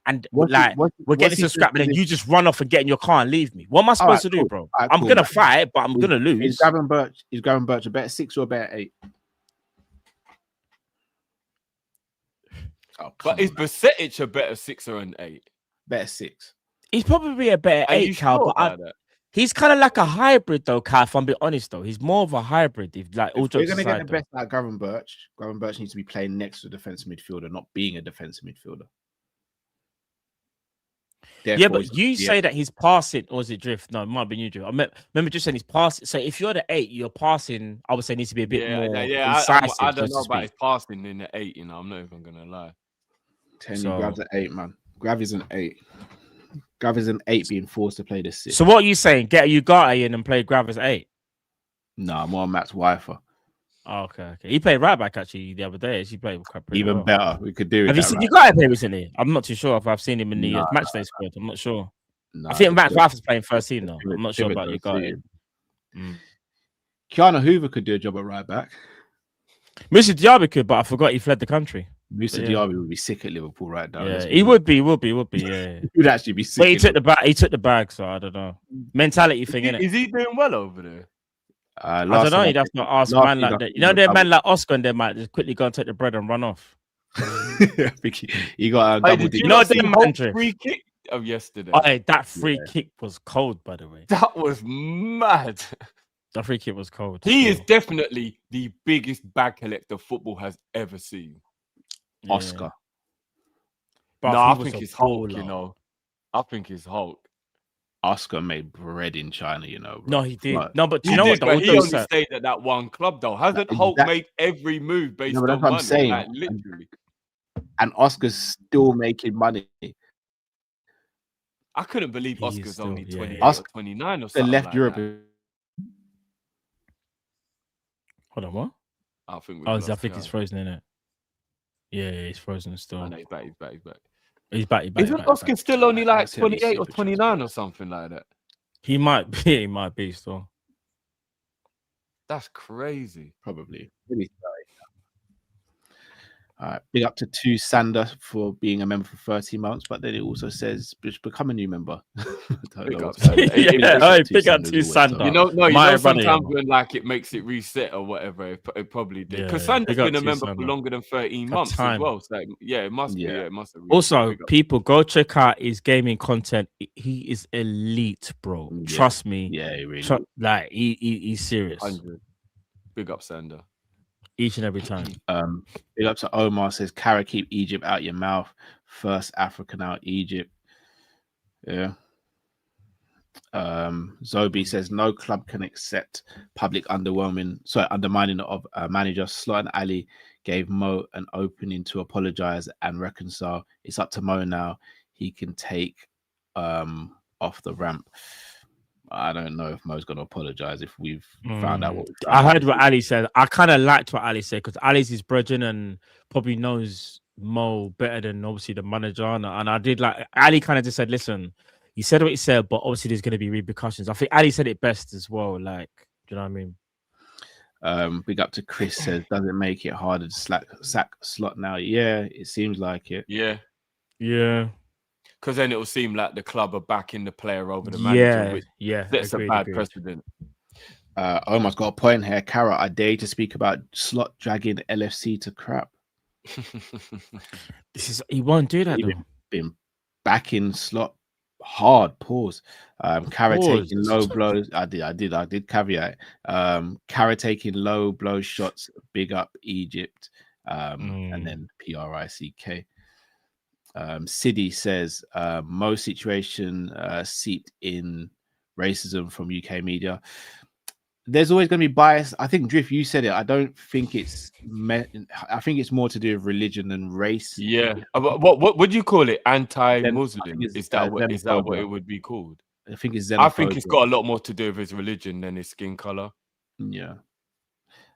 And we're getting into a scrap, and then you just run off and get in your car and leave me. What am I supposed to do, bro? I'm gonna fight, but I'm gonna lose. Is Gravenberch a better 6 or a better 8? But is Basetic a better 6 or an 8? Better 6. He's probably a better 8, Cal, but he's kind of like a hybrid, though, Cal. If I'm being honest, though, he's more of a hybrid. If we're gonna get the best out of Gravenberch needs to be playing next to a defensive midfielder, not being a defensive midfielder. Therefore, but you say that he's passing, or is it drift? No, it might be you, drift. I remember just saying he's passing. So if you're the 8, your passing, I would say needs to be a bit more incisive. I don't know about his passing in the 8. You know, I'm not even gonna lie. Grav's an 8, man. Grav is an 8. Grav is an 8 being forced to play this 6. So what are you saying? Get a Ugarte in and play Grav as 8? No, I'm on Matt's wifer. Oh, okay. He played right back actually the other day. He played quite pretty even better. We could do it. Have you seen Ugarte play recently? I'm not too sure if I've seen him in the matchday squad. I'm not sure. I think Matt's wife is playing first team though. I'm not sure about Ugarte. Kiana Hoover could do a job at right back. Mr. Diaby could, but I forgot he fled the country. Mr. Diaby would be sick at Liverpool right now. Yeah, he would be. Yeah, he would actually be sick. But he took the bag. He took the bag, so I don't know. Mentality thing, innit? Is he doing well over there? I don't know. You'd have to ask man like that. You know, they're man like Oscar, and they might just quickly go and take the bread and run off. He got a double D. You know the free kick of yesterday. Hey, that free kick was cold, by the way. That was mad. That free kick was cold. He is definitely the biggest bag collector football has ever seen. Oscar. No, I think it's Hulk, you know. I think it's Hulk. Oscar made bread in China, you know. Bro. No, he did. No, but you know what? He only stayed at that one club, though. Hasn't Hulk made every move based on money? I'm saying. Like, literally. And Oscar's still making money. I couldn't believe Oscar's only 28 or 29 or something. Left like Europe. That. Hold on, what? I think. I think he's frozen in it. Yeah, he's frozen still. Oh, no, he's back. He's back. Isn't Oscar still only like 28 or 29 or something like that? He might be. He might be still. That's crazy. Probably. Really sorry. All right. Big up to Sander for being a member for 30 months, but then it also says become a new member. Big up to Sander. You know sometimes when like it makes it reset or whatever, it probably did. Because Sander's been a member for longer than 13 months as well. So yeah, it must be. Yeah, it must have. Also, people go check out his gaming content. He is elite, bro. Trust me. Yeah, he really. Like he's serious. 100. Big up Sander. Each and every time. Big up to Omar says, Carragher, keep Egypt out your mouth. First African out Egypt. Yeah. Zobi says, no club can accept public undermining of a manager. Slot and Ali gave Mo an opening to apologize and reconcile. It's up to Mo now. He can take off the ramp. I don't know if Mo's going to apologize if we've found out what we've done. I heard what Ali said. I kind of liked what Ali said because Ali's his brethren and probably knows Mo better than obviously the manager, and I did like Ali kind of just said, listen, he said what he said, but obviously there's going to be repercussions. I think Ali said it best as well. Like, do you know what I mean? Big up to Chris says, does it make it harder to sack Slot now? Yeah, it seems like it. Yeah. Because then it will seem like the club are backing the player over the manager, which that's a bad precedent. Omar's got a point here. Cara, I dare to speak about Slot dragging LFC to crap. He won't do that. Been backing Slot hard. Pause. Cara taking low blows. I did caveat. Cara taking low blow shots. Big up Egypt. And then PRICK. Siddy says most situation seeped in racism from UK media. There's always going to be bias. I think Drift, you said it. I don't think it's. I think it's more to do with religion than race. Yeah. What would you call it? Anti-Muslim? Is that what it would be called? I think it's. I think it's got a lot more to do with his religion than his skin color. Yeah.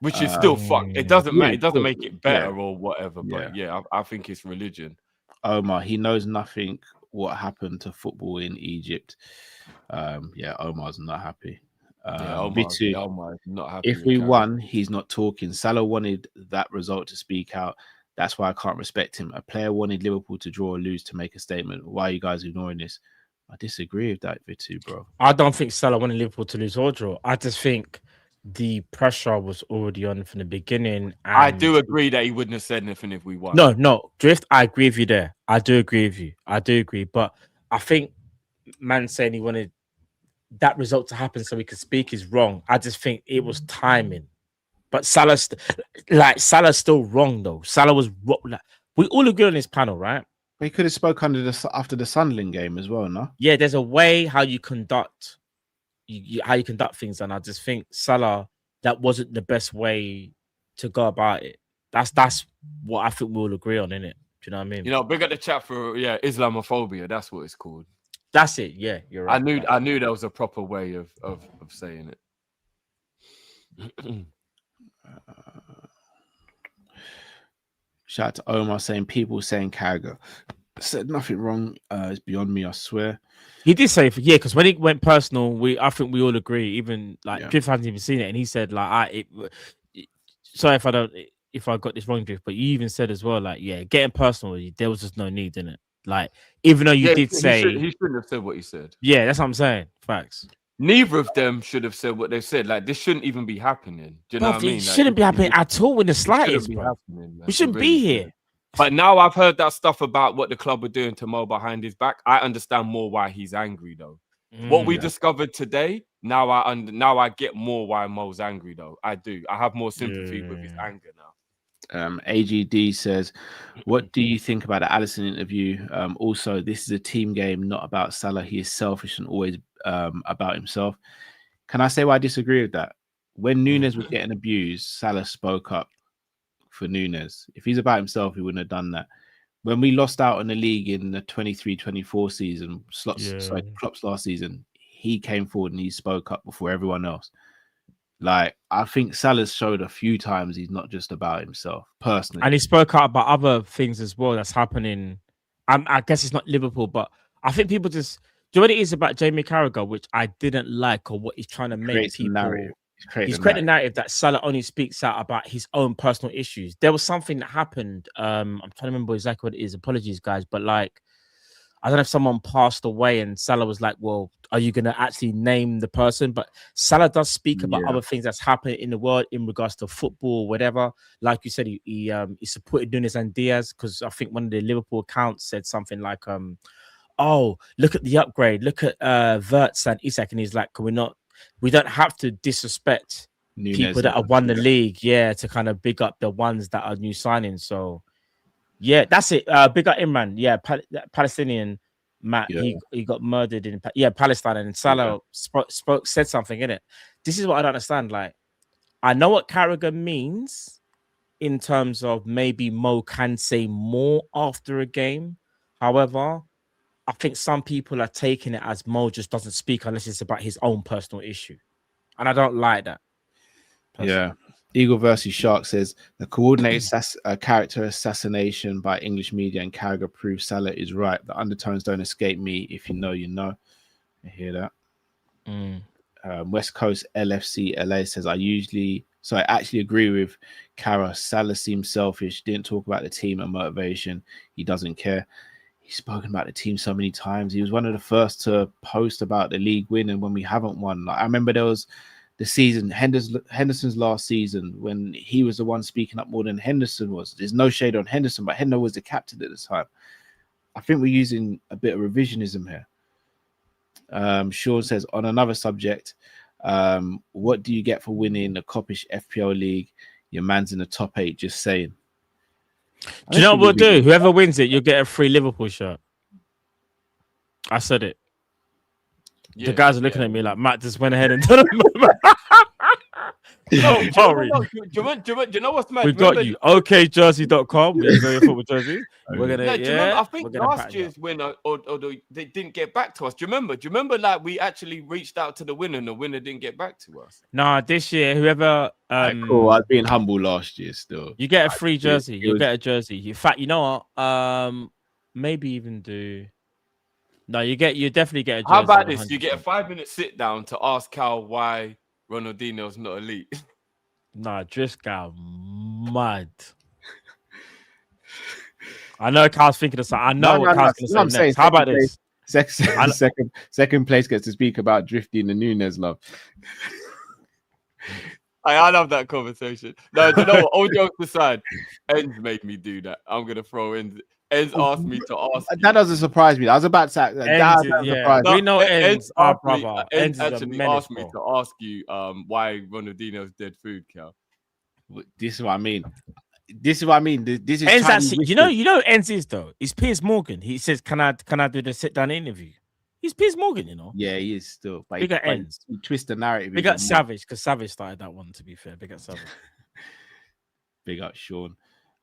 Which is still fucked. It doesn't matter. It doesn't make it better or whatever. But I think it's religion. Omar, he knows nothing what happened to football in Egypt. Omar's not happy. Omar's not happy. If we won, he's not talking. Salah wanted that result to speak out. That's why I can't respect him. A player wanted Liverpool to draw or lose to make a statement. Why are you guys ignoring this? I disagree with that, Vitu, bro. I don't think Salah wanted Liverpool to lose or draw. I just think the pressure was already on from the beginning. And I do agree that he wouldn't have said anything if we won. No, Drift, I agree with you there. I do agree with you. I do agree. But I think man saying he wanted that result to happen so he could speak is wrong. I just think it was timing. But Salah's still wrong, though. Salah was wrong. Like, we all agree on this panel, right? He could have spoke after the Sunderland game as well, no? Yeah, there's a way how you conduct how you conduct things, and I just think Salah, that wasn't the best way to go about it. That's what I think we all agree on, innit? Do you know what I mean? You know, big up the chat for Islamophobia. That's what it's called. That's it. Yeah, you're right. I knew there was a proper way of saying it. Shout out to Omar saying people saying Carragher said nothing wrong. It's beyond me, I swear. He did say, because when it went personal, I think we all agree. Even like Drift hasn't even seen it, and he said like, sorry if I got this wrong, Drift, but you even said as well, like, getting personal, there was just no need in it. Like, even though you did say he shouldn't have said what he said. Yeah, that's what I'm saying. Facts. Neither of them should have said what they said. Like, this shouldn't even be happening. Do you know what I mean? It shouldn't be happening at all in the slightest, bro. We shouldn't be here. But now I've heard that stuff about what the club were doing to Mo behind his back. I understand more why he's angry, though. What we discovered today, now I get more why Mo's angry, though. I do. I have more sympathy with his anger now. AGD says, what do you think about the Allison interview? Also, this is a team game, not about Salah. He is selfish and always about himself. Can I say why I disagree with that? When Nunes was getting abused, Salah spoke up for Nunes. If he's about himself, he wouldn't have done that. When we lost out in the league in the 23-24 season, Klopp's last season, he came forward and he spoke up before everyone else. Like, I think Salah's showed a few times he's not just about himself personally. And he spoke out about other things as well that's happening. I guess it's not Liverpool, but I think people just... Do you know what it is about Jamie Carragher, which I didn't like, or what he's trying to make people... narrative. He's created a narrative that Salah only speaks out about his own personal issues. There was something that happened. I'm trying to remember exactly what it is. Apologies, guys. But like, I don't know if someone passed away and Salah was like, well, are you going to actually name the person? But Salah does speak about other things that's happening in the world in regards to football or whatever. Like you said, he supported Nunes and Diaz because I think one of the Liverpool accounts said something like, oh, look at the upgrade. Look at Wirtz and Isak. And he's like, we don't have to disrespect Nunes, people that have won the league, to kind of big up the ones that are new signings. So, that's it. Big up Imran, Palestinian Matt. He got murdered in Palestine, and Salah said something in it. This is what I don't understand. Like, I know what Carragher means in terms of maybe Mo can say more after a game. However, I think some people are taking it as Mo just doesn't speak unless it's about his own personal issue. And I don't like that. Personally. Eagle versus Shark says the coordinated character assassination by English media and Carragher proves Salah is right. The undertones don't escape me. If you know, you know. I hear that. West Coast LFC LA says I actually agree with Cara. Salah seems selfish. Didn't talk about the team and motivation. He doesn't care. He's spoken about the team so many times. He was one of the first to post about the league win and when we haven't won. Like, I remember there was the season, Henderson's last season, when he was the one speaking up more than Henderson was. There's no shade on Henderson, but Henderson was the captain at the time. I think we're using a bit of revisionism here. Sean says, on another subject, what do you get for winning the Kopish FPL League? Your man's in the top 8, just saying. Do you know what we'll do? Whoever wins it, you'll get a free Liverpool shirt. I said it. The guys are looking at me like Matt just went ahead and done it. Do you know what's mad? We got you. OKJersey.com. We got your football jerseys. We're gonna. I think last year's winner, or they didn't get back to us. Do you remember? Like we actually reached out to the winner, and the winner didn't get back to us. Nah, this year, whoever. Cool. I was being humble last year. Still, you get a free jersey. You get a jersey. In fact, you know what? Maybe even do. No, you definitely get a jersey. How about this? 100%. You get a 5-minute sit down to ask Cal why Ronaldinho's not elite. Nah, just got mad. I know Carl's thinking of something. I know what Carl's going to say next. How about this? Second place gets to speak about Drifty and Nunes love. I love that conversation. No, do you know what? All jokes aside, Enz made me do that. I'm going to throw in. Enz asked me to ask. That doesn't surprise me. I was about to say that. We know Enz, our brother. Enz actually asked me to ask you why Ronaldinho's dead food, Cal. This is what I mean. This is Enz actually, you know Enz is though. He's Piers Morgan. He says, "Can I do the sit down interview?" He's Piers Morgan, you know. Yeah, he is still. But Big up Enz. He twist the narrative. Big up Savage, because Savage started that one. To be fair, big up Savage. Big up Sean.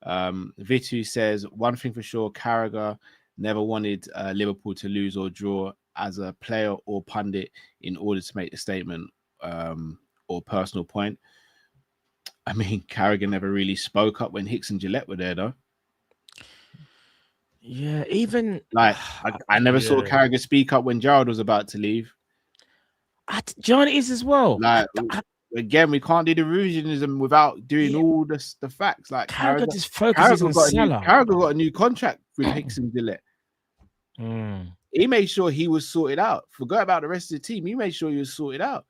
Vitu says one thing for sure: Carragher never wanted Liverpool to lose or draw as a player or pundit in order to make the statement or personal point. I mean, Carragher never really spoke up when Hicks and Gillette were there, though. Yeah, even like I never saw Carragher speak up when Gerrard was about to leave. John is as well. Like again, we can't do the revisionism without doing all the facts. Like Carragher just focuses on Salah. Carragher got a new contract with Hicks and Gillette. He made sure he was sorted out. Forgot about the rest of the team. He made sure he was sorted out.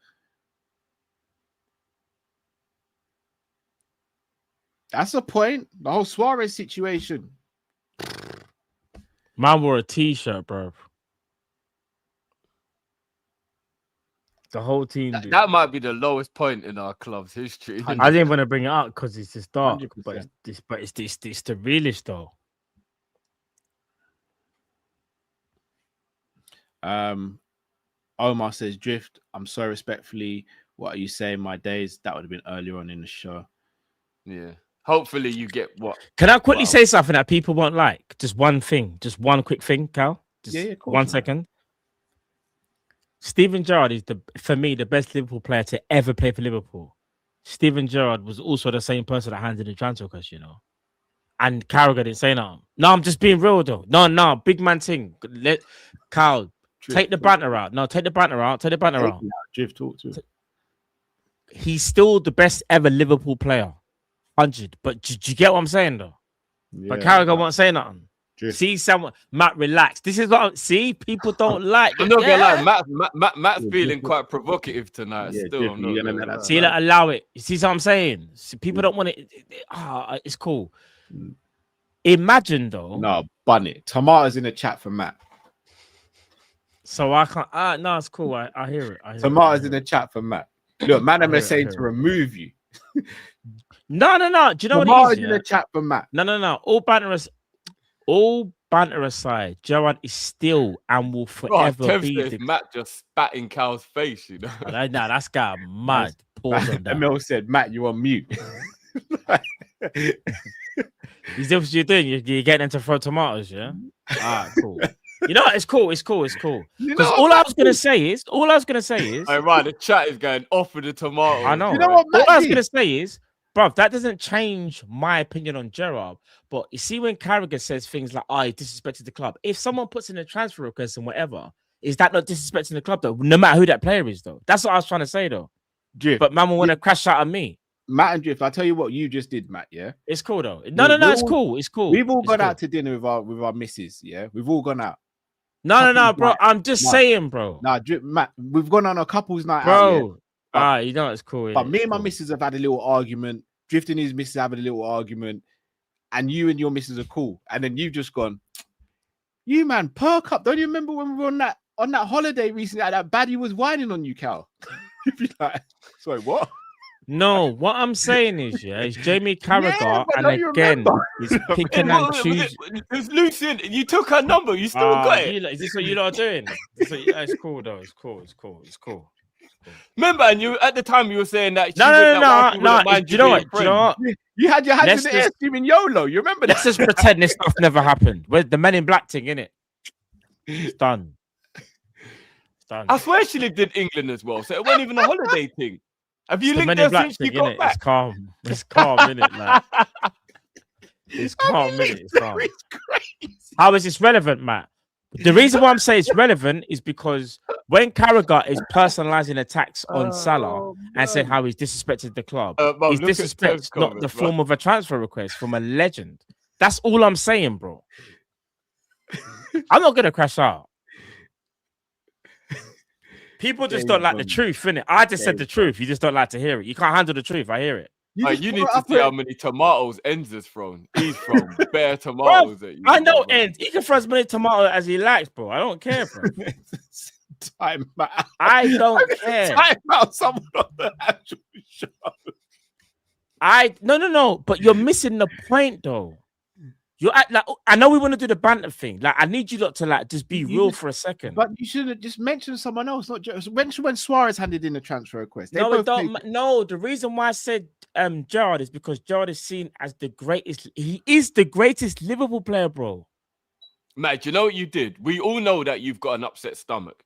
That's a point. The whole Suarez situation. Man wore a t-shirt, bro. The whole team. That might be the lowest point in our club's history. I didn't want to bring it up because it's just dark, but it's the realest though. Omar says, Drift, I'm so respectfully. What are you saying? My days? That would have been earlier on in the show. Yeah. Hopefully you get what. Can I quickly say something that people won't like? Just one thing. Just one quick thing, Cal. Just 1 second. Steven Gerrard is, for me, the best Liverpool player to ever play for Liverpool. Steven Gerrard was also the same person that handed the transfer request, you know. And Carragher didn't say nothing. No, I'm just being real, though. No, big man thing. Let Cal take the banter out. No, take the banter out. Take the banter out. Drift, talk to him. He's still the best ever Liverpool player. 100. But do you get what I'm saying, though? Yeah, but Carragher won't say nothing. Drift. See someone, Matt, relax. This is what see. People don't like. I'm not gonna lie. Matt's feeling quite provocative tonight. Yeah, still, see, allow it. You see what I'm saying? See, people don't want it. It's cool. Imagine though. No, bun it. Tomatoes in the chat for Matt. So I can't. No, it's cool. I hear it. Tomatoes in the chat for Matt. Look, man, I'm saying to remove you. No. Do you know what it is? In the chat for Matt. No. All banter aside, Gerrard is still and will forever be. Matt just spat in Cal's face, you know. Nah, that's got mad. Pause on that. Emil said, "Matt, you on mute." Is this what you're doing? You're getting into throw tomatoes, yeah? Cool. You know what? It's cool. Because all I was gonna say is, All right, the chat is going off with the tomato. I know. You know what, Matt all I was gonna say is, bro, that doesn't change my opinion on Gerrard. But you see, when Carragher says things like, "I disrespected the club," if someone puts in a transfer request and whatever, is that not disrespecting the club though? No matter who that player is, though. That's what I was trying to say, though. Drift. But man will want to crash out on me. Matt and Drift, I'll tell you what you just did, Matt. Yeah, it's cool though. No, it's cool. It's cool. We've all gone out to dinner with our missus. Yeah, we've all gone out. No, bro. I'm just saying, bro. Nah, Matt, we've gone on a couple's night bro. out. You know it's cool. But me and my missus have had a little argument. Drift and his missus having a little argument, and you and your missus are cool. And then you've just gone, you man, perk up. Don't you remember when we were on that holiday recently? That baddie was whining on you, Cal. You'd be like, sorry, what? No, what I'm saying is, it's Jamie Carragher, and again, he's picking and choosing. It's Lucian. You took her number. You still got it. Is this what you're not doing? It's cool though. It's cool. Remember, and you at the time you were saying that. No. Do you know what? You had your hands in the air screaming YOLO. You remember that? Let's just pretend this stuff never happened. Where's the Men in Black thing, innit? It's done. I swear she lived in England as well, so it wasn't even a holiday thing. Have you linked her since you got back? It's calm. It's calm, innit? Like, it's calm, innit? It's calm. How is this relevant, Matt? The reason why I'm saying it's relevant is because when Carragher is personalizing attacks on Salah and saying how he's disrespected the club, he's disrespected not the form of a transfer request from a legend. That's all I'm saying, bro. I'm not gonna crash out. People just don't like the truth, innit? I just said the truth. You just don't like to hear it. You can't handle the truth. I hear it. You need to see how many tomatoes Enz has thrown. He's thrown bare tomatoes at you. I know Enz. He can throw as many tomatoes as he likes, bro. I don't care, bro. Time out. I don't care. Time out someone on the actual show. No. But you're missing the point, though. You're like, I know we want to do the banter thing. Like, I need you lot to like just be real for a second. But you should have just mentioned someone else, not just when Suarez handed in a transfer request. No, the reason why I said Gerrard is because Gerrard is seen as the greatest. He is the greatest Liverpool player, bro. Matt, do you know what you did? We all know that you've got an upset stomach,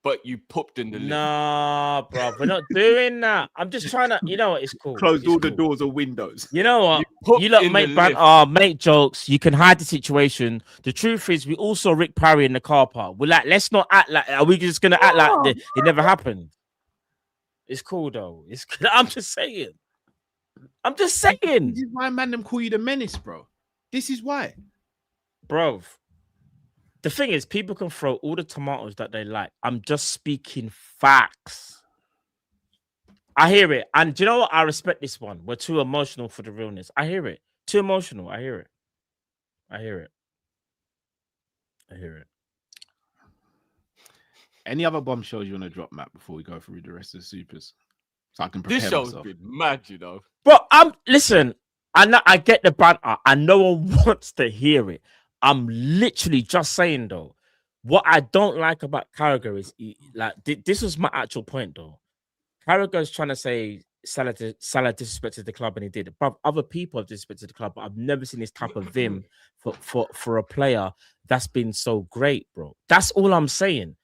but you pooped in the lid. Nah, bro, we're not doing that. I'm just trying to, you know what? It's cool. Close all the doors or windows. You know what? You lot make jokes. You can hide the situation. The truth is, we all saw Rick Parry in the car park. We're like, let's not act like. Are we just gonna act like it never happened? It's cool though. I'm just saying. This is why man them call you the menace, bro. This is why, bro. The thing is, people can throw all the tomatoes that they like. I'm just speaking facts. I hear it. And do you know what? I respect this one. We're too emotional for the realness. I hear it. Too emotional. I hear it. Any other bombshells you want to drop, Matt, before we go through the rest of the supers? So I can prepare myself. This show's been mad, you know. But listen, I get the banter, and no one wants to hear it. I'm literally just saying, though, what I don't like about Carragher is, this was my actual point, though. Carragher's trying to say Salah disrespected the club, and he did. But other people have disrespected the club, but I've never seen this type of vim for a player that's been so great, bro. That's all I'm saying.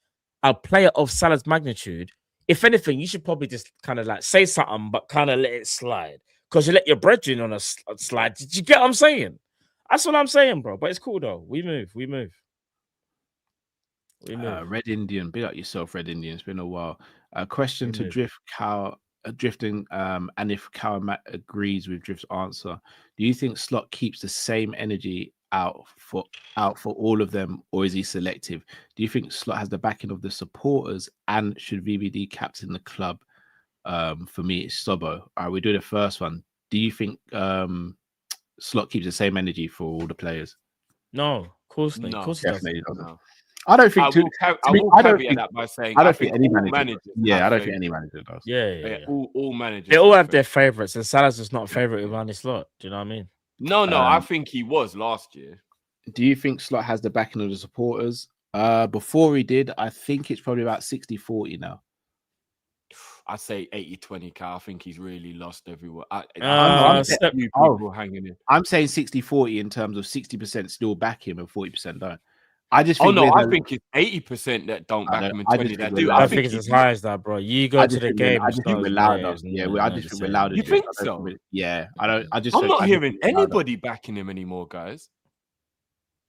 A player of Salah's magnitude, if anything, you should probably just kind of like say something, but kind of let it slide. Because you let your brethren on a slide. Did you get what I'm saying? That's what I'm saying, bro. But it's cool though. We move. Red Indian, be like yourself, Red Indian. It's been a while. A question to Drifting, and if Cow agrees with Drift's answer, do you think Slot keeps the same energy out for all of them, or is he selective? Do you think Slot has the backing of the supporters, and should VVD captain the club? For me, it's Sobo. All right, we do the first one. Do you think Slot keeps the same energy for all the players? No, of course not. No, of course definitely doesn't. No. I don't think. I don't think that by saying. I don't think any manager. Yeah, I don't think any manager does. Yeah. All managers. They all have their favorites, and Salah's just not a favorite with Arne Slot. Do you know what I mean? No. I think he was last year. Do you think Slot has the backing of the supporters? Before he did, I think it's probably about 60-40 now. I'd say 80-20, Cal. I think he's really lost everywhere. I'm people hanging in. I'm saying 60-40 in terms of 60% still back him and 40% don't. I just Oh think no, I think it's 80% that don't back him and 20 that do. I think it's as high as that, bro. You go to the game. I just think we're louder. Yeah, I just think we're louder. You think so? Yeah, I don't. I'm not hearing anybody backing him anymore, guys.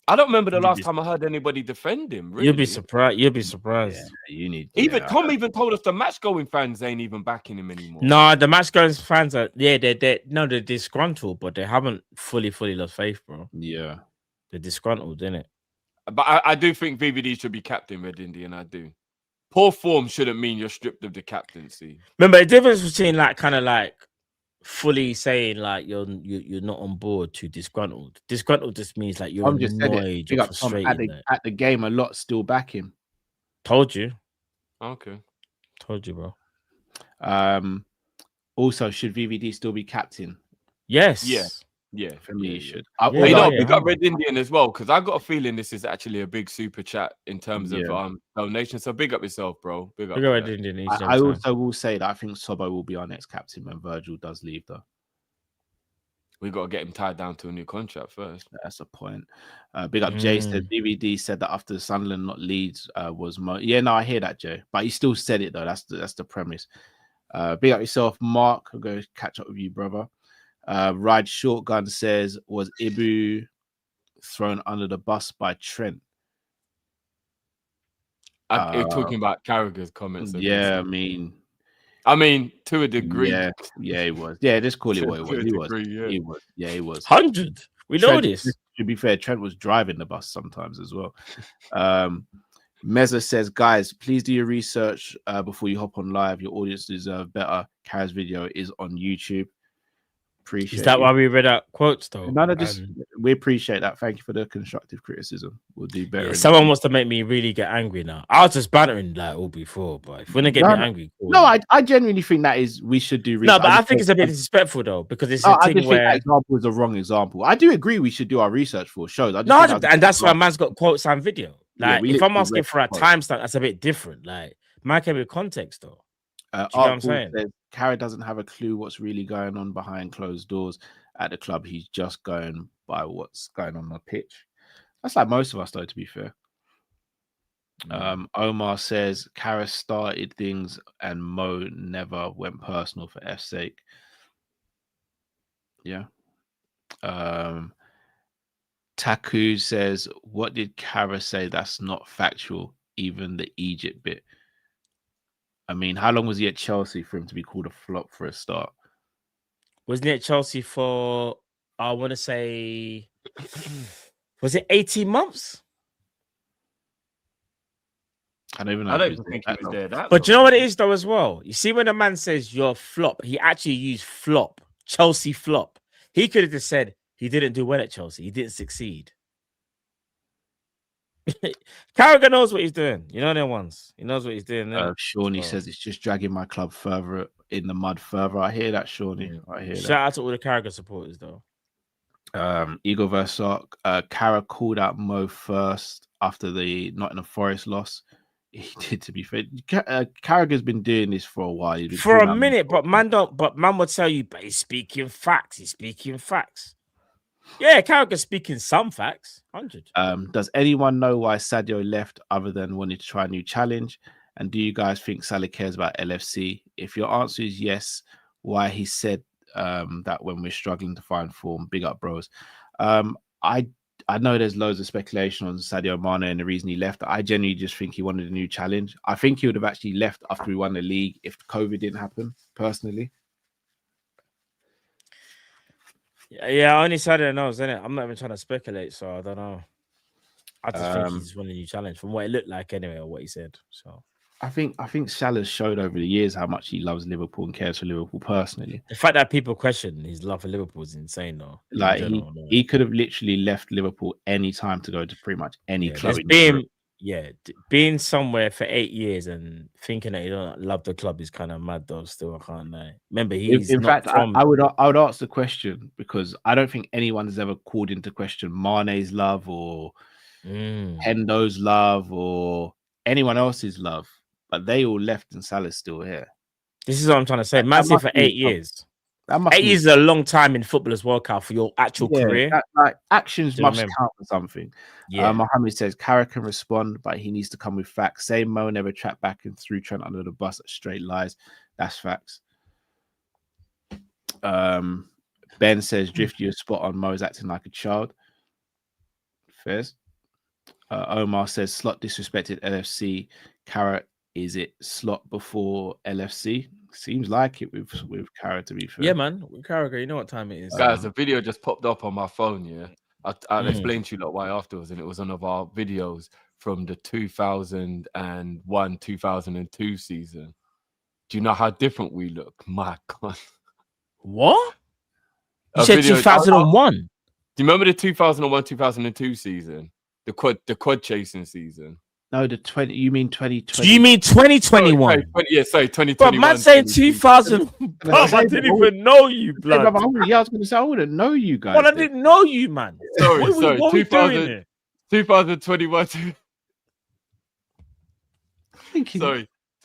I don't remember the last time I heard anybody defend him. Really. You'll be surprised. Yeah, you need. Tom even told us the match going fans ain't even backing him anymore. No, the match going fans are they're disgruntled, but they haven't fully lost faith, bro. Yeah, They're disgruntled, innit? But I do think VVD should be captain, Red Indian. I do. Poor form shouldn't mean you're stripped of the captaincy. Remember the difference between fully saying you're not on board to disgruntled. Disgruntled just means you're annoyed, you're frustrated. At the game, a lot still back him. Told you. Okay. Told you, bro. Also, should VVD still be captain? Yes. Yeah. For me, you should. We got Red Indian as well, because I got a feeling this is actually a big super chat in terms of donations. So big up yourself, bro. Big up Red Indian. I also will say that I think Sobo will be our next captain when Virgil does leave, though. We got to get him tied down to a new contract first. That's a point. Big up Jay said DVD said that after Sunderland not Leeds was yeah, no, I hear that, Jay. But he still said it though. That's the premise. Big up yourself, Mark. I'll go catch up with you, brother. Ride Shotgun says, was Ibu thrown under the bus by Trent? You're talking about Carragher's comments. Yeah, I mean, to a degree. Yeah, he was. Yeah, just call it what it was. He was. He was. 100. We know this. To be fair, Trent was driving the bus sometimes as well. Meza says, guys, please do your research before you hop on live. Your audience deserve better. Kara's video is on YouTube. Appreciate Is that why we read out quotes though? No, we appreciate that. Thank you for the constructive criticism. We'll do better. Yeah, someone wants to make me really get angry now. I was just bantering all before, but if you're gonna get me angry, cool. No, I genuinely think that is we should do. No, but I think it's a bit disrespectful though, because it's a thing where that example is a wrong example. I do agree we should do our research for shows. And that's why man's got quotes and video. If I'm asking for a timestamp, that's a bit different. Man came with context though. Do you know what I'm saying? Carragher doesn't have a clue what's really going on behind closed doors at the club. He's just going by what's going on the pitch. That's like most of us, though, to be fair. Omar says Carragher started things and Mo never went personal for F's sake. Yeah. Taku says, what did Carragher say that's not factual? Even the Egypt bit. I mean, how long was he at Chelsea for him to be called a flop for a start? Wasn't he at Chelsea for, I want to say, was it 18 months? I don't even know. I don't think he was there. But you know what it is, though, as well? You see, when a man says you're flop, he actually used flop, Chelsea flop. He could have just said he didn't do well at Chelsea. He didn't succeed. Carragher knows what he's doing. You know them ones. He knows what he's doing. Shawnee says it's just dragging my club further in the mud further. I hear that, Shawnee. I hear that. Shout out to all the Carragher supporters, though. Igor Versock, Carragher called out Mo first after the Nottingham Forest loss. He did, to be fair. Carragher's been doing this for a while. For a minute, but man will tell you, but he's speaking facts. He's speaking facts. Yeah, Carragher's speaking some facts. 100. Does anyone know why Sadio left other than wanting to try a new challenge? And do you guys think Salah cares about LFC? If your answer is yes, why he said that when we're struggling to find form? Big up, bros. I know there's loads of speculation on Sadio Mane and the reason he left. I genuinely just think he wanted a new challenge. I think he would have actually left after we won the league if COVID didn't happen, personally. Yeah, only Sadio knows, innit? I'm not even trying to speculate, so I don't know. I just think he just wanted a new challenge from what it looked like anyway, or what he said. So I think Salah's showed over the years how much he loves Liverpool and cares for Liverpool personally. The fact that people question his love for Liverpool is insane, though. Like he could have literally left Liverpool any time to go to pretty much any club. Being somewhere for 8 years and thinking that you don't love the club is kind of mad, though. Still, I can't lie. Remember, he's in fact, I would ask the question because I don't think anyone has ever called into question Mane's love or Hendo's love or anyone else's love, but they all left and Salah's still here. This is what I'm trying to say. Man, for 8 years. That must 8 years is a long time in football as well, Cal, for your actual career. Like actions Do you know must what I mean? count for something. Yeah. Mohammed says Carragher can respond, but he needs to come with facts. Same Mo never tracked back and threw Trent under the bus. Straight lies. That's facts. Ben says Drift, you're spot on. Mo's acting like a child. Fairs. Omar says Slot disrespected LFC. Carrot, is it Slot before LFC? Seems like it with Carrot, to be fair. Yeah, man. With Carragher, you know what time it is. Guys, a video just popped up on my phone. Yeah, I'll explain to you why afterwards, and it was one of our videos from the 2001-2002 season. Do you know how different we look? My God. What? You said 2001. Do you remember the 2001-2002 season? The quad chasing season. No, the 20. You mean 2020? Do you mean 2021? Sorry, 2021. But man saying 2000. Bro, I didn't even know you, blood. I was going to say I wouldn't know you guys. Well, I didn't know you, man. Sorry. What we doing here? 2021. Sorry,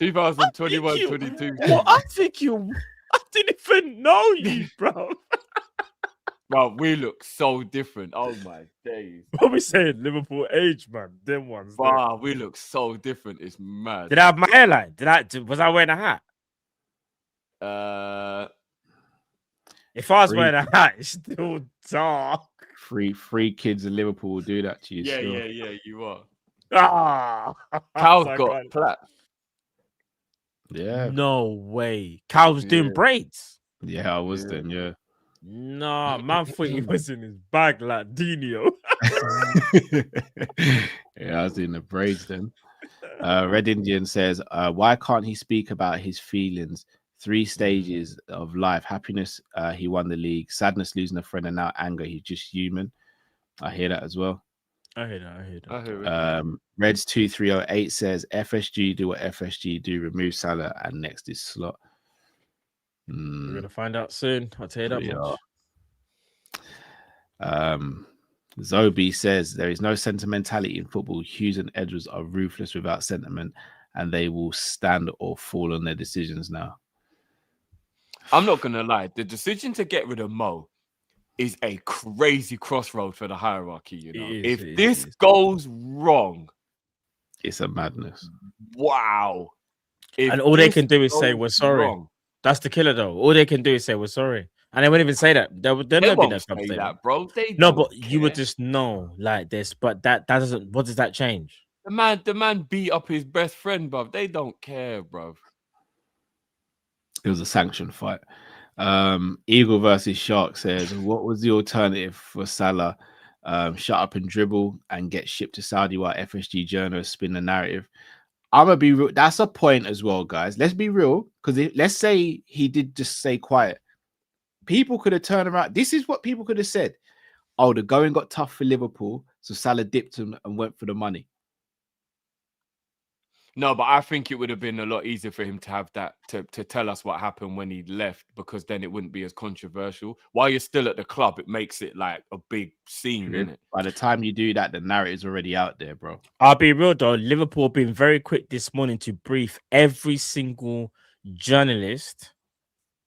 2021-22. Well, I didn't even know you, bro. Bro, we look so different. Oh my days. What we saying? Liverpool age, man. Them ones. Wow, we look so different. It's mad. Did I have my hairline? Was I wearing a hat? If I was wearing a hat, it's still dark. Three kids in Liverpool will do that to you. Yeah, you are. Cal's got plaits. Yeah. No way. Cal was doing braids. Yeah, I was then, yeah. No, man thought he was in his bag like Dino. Yeah, I was doing the braids then. Red Indian says, why can't he speak about his feelings? 3 stages of life. Happiness, he won the league. Sadness, losing a friend, and now anger. He's just human. I hear that as well. I hear that. Reds 2308 says FSG do what FSG do. Remove Salah, and next is Slot. We're gonna find out soon. I'll tell you that much. Zobi says there is no sentimentality in football. Hughes and Edwards are ruthless without sentiment, and they will stand or fall on their decisions now. I'm not gonna lie, the decision to get rid of Mo is a crazy crossroad for the hierarchy. You know, if this goes wrong, it's a madness. Wow! And all they can do is say we're sorry. That's the killer, though. All they can do is say we're sorry, and they won't even say that. They'll they not be won't that say that, bro. No, but you would just know like this. But that doesn't. What does that change? The man beat up his best friend, bro. They don't care, bro. It was a sanctioned fight. Eagle versus Shark says, what was the alternative for Salah? Shut up and dribble and get shipped to Saudi while FSG journalists spin the narrative. I'm gonna be real. That's a point as well, guys. Let's be real, because let's say he did just stay quiet. People could have turned around. This is what people could have said. Oh, the going got tough for Liverpool, so Salah dipped him and went for the money. No, but I think it would have been a lot easier for him to have that to tell us what happened when he left, because then it wouldn't be as controversial. While you're still at the club, it makes it like a big scene, isn't it? By the time you do that, the narrative's already out there, bro. I'll be real though. Liverpool have been very quick this morning to brief every single journalist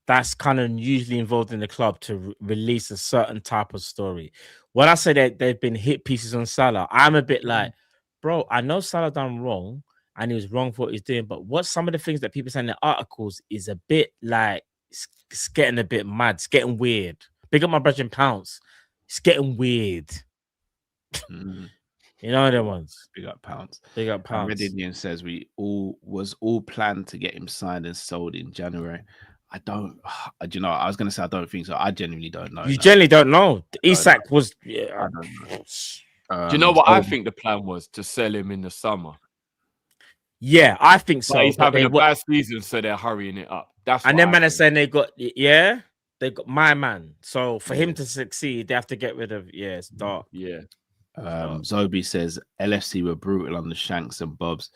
that's kind of usually involved in the club to release a certain type of story. When I say that they've been hit pieces on Salah, I'm a bit like, bro, I know Salah done wrong, and he was wrong for what he's doing. But what some of the things that people say in the articles is a bit like, it's getting a bit mad. It's getting weird. Big up my brother in Pounds. It's getting weird. You know the ones. Big up Pounds. Big up Pounds. Red Indian says was all planned to get him signed and sold in January. I don't, you know, I was going to say I don't think so. I genuinely don't know. You genuinely don't know. Isak was, I don't know. Do you know what I think the plan was? To sell him in the summer. Yeah, I think so. But he's having a bad season, so they're hurrying it up. That's and then man are saying they got my man. So for him to succeed, they have to get rid of it's dark. Yeah. Zobi says LFC were brutal on the Shanks and Bobs.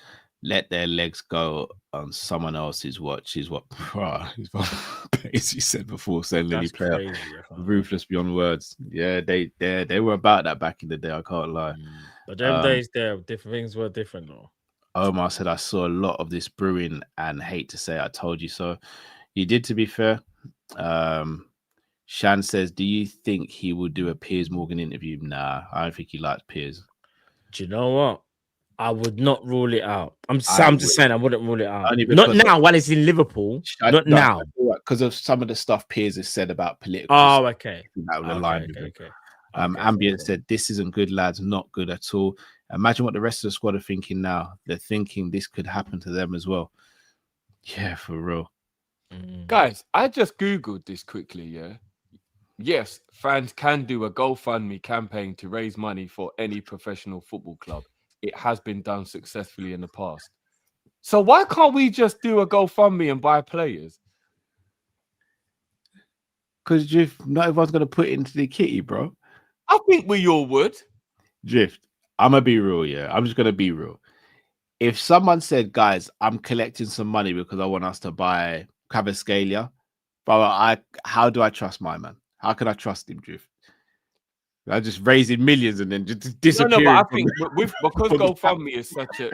Let their legs go on someone else's watch is what Pacey said before, saying Lily player ruthless beyond words. Yeah, they were about that back in the day, I can't lie. But them days there, different things were different though. Omar said, I saw a lot of this brewing and hate to say I told you so. You did, to be fair. Shan says, do you think he will do a Piers Morgan interview? Nah, I don't think he likes Piers. Do you know what? I would not rule it out. I'm just saying I wouldn't rule it out. Not now while it's in Liverpool. Not now. Because of some of the stuff Piers has said about political. Oh, okay. That would align with it. Ambient said, this isn't good, lads. Not good at all. Imagine what the rest of the squad are thinking now. They're thinking this could happen to them as well. Yeah, for real. Guys, I just Googled this quickly, yeah? Yes, fans can do a GoFundMe campaign to raise money for any professional football club. It has been done successfully in the past. So why can't we just do a GoFundMe and buy players? Because not everyone's going to put it into the kitty, bro. I think we all would. Drift, I'm going to be real, yeah? I'm just going to be real. If someone said, guys, I'm collecting some money because I want us to buy Kvaratskhelia, but how do I trust my man? How can I trust him, Drift? I just raising millions and then just disappearing. No, but I think because GoFundMe is such a...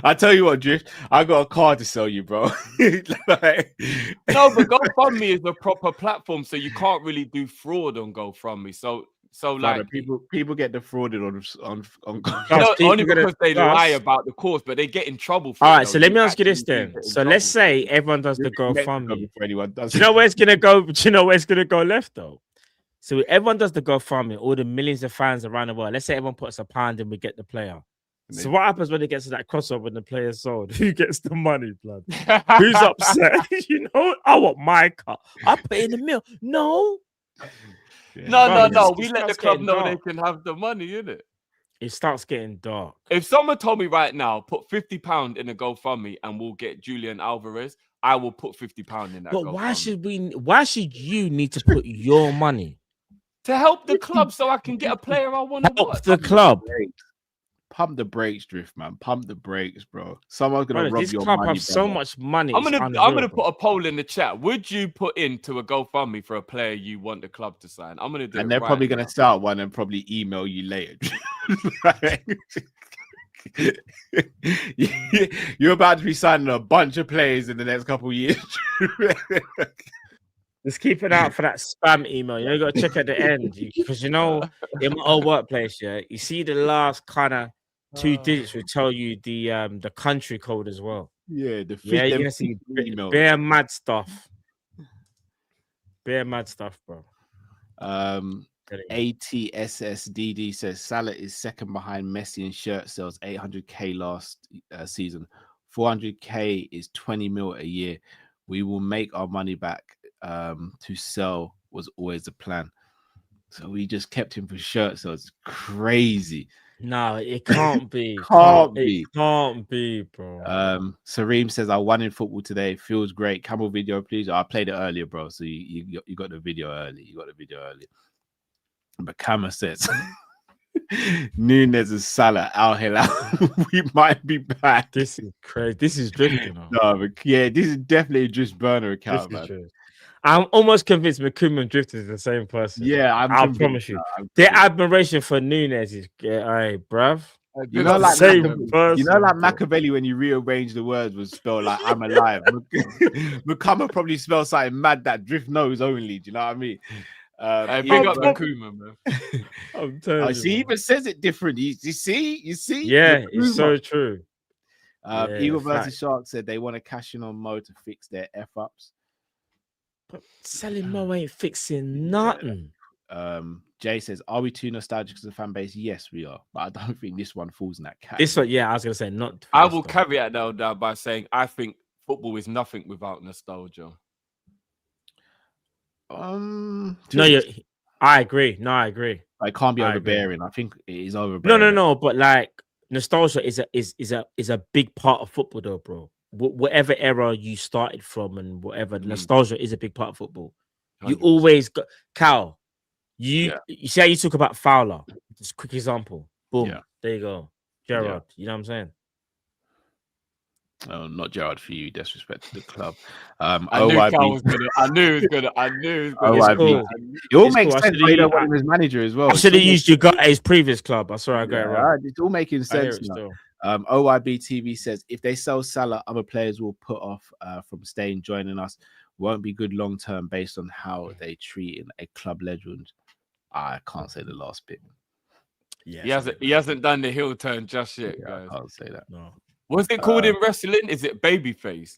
I tell you what, Drift, I got a car to sell you, bro. No, but GoFundMe is a proper platform, so you can't really do fraud on GoFundMe. So like people get defrauded on only because they lie about the cause, but they get in trouble for all right, so let me ask you this then. So let's say everyone does the GoFundMe. Do you know where it's gonna go? Do you know where it's gonna go left though? So everyone does the GoFundMe, all the millions of fans around the world. Let's say everyone puts £1 and we get the player. So what happens when it gets to that crossover and the player's sold? Who gets the money, blood? Who's upset? You know, I want my car. I put in the mill. No. Yeah. No. We let the club know they can have the money, innit? It starts getting dark. If someone told me right now, put £50 in a GoFundMe and we'll get Julian Alvarez, I will put £50 in that. But why should you need to put your money? To help the club so I can get a player I want to help the club. Pump the brakes, Drift, man. Pump the brakes, bro. Someone's gonna rob your club money. Have so much money. I'm gonna put a poll in the chat. Would you put into a GoFundMe for a player you want the club to sign? I'm gonna do it. And they're probably gonna start one and probably email you later. You're about to be signing a bunch of players in the next couple of years. Just keep an eye out for that spam email. You got to check at the end because in my old workplace, you see the last kind of 2 digits will tell you the country code as well. Yeah, you're gonna see bare mad stuff. Bare mad stuff, bro. ATSSDD says Salah is second behind Messi in shirt sales, 800k last season. 400k is 20 mil a year. We will make our money back. To sell was always the plan. So we just kept him for shirt sales. Crazy. No, it can't be. Can't be, bro. Sareem says I won in football today. Feels great. Camel video, please. I played it earlier, bro. So you got the video early. But Kama says Nunes and Salah, Al Hilal. We might be back. This is crazy. This is drifting. No, but yeah, this is definitely just burner account, man. I'm almost convinced McCoom and Drift is the same person. Yeah, I promise you. Their admiration for Nunes is, all right, bruv. You know, like Machiavelli when you rearrange the words would spell like I'm alive. McCummer probably spells something mad that Drift knows only. Do you know what I mean? Big up McCoom, man. I'm telling you. He even says it different. You see? Yeah, it's so true. Eagle versus Shark said they want to cash in on Mo to fix their F-ups. But selling Mo ain't fixing nothing. Jay says, are we too nostalgic as a fan base? Yes, we are. But I don't think this one falls in that category. This one, I was going to say not. I will caveat that down by saying I think football is nothing without nostalgia. I agree. It can't be overbearing. I think it is overbearing. No. But like nostalgia is a big part of football, though, bro. Whatever era you started from and whatever, nostalgia is a big part of football. 100%. You always got Cal. You see how you talk about Fowler. Just a quick example. Boom. There you go. Gerrard. You know what I'm saying? Oh, not Gerrard for you. Disrespect to the club. I knew it was gonna. It all makes sense. You don't want him as manager as well. I should have used you got his previous club. I swear I got it right. It's all making sense now. OYB TV says if they sell Salah, other players will put off from joining us. won't be good long term based on how they treat a club legend. I can't say the last bit. Yeah, he hasn't done the heel turn just yet, guys. I can't say that. No. What's it called in wrestling? Is it babyface?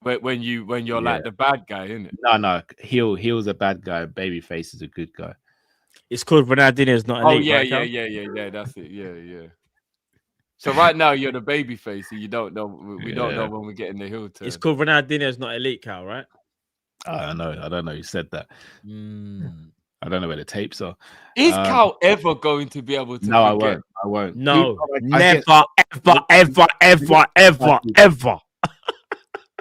When you're like the bad guy, isn't it? No. Heel's a bad guy. Babyface is a good guy. It's called Ronaldinho's not elite. Yeah. That's it. Yeah. So right now you're the babyface, and you don't know. We don't know when we're getting the heel turn. It's called Ronaldinho's not elite, Cal, right? I don't know. You said that. I don't know where the tapes are. Is Cal ever going to be able to? No, forget? I won't. No, never, ever.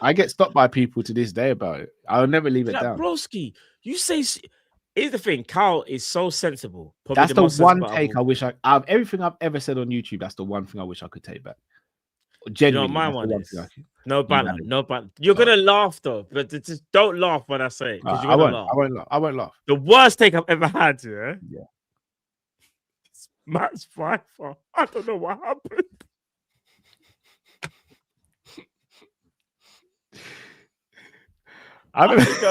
I get stopped by people to this day about it. I'll never leave it down. Broski, you say. Here's the thing, Cal is so sensible. That's the one take I wish everything I've ever said on YouTube, that's the one thing I wish I could take back. Genuinely, my one is no banner. You're gonna laugh though, but just don't laugh when I say it. I won't laugh. The worst take I've ever had, yeah. It's Matt's Pfeiffer. I don't know what happened. I think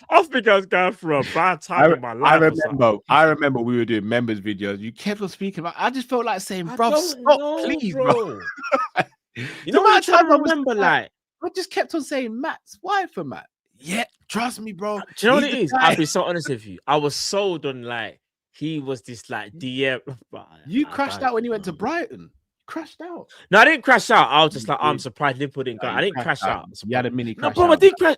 I was going through a bad time in my life. I remember we were doing members videos. You kept on speaking about. I just felt like saying, "Bro, stop, please, bro." You know what I remember? Like, I just kept on saying, "Matt's wife for Matt." Yeah, trust me, bro. Do you know what it is? I'll be so honest with you. I was sold on like he was this like DM. You crashed out when you went to Brighton. Crashed out. No, I didn't crash out. I was just like, I'm surprised Liverpool didn't go. I didn't crash out. You had a mini crash. No, bro, I did crash.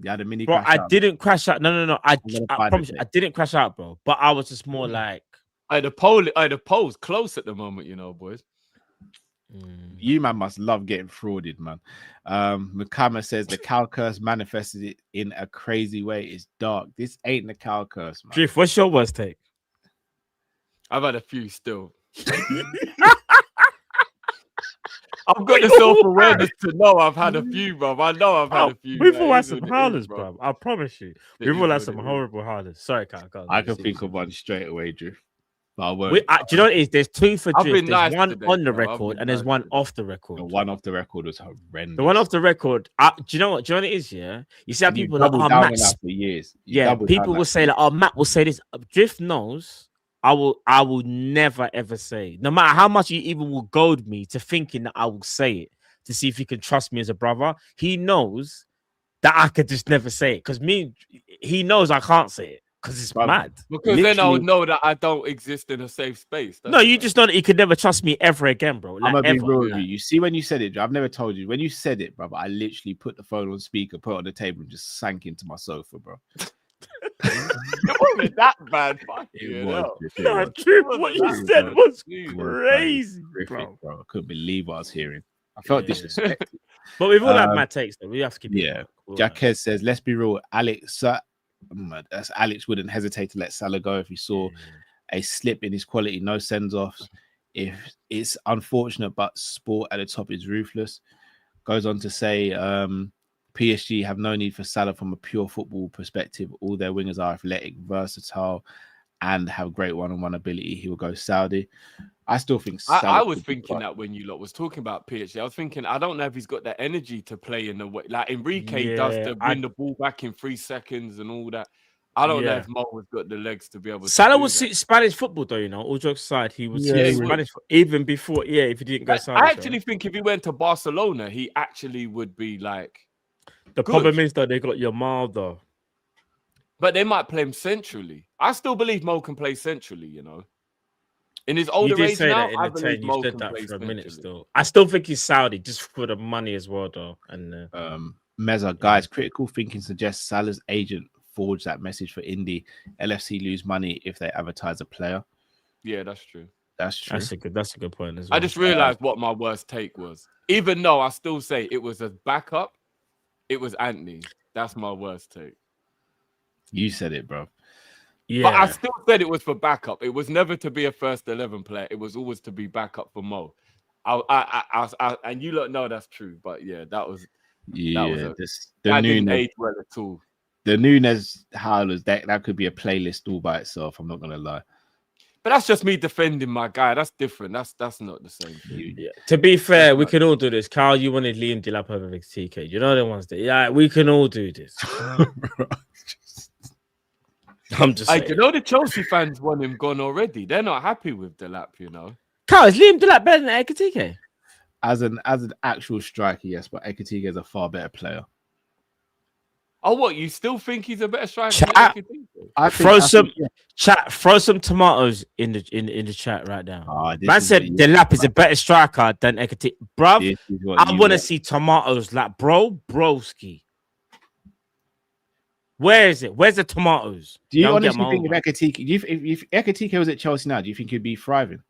You had a mini bro, crash. I didn't crash out. No. I promise you, I didn't crash out, bro. But I was just more like, the poll's close at the moment, you know, boys. You man must love getting frauded, man. Mukama says the cow curse manifested it in a crazy way. It's dark. This ain't the cow curse, man. Drift, what's your worst take? I've had a few still. I've got the self-awareness to know I've had a few, bro. I know I've had a few. We've all had some howlers, bro. I promise you. We've all had some horrible howlers. Sorry, I can think of one straight away, Drew. But I won't. Do you know what it is? There's two for Drift. There's one today, on the record and there's one off the record. The one off the record was horrendous. The one off the record, do you know what? Do you know what it is? Yeah, you see how people like, oh, Matt for years. People will say like, oh, Matt will say this. Drift knows. I will never ever say, no matter how much he even will goad me to thinking that I will say it to see if he can trust me as a brother. He knows that I could just never say it because he knows I can't say it because it's mad. Because then I would know that I don't exist in a safe space. No, you just know that he could never trust me ever again, bro. Like, I'm gonna be real with you. You see, when you said it, I've never told you. When you said it, brother, I literally put the phone on speaker, put it on the table, and just sank into my sofa, bro. It wasn't that bad. What you said was crazy, bro. I couldn't believe what I was hearing. I felt disrespected. But we've all had mad takes, though. We have to keep it. Jaquez says, let's be real. Alex wouldn't hesitate to let Salah go if he saw a slip in his quality. No sends offs. If it's unfortunate, but sport at the top is ruthless. Goes on to say, PSG have no need for Salah from a pure football perspective. All their wingers are athletic, versatile, and have great one-on-one ability. He will go Saudi. I still think I was thinking that when you lot was talking about PSG, I was thinking, I don't know if he's got that energy to play in the way like Enrique does to win the ball back in 3 seconds and all that. I don't know if Mo has got the legs to be able to. Salah was Spanish football, though, you know. All jokes aside, he was Spanish even before. Yeah, if he didn't go Saudi. I actually think if he went to Barcelona, he actually would be like. The problem is that they got Yamal though. But they might play him centrally. I still believe Mo can play centrally, you know. In his older age now, I believe Mo can play centrally. I still think he's Saudi just for the money as well, though. And Meza, guys, critical thinking suggests Salah's agent forged that message for Indy. LFC lose money if they advertise a player. Yeah, that's true. That's true. That's a good point as well. I just realized what my worst take was. Even though I still say it was a backup, it was Anthony. That's my worst take. You said it, bro. Yeah. But I still said it was for backup. It was never to be a first 11 player. It was always to be backup for Mo. And you lot know that's true. But yeah, that didn't age well at all. The Nunes howlers, that could be a playlist all by itself. I'm not gonna lie. But that's just me defending my guy. That's different. That's not the same thing. Yeah. To be fair, we can all do this. Carl, you wanted Liam Delap over TK. You know the ones that, yeah, we can all do this. I'm just saying. You know the Chelsea fans want him gone already. They're not happy with Delap, you know. Carl, is Liam Delap better than Ekitike? As an actual striker, yes, but Ekitike is a far better player. Oh, what? You still think he's a better striker? Chat. Than Throw some tomatoes in the chat right now. Oh, Man said Delap is a better striker than Ekitike. Bruv, I want to see tomatoes like broski. Where is it? Where's the tomatoes? Do you honestly think if Ekitike, if Ekitike was at Chelsea now, do you think he'd be thriving?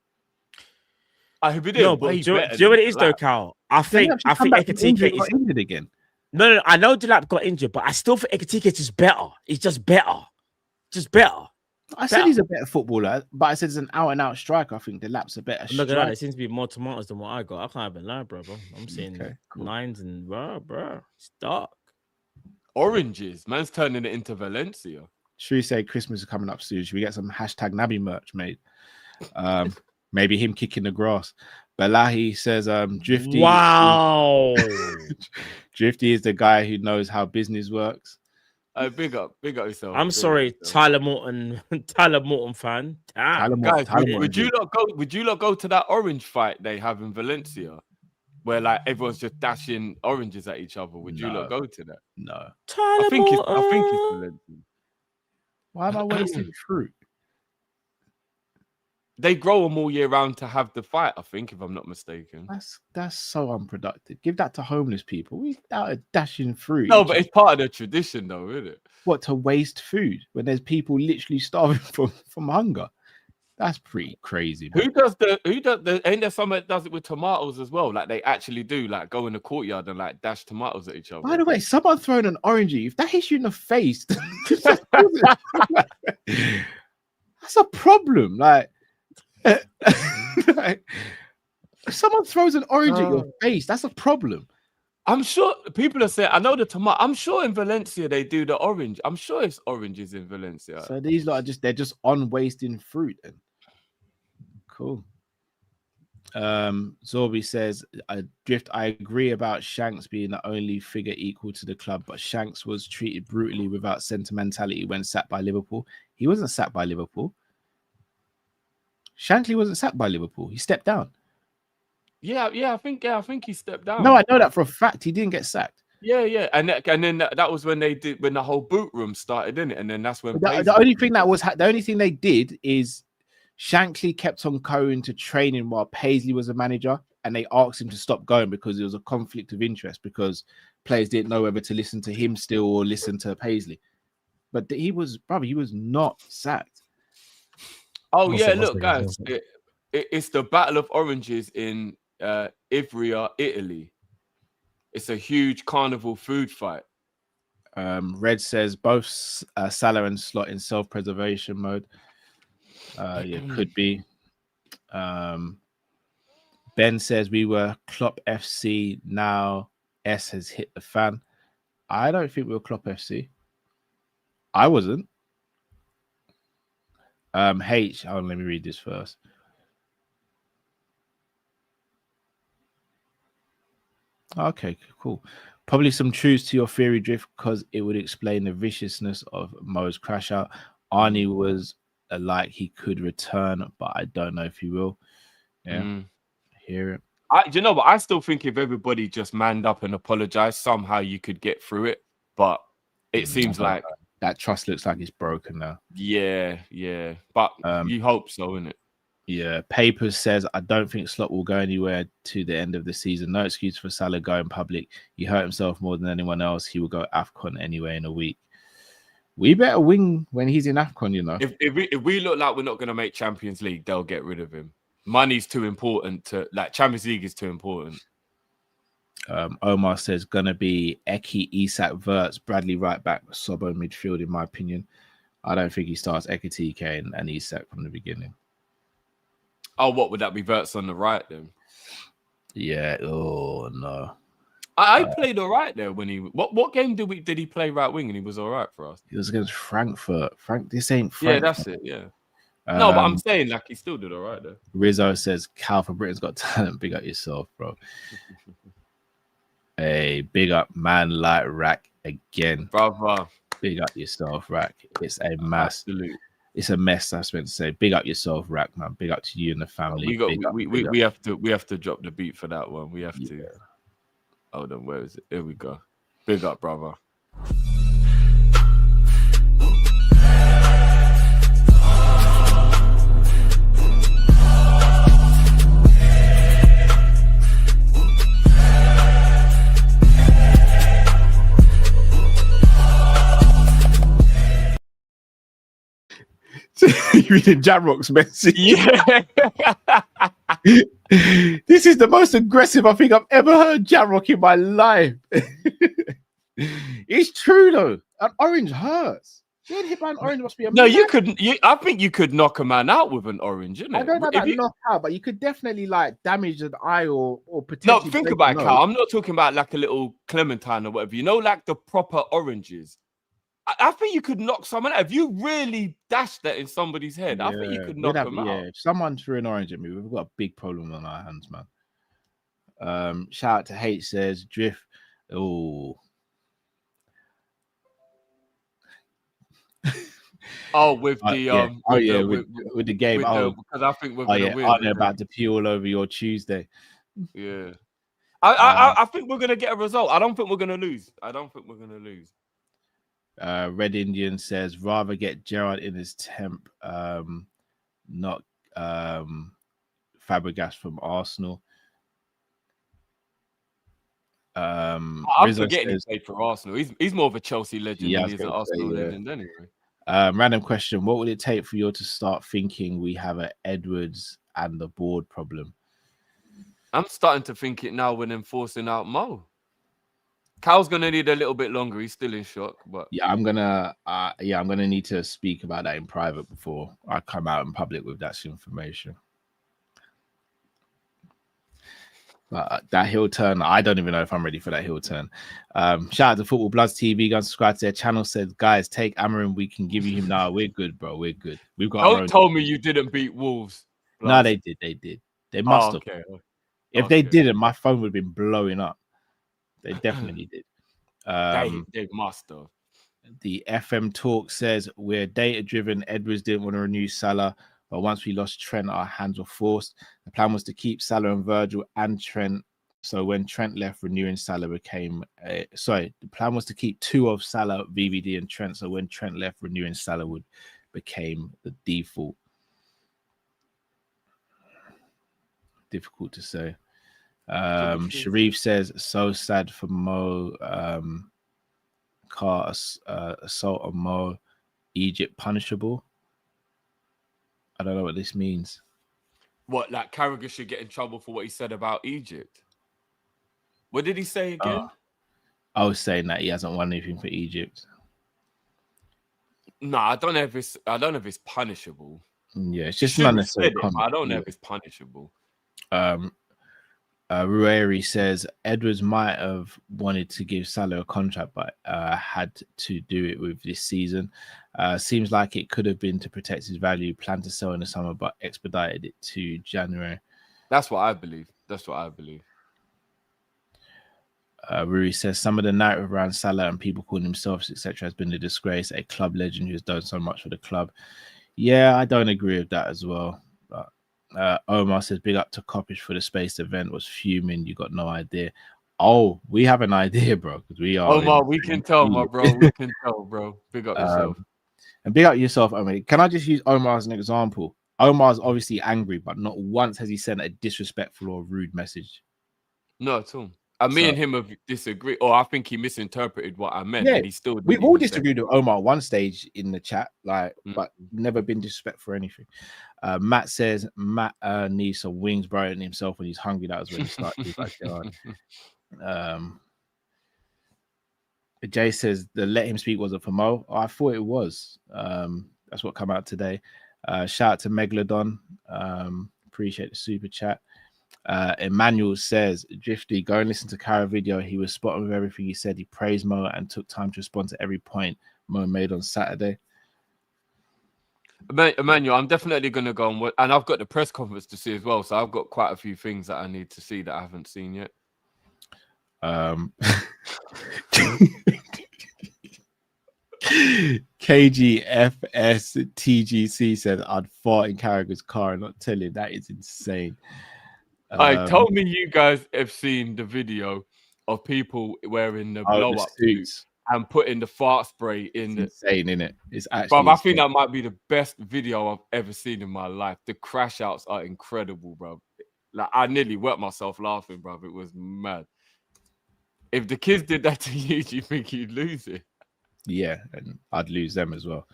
No, do you know what it is though, Carl? I think Ekitike is injured again. No, I know Delap got injured, but I still think Ekitike is just better. He's just better. I said he's a better footballer, but I said as an out-and-out striker, I think Delap's a better striker. Look at that. It seems to be more tomatoes than what I got. I can't even lie, bro. I'm seeing nines and bro. It's dark. Oranges. Man's turning it into Valencia. Should we say Christmas is coming up soon? Should we get some hashtag Naby merch made? Maybe him kicking the grass. Balahi says, Drifty. Wow. Drifty is the guy who knows how business works. Big up yourself. I'm sorry, Tyler Morton fan. Damn. Guys, would you not go to that orange fight they have in Valencia? Where like everyone's just dashing oranges at each other. Would you not go to that? No. I think it's Valencia. Why am I wasting fruit? They grow them all year round to have the fight, I think, if I'm not mistaken. That's so unproductive. Give that to homeless people. We out dashing fruit. No, but it's part of the tradition, though, isn't it? What, to waste food when there's people literally starving from hunger? That's pretty crazy. Man. Ain't there someone that does it with tomatoes as well? Like they actually do, like go in the courtyard and like dash tomatoes at each other. By the way, someone throwing an orangey, if that hits you in the face, that's a problem. Like someone throws an orange at your face, that's a problem. I'm sure people are saying, I know the tomato. I'm sure in Valencia they do the orange. I'm sure it's oranges in Valencia. So these lot they're just on wasting fruit. And cool. Zorby says, I agree about Shanks being the only figure equal to the club, but Shanks was treated brutally without sentimentality when sacked by Liverpool. He wasn't sacked by Liverpool. Shankly wasn't sacked by Liverpool. He stepped down. Yeah, I think he stepped down. No, I know that for a fact. He didn't get sacked. Yeah, and then that was when when the whole boot room started, didn't it? And then that's when the only thing they did is Shankly kept on going to training while Paisley was a manager, and they asked him to stop going because there was a conflict of interest because players didn't know whether to listen to him still or listen to Paisley. But he was not sacked. Oh yeah, look, guys, it's the Battle of Oranges in Ivrea, Italy. It's a huge carnival food fight. Red says both Salah and Slot in self-preservation mode. Could be. Ben says we were Klopp FC. Now S has hit the fan. I don't think we were Klopp FC. I wasn't. Let me read this first. Okay, cool. Probably some truths to your theory, Drift, because it would explain the viciousness of Mo's crash out. Arnie was like he could return, but I don't know if he will. Yeah, hear it. You know, but I still think if everybody just manned up and apologized, somehow you could get through it. But it seems like that trust looks like it's broken now. Yeah. But you hope so, innit? Yeah. Papers says, I don't think Slot will go anywhere to the end of the season. No excuse for Salah going public. He hurt himself more than anyone else. He will go AFCON anyway in a week. We better win when he's in AFCON, you know. If we look like we're not going to make Champions League, they'll get rid of him. Money's too important Champions League is too important. Omar says gonna be Eki, Isak, Verts, Bradley right back, Sobo midfield, in my opinion. I don't think he starts Ekitike and Isak from the beginning. Oh, what would that be? Verts on the right then? Yeah. Oh no. I played all right there when he. What game did he play right wing and he was all right for us? He was against Frankfurt. This ain't Frankfurt. Yeah, that's it. Yeah. No, but I'm saying like he still did all right though. Rizzo says Cal for Britain's Got Talent. Big up yourself, bro. Hey, big up man like Rack again, brother. Big up yourself, Rack. It's a mess. Absolutely. It's a mess. That's meant to say. Big up yourself, Rack, man. Big up to you and the family. We have to drop the beat for that one. We have to. Hold on, where is it? Here we go. Big up, brother. You reading Jamrock's message? Yeah. This is the most aggressive I think I've ever heard Jamrock in my life. It's true though. An orange hurts. Getting hit by an orange must be a no. You couldn't. I think you could knock a man out with an orange. Isn't it? I don't know about knock out, but you could definitely like damage an eye or potentially. No, think about it, Cal. I'm not talking about like a little clementine or whatever. You know, like the proper oranges. I think you could knock someone out. If you really dashed that in somebody's head, I think you could knock them out. If someone threw an orange at me, we've got a big problem on our hands, man. Shout out to H says Drift. Oh. With the with the game. Because I think we're gonna win. Aren't they about to pee all over your Tuesday? Yeah. I think we're gonna get a result. I don't think we're gonna lose. Red Indian says rather get Gerrard in his temp, not Fabregas from Arsenal. I'm forgetting he played for Arsenal. He's more of a Chelsea legend than he's an Arsenal legend anyway. Random question: what would it take for you to start thinking we have an Edwards and the board problem? I'm starting to think it now when enforcing out Mo. Cal's gonna need a little bit longer. He's still in shock, but I'm gonna need to speak about that in private before I come out in public with that information. But that heel turn, I don't even know if I'm ready for that heel turn. Shout out to Football Bloods TV. Go and subscribe to their channel. Said, guys, take Amarin. We can give you him now. We're good, bro. We're good. We've got. Don't tell me you didn't beat Wolves. No, they did. They must have. Okay. If they didn't, my phone would have been blowing up. They definitely did. They must have. The FM talk says we're data driven. Edwards didn't want to renew Salah, but once we lost Trent, our hands were forced. The plan was to keep Salah and Virgil and Trent. So when Trent left, renewing Salah became the plan was to keep two of Salah, VVD, and Trent. So when Trent left, renewing Salah became the default. Difficult to say. Sharif says so sad for Mo. Car assault on Mo. Egypt punishable. I don't know what this means. What, like Carragher should get in trouble for what he said about Egypt? What did he say again? I was saying that he hasn't won anything for Egypt. No, I don't know if it's punishable. Yeah, it's just not necessarily. I don't know if it's punishable. Rueri says Edwards might have wanted to give Salah a contract, but had to do it with this season. Seems like it could have been to protect his value, planned to sell in the summer, but expedited it to January. That's what I believe. Rui says some of the narrative around Salah and people calling themselves, etc., has been a disgrace. A club legend who has done so much for the club. Yeah, I don't agree with that as well. But Omar says big up to Kopish for the space event. Was fuming. You got no idea. Oh, we have an idea, bro. Because we are. Omar, we can tell, my bro. We can tell, bro. Big up yourself. And big up yourself. I mean, can I just use Omar as an example? Omar's obviously angry, but not once has he sent a disrespectful or rude message. No, at all. Me and him have disagreed, or I think he misinterpreted what I meant. Yeah, and he still we've all disagreed with Omar at one stage in the chat, but never been disrespectful or anything. Matt says Matt needs some wings, Brian himself when he's hungry. That was when he started. Jay says the let him speak wasn't for Mo. Oh, I thought it was. That's what come out today. Shout out to Megalodon. Appreciate the super chat. Emmanuel says, Drifty, go and listen to Carragher video. He was spot on with everything he said. He praised Mo and took time to respond to every point Mo made on Saturday. Emmanuel, I'm definitely going to go and I've got the press conference to see as well. So I've got quite a few things that I need to see that I haven't seen yet. KGFSTGC said, I'd fart in Carragher's car and not tell him. That is insane. Told me you guys have seen the video of people wearing the blow-up suits and putting the fart spray in. Insane, isn't it? It's actually. Bro, I think that might be the best video I've ever seen in my life. The crash outs are incredible, bro. Like I nearly wet myself laughing, bro. It was mad. If the kids did that to you, do you think you'd lose it? Yeah, and I'd lose them as well.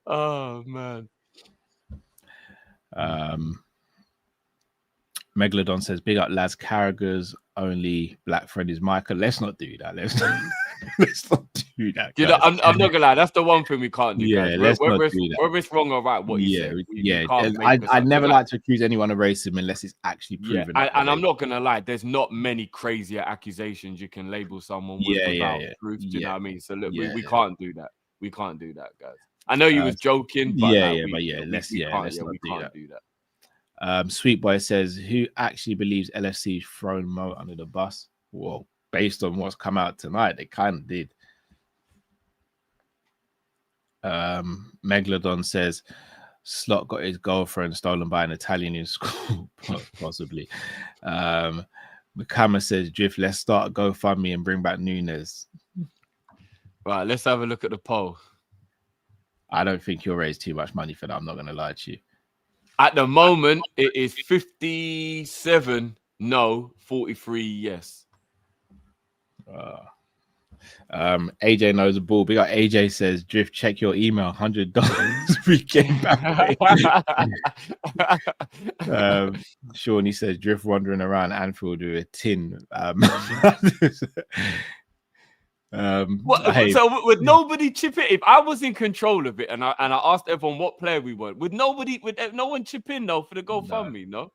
Oh man. Megalodon says, big up lads, Carragher's only black friend is Michael. Let's not do that. Let's not do that. You know, I'm not gonna lie, that's the one thing we can't do. Yeah, let's not do that. Whether it's wrong or right, what you say. I'd never like to accuse anyone of racism unless it's actually proven. And I'm not gonna lie, there's not many crazier accusations you can label someone with without proof. Do you know what I mean? So look, we can't do that. We can't do that, guys. I know you was joking, but let's not do that. Sweet Boy says, who actually believes LFC thrown Mo under the bus? Well, based on what's come out tonight, they kind of did. Megalodon says, Slot got his girlfriend stolen by an Italian in school, possibly. Makama says, Drift, let's start a GoFundMe and bring back Nunes. Right, let's have a look at the poll. I don't think you'll raise too much money for that. I'm not going to lie to you. At the moment, it is 57 no, 43 yes. AJ knows the ball. Big up AJ says, Drift, check your email, $100. We came back. Shawnee says, Drift wandering around Anfield with a tin. So would nobody chip in? If I was in control of it and I asked everyone what player we want, would no one chip in though for the GoFundMe? No.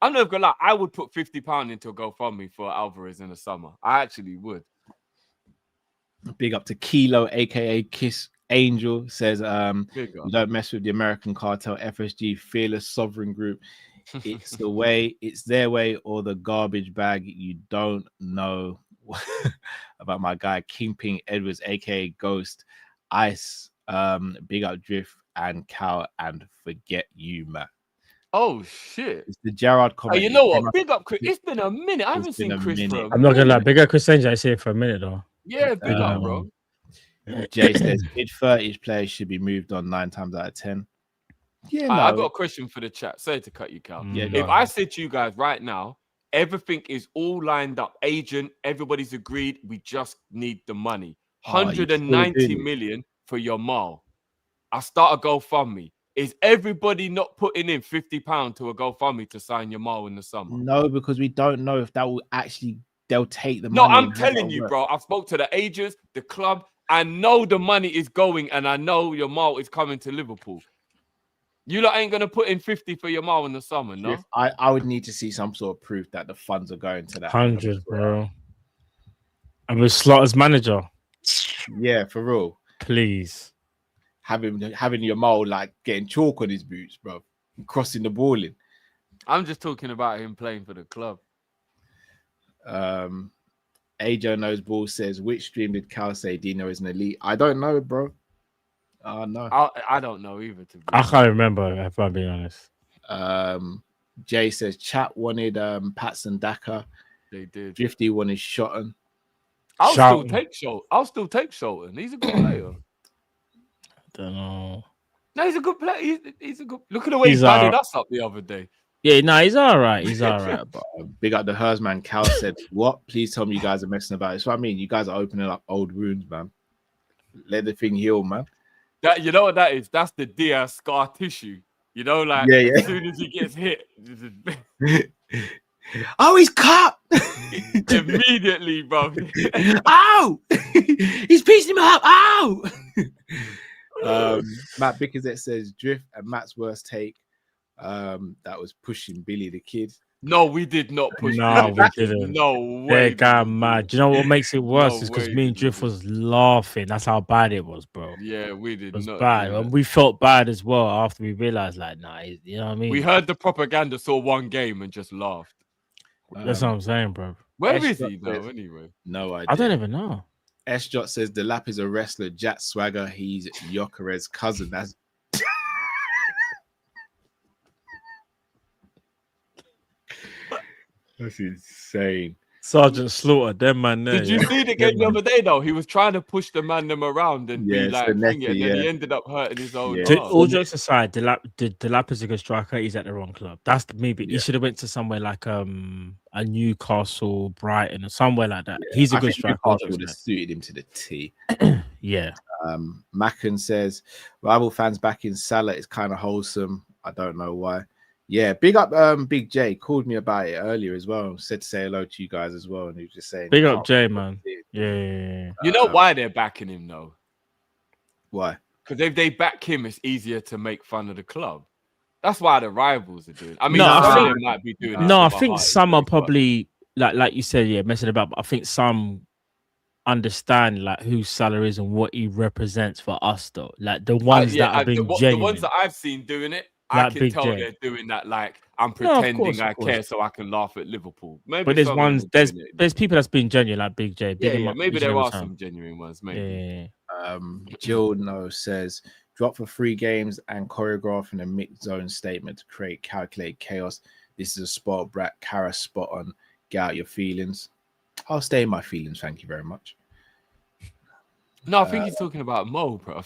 I'm not gonna lie, I would put £50 into a GoFundMe for Alvarez in the summer. I actually would. Big up to Kilo, aka Kiss Angel, says you don't mess with the American cartel, FSG, fearless sovereign group. It's the way, it's their way, or the garbage bag. You don't know about my guy Kingpin Edwards, aka Ghost Ice. Big up Drift and Cal, and forget you, man. Oh shit! It's the Gerard comment. Oh, you know what? Big up Chris. It's been a minute. I haven't seen Chris. I'm not gonna lie. Big up Chris Angel. I see it for a minute though. Yeah, big up, bro. Jay says mid-30s players should be moved on 9 times out of 10. Yeah, I got a question for the chat. Sorry to cut you, Cal. If I said to you guys right now, everything is all lined up, agent, everybody's agreed, we just need the money. 190 million for your mall. I start a GoFundMe. Is everybody not putting in £50 to a GoFundMe to sign your mall in the summer? No, because we don't know if that will actually, they'll take the money. No, I'm telling you, bro. I spoke to the agents, the club. I know the money is going, and I know your mall is coming to Liverpool. You lot ain't gonna put in 50 for your mall in the summer, no? I would need to see some sort of proof that the funds are going to that. 100, bro. And with Slot as manager. Yeah, for real. Please. Having your mole like getting chalk on his boots, bro, crossing the ball in. I'm just talking about him playing for the club. Ajo Knows Ball says, which stream did Cal say Dino is an elite? I don't know, bro. No. I don't know either. I can't remember, if I'm being honest. Jay says, chat wanted Patson Daka. They did. Drifty wanted Shotton. I'll still take Shotton. He's a good player. Don't know. No, he's a good player. He's a good. Look at the way he batted us up the other day. Yeah, no, he's all right. He's all right. But big up the Hersman. Cal said, "What? Please tell me you guys are messing about." It's what I mean. You guys are opening up old wounds, man. Let the thing heal, man. That you know what that is? That's the Diaz scar tissue. You know, like as soon as he gets hit, oh, he's cut immediately, bro. Ow! He's piecing him up. Ow! Matt Bickersett says Drift and Matt's worst take. That was pushing Billy the Kid. No, we did not push. No, we Fabregas. didn't. No They're way. going mad. Do you know what makes it worse? No Is because way me and did we Drift do was laughing. That's how bad it was, bro. Yeah, we did It was not. bad. do And that. we felt bad as well after we realized, like, nah, you know what I mean? We heard the propaganda, saw one game, and just laughed. That's what I'm saying, bro. Where S. is he Jot though? says- Anyway, No idea. I don't even know. S. Jot says the Lap is a wrestler. Jack Swagger. He's Yokerez's cousin. That's insane. Sergeant Slaughter, them man there. did you see the game the other day though? He was trying to push the man them around and Yeah, be it's like, the thing it, necky, and then he yeah. ended up hurting his own. Yeah. arm. All jokes aside, the Lap is a good striker. He's at the wrong club. That's maybe he Yeah. should have went to somewhere like a Newcastle, Brighton, or somewhere like that. He's a I good think striker. Newcastle would have suited him to the T. Yeah. Mackin says rival fans back in Salah is kind of wholesome. I don't know why. Yeah, big up Big J called me about it earlier as well. Said to say hello to you guys as well. And he was just saying Big up Jay, man. Yeah. You know why they're backing him though? Why? Because if they back him, it's easier to make fun of the club. That's why the rivals are doing. I mean, No, I some of think- them might be doing. it No, I from a think heart, some are but- probably like you said, yeah, messing about. But I think some understand like who Salah is and what he represents for us, though. Like the ones that have been the genuine. ones that I've seen doing it, I Like can Big tell J. they're doing that. Like I'm No, of pretending course, I of course. care so I can laugh at Liverpool. Maybe But there's some of them ones, are there's doing it. there's people that's been genuine, like Big J. Big Yeah, him yeah, up maybe each there and every are time. some genuine ones. Yeah, Maybe. yeah, yeah. Jill No says drop for 3 games and choreographing a mixed zone statement to create calculated chaos. This is a spot, Brat Cara spot on. Get out your feelings. I'll stay in my feelings. Thank you very much. No, I think he's talking about Mo, bruv.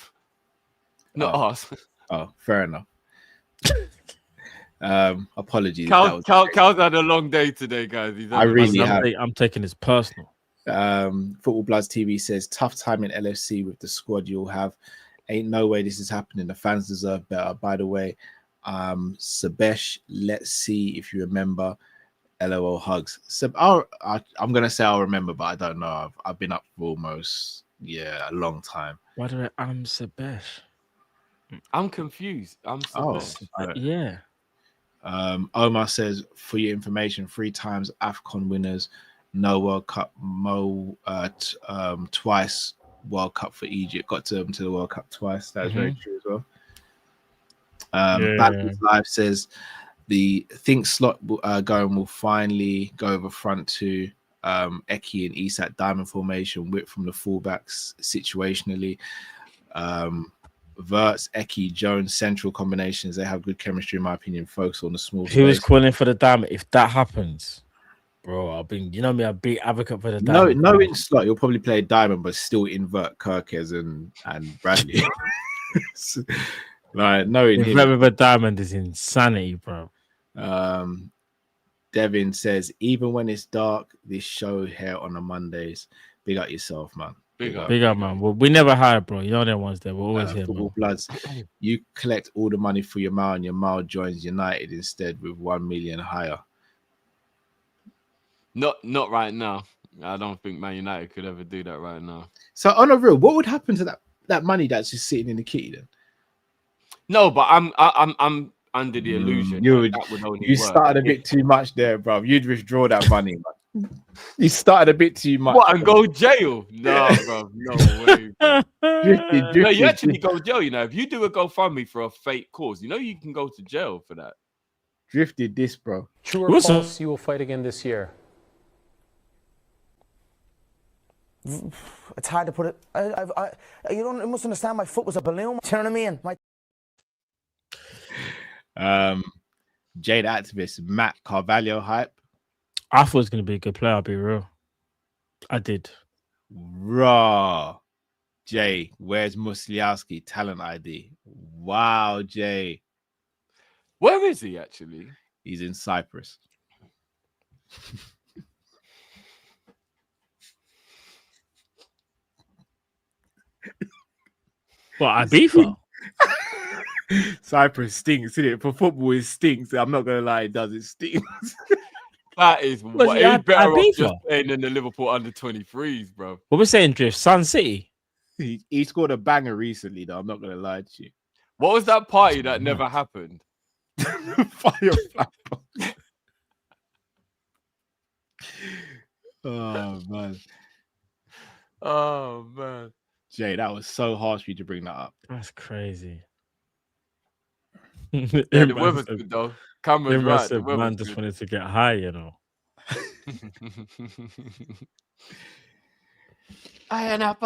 Not us. Oh, fair enough. Apologies. Cal's had a long day today, guys. He's I really have. I'm taking this personal. Football Bloods TV says tough time in LFC with the squad you'll have. Ain't no way this is happening. The fans deserve better. By the way, Sabesh, let's see if you remember. LOL hugs. I'm gonna say I'll remember, but I don't know. I've been up for almost a long time. Why do I'm Sabesh? I'm confused. I'm so Yeah. Omar says, for your information, 3 times AFCON winners, no World Cup, twice World Cup for Egypt. Got to the World Cup twice. That is very true as well. Balance Live says the think slot going will finally go over front to Eki and Isak diamond formation, whip from the fullbacks situationally. Verts, Eki, Jones, central combinations. They have good chemistry, in my opinion. Focus on the small. Who was calling for the diamond? If that happens, bro, I've been, you know me, a big advocate for the diamond. No, in slot, you'll probably play diamond, but still invert Kirkes and Bradley. Like, no, with a diamond is insanity, bro. Devin says, even when it's dark, this show here on the Mondays. Big up yourself, man. Big up, man. Well, we never hide, bro. You know them ones there. We're always here, Football man. Bloods. You collect all the money for your Mao, and your Mao joins United instead with 1 million higher. Not right now. I don't think Man United could ever do that right now. So on a real, what would happen to that money that's just sitting in the kitty then? No, but I'm under the illusion that would only You work started a bit too much there, bro. You'd withdraw that money, man. You started a bit too much. What, and go jail? No, bro. No way. Bro. Drifted, No, you actually go jail, you know. If you do a GoFundMe for a fake cause, you know you can go to jail for that. Drifted this, bro. True or false, you will fight again this year? It's hard to put it. You must understand. My foot was a balloon. Do you know what I mean? Jade activist Matt Carvalho hype. I thought it was gonna be a good player. I'll be real. I did. Raw. Jay, where's Musliowski talent ID? Wow, Jay. Where is he actually? He's in Cyprus. What, Ibiza? Cyprus stinks, isn't it? For football, it stinks. I'm not gonna lie, it does. It stinks. That is Was what he he's at better off Ibiza? just playing in the Liverpool under 23s, bro. What we're saying, Drift, Sun City. He scored a banger recently, though. I'm not gonna lie to you. What was that party that never happened? Fire flapper. Oh man. Oh man. Jay, that was so harsh for you to bring that up. That's crazy. Yeah, the weather's good though. Cameron's right. The weather's man just wanted to get high, you know. Iron up.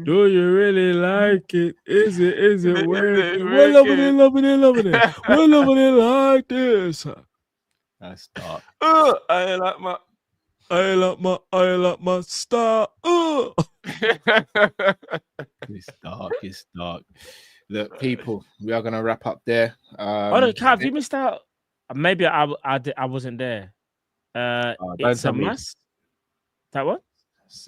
Do you really like it? Is it working? We're working? loving it. We're loving it like this. That's dark. I like my star. It's dark. Look, people, we are gonna wrap up there. Cav, you missed out. Maybe I wasn't there. It's a must. That one?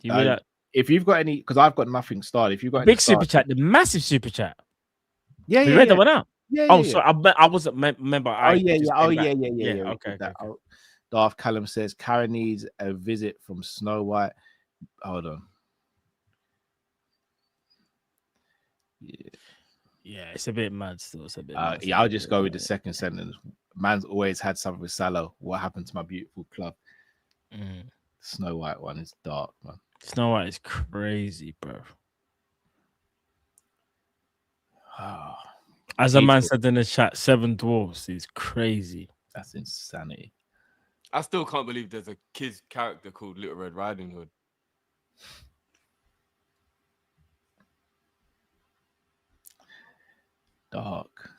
You read that? If you've got any, because I've got nothing started. If you've got big super chat, the massive super chat. Yeah, you read that one out. Yeah. Oh, sorry, I wasn't member. Yeah. Okay. Darth Callum says Karen needs a visit from Snow White. Hold on. Yeah, it's a bit mad still. It's a bit. Yeah, I'll just go with the second sentence. Man's always had something with Salah. What happened to my beautiful club? Snow White one is dark, man. Snow White is crazy, bro. As a man said in the chat, 7 dwarfs is crazy. That's insanity. I still can't believe there's a kid's character called Little Red Riding Hood. Dark.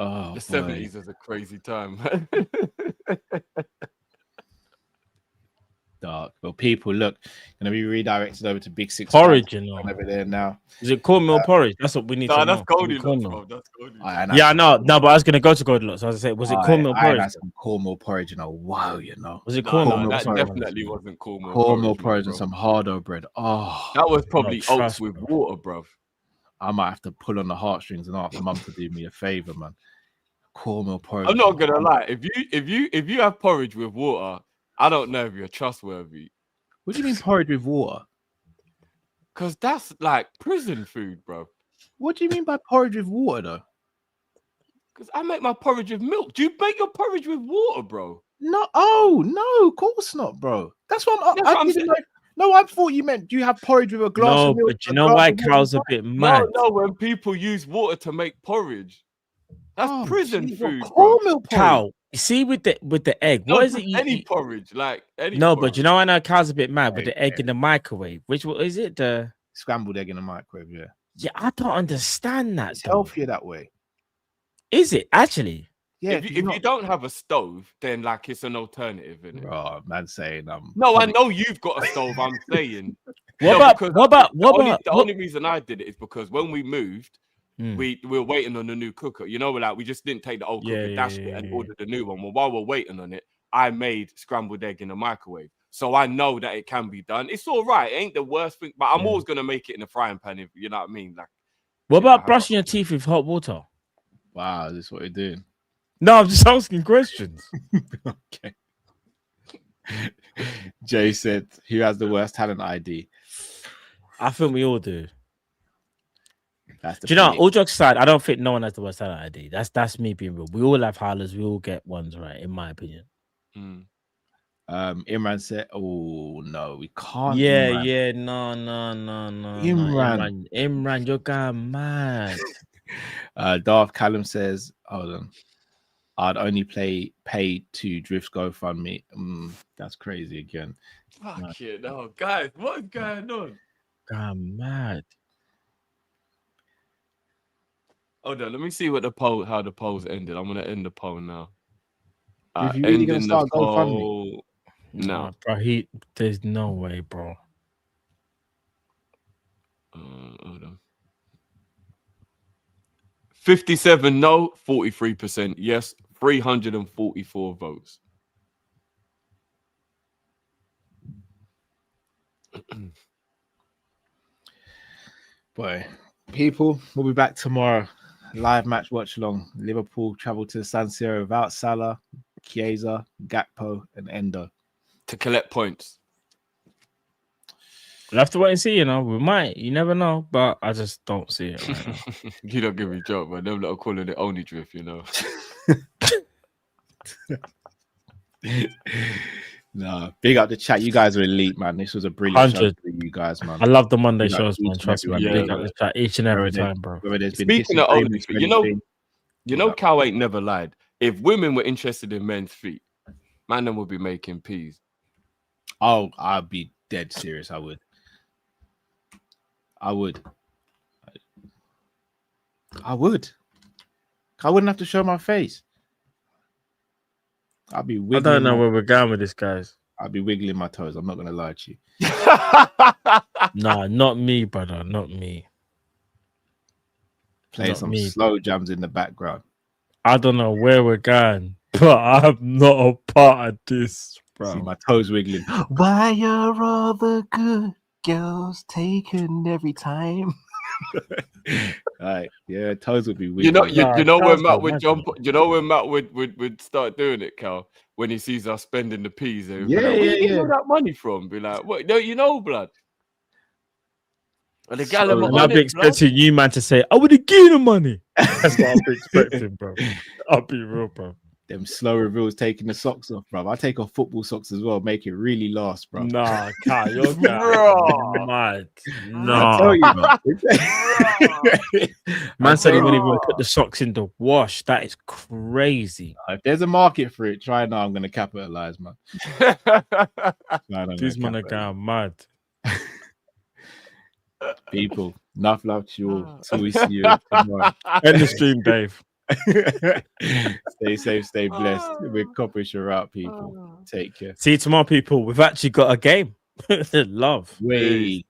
Oh, the 70s is a crazy time, man. Dark. Well, people, look, gonna be redirected over to Big Six porridge, you know, over there now. Is it cornmeal porridge? That's what we need to know. That's Goldilocks, bro. That's Goldilocks. Yeah, I know. No, but I was gonna go to Goldilocks. I was gonna say, was it cornmeal porridge? I had some cornmeal porridge, you know. Wow, you know. Was it cornmeal? That definitely wasn't cornmeal. Cornmeal porridge and some hardo bread. Oh, that was probably oats with water, bro. I might have to pull on the heartstrings and ask Mum to do me a favor, man. Cornmeal porridge. I'm not gonna lie. If you have porridge with water, I don't know if you're trustworthy. What do you mean porridge with water? Because that's like prison food, bro. What do you mean by porridge with water, though? Because I make my porridge with milk. Do you make your porridge with water, bro? No. Oh, no. Of course not, bro. That's what I didn't know. No, I thought you meant, do you have porridge with a glass of milk? But you know why Carl's a bit mad? No, when people use water to make porridge. That's prison food, cornmeal porridge. Cow. See with the egg, what is it? Any porridge, like any. No, porridge. but you know I know Carl's a bit mad with the egg in the microwave. Which one is it? The scrambled egg in the microwave. Yeah. Yeah, I don't understand that. It's healthier that way. Is it actually? Yeah. If you don't have a stove, then like it's an alternative, isn't it? Oh man, saying No, I know you've got a stove. I'm saying. The only reason I did it is because when we moved. We were waiting on a new cooker. You know, like we just didn't take the old cooker, dashed it, and ordered a new one. Well, while we're waiting on it, I made scrambled egg in the microwave. So I know that it can be done. It's all right. It ain't the worst thing, but I'm always gonna make it in a frying pan, if you know what I mean. Like, what about brushing your teeth with hot water? Wow, this is what you're doing. No, I'm just asking questions. Okay. Jay said, "Who has the worst talent ID?" I think we all do. Do you know, all jokes aside, I don't think no one has the worst talent ID. That's me being real. We all have howlers. We all get ones right, in my opinion. Imran said, "Oh no, we can't." Yeah, Imran. No. Imran, you're going mad. Darth Callum says, "Hold on, I'd only pay to Drift's GoFundMe." That's crazy again. Fuck it, no, guys, what is going on? I'm mad. Hold on, let me see what how the polls ended. I'm gonna end the poll now. If you really gonna start GoFundMe? No, bro. There's no way, bro. Hold on. 57 no, 43% yes, 344 votes. Boy, people, we'll be back tomorrow. Live match watch along. Liverpool travel to San Siro without Salah, Chiesa, Gakpo, and Endo to collect points. We'll have to wait and see, you know. We might, you never know, but I just don't see it right now. You don't give me a joke, man. Them little calling it only drift, you know. No, big up the chat. You guys are elite, man. This was a brilliant show for you guys, man. I love the Monday shows, man. Trust me. Yeah, big up the chat each and every time, bro. Speaking of only, you know, Cal ain't never lied. If women were interested in men's feet, man, them would be making peas. Oh, I'd be dead serious. I would. I wouldn't have to show my face. I'll be wiggling. I don't know where we're going with this, guys. I'll be wiggling my toes. I'm not going to lie to you. Nah, not me, brother. Not me. Playing some slow jams in the background. I don't know where we're going, but I'm not a part of this, bro. See my toes wiggling. Why are all the good girls taken every time? Right, yeah, toes would be weird. You know when Matt would jump. You know when Matt would start doing it, Cal, when he sees us spending the peas. Where you get that money from? Be like, what? Don't you know, blood? And the gal, I'll be expecting you, man, to say, "I would have given the money." That's what I'll be expecting, bro. I'll be real, bro. Them slow reveals taking the socks off, bro. I take off football socks as well, make it really last, bro. Nah, Kai, you're mad. Nah, I tell you, man said he wouldn't even put the socks in the wash. That is crazy. If there's a market for it, try now. I'm gonna capitalize, man. These men are going mad. People, enough love to you all. Till we see you tomorrow. End the stream, Dave. Stay safe, stay blessed. We're Kopish out, people. Take care. See you tomorrow, people. We've actually got a game. Love. Wait.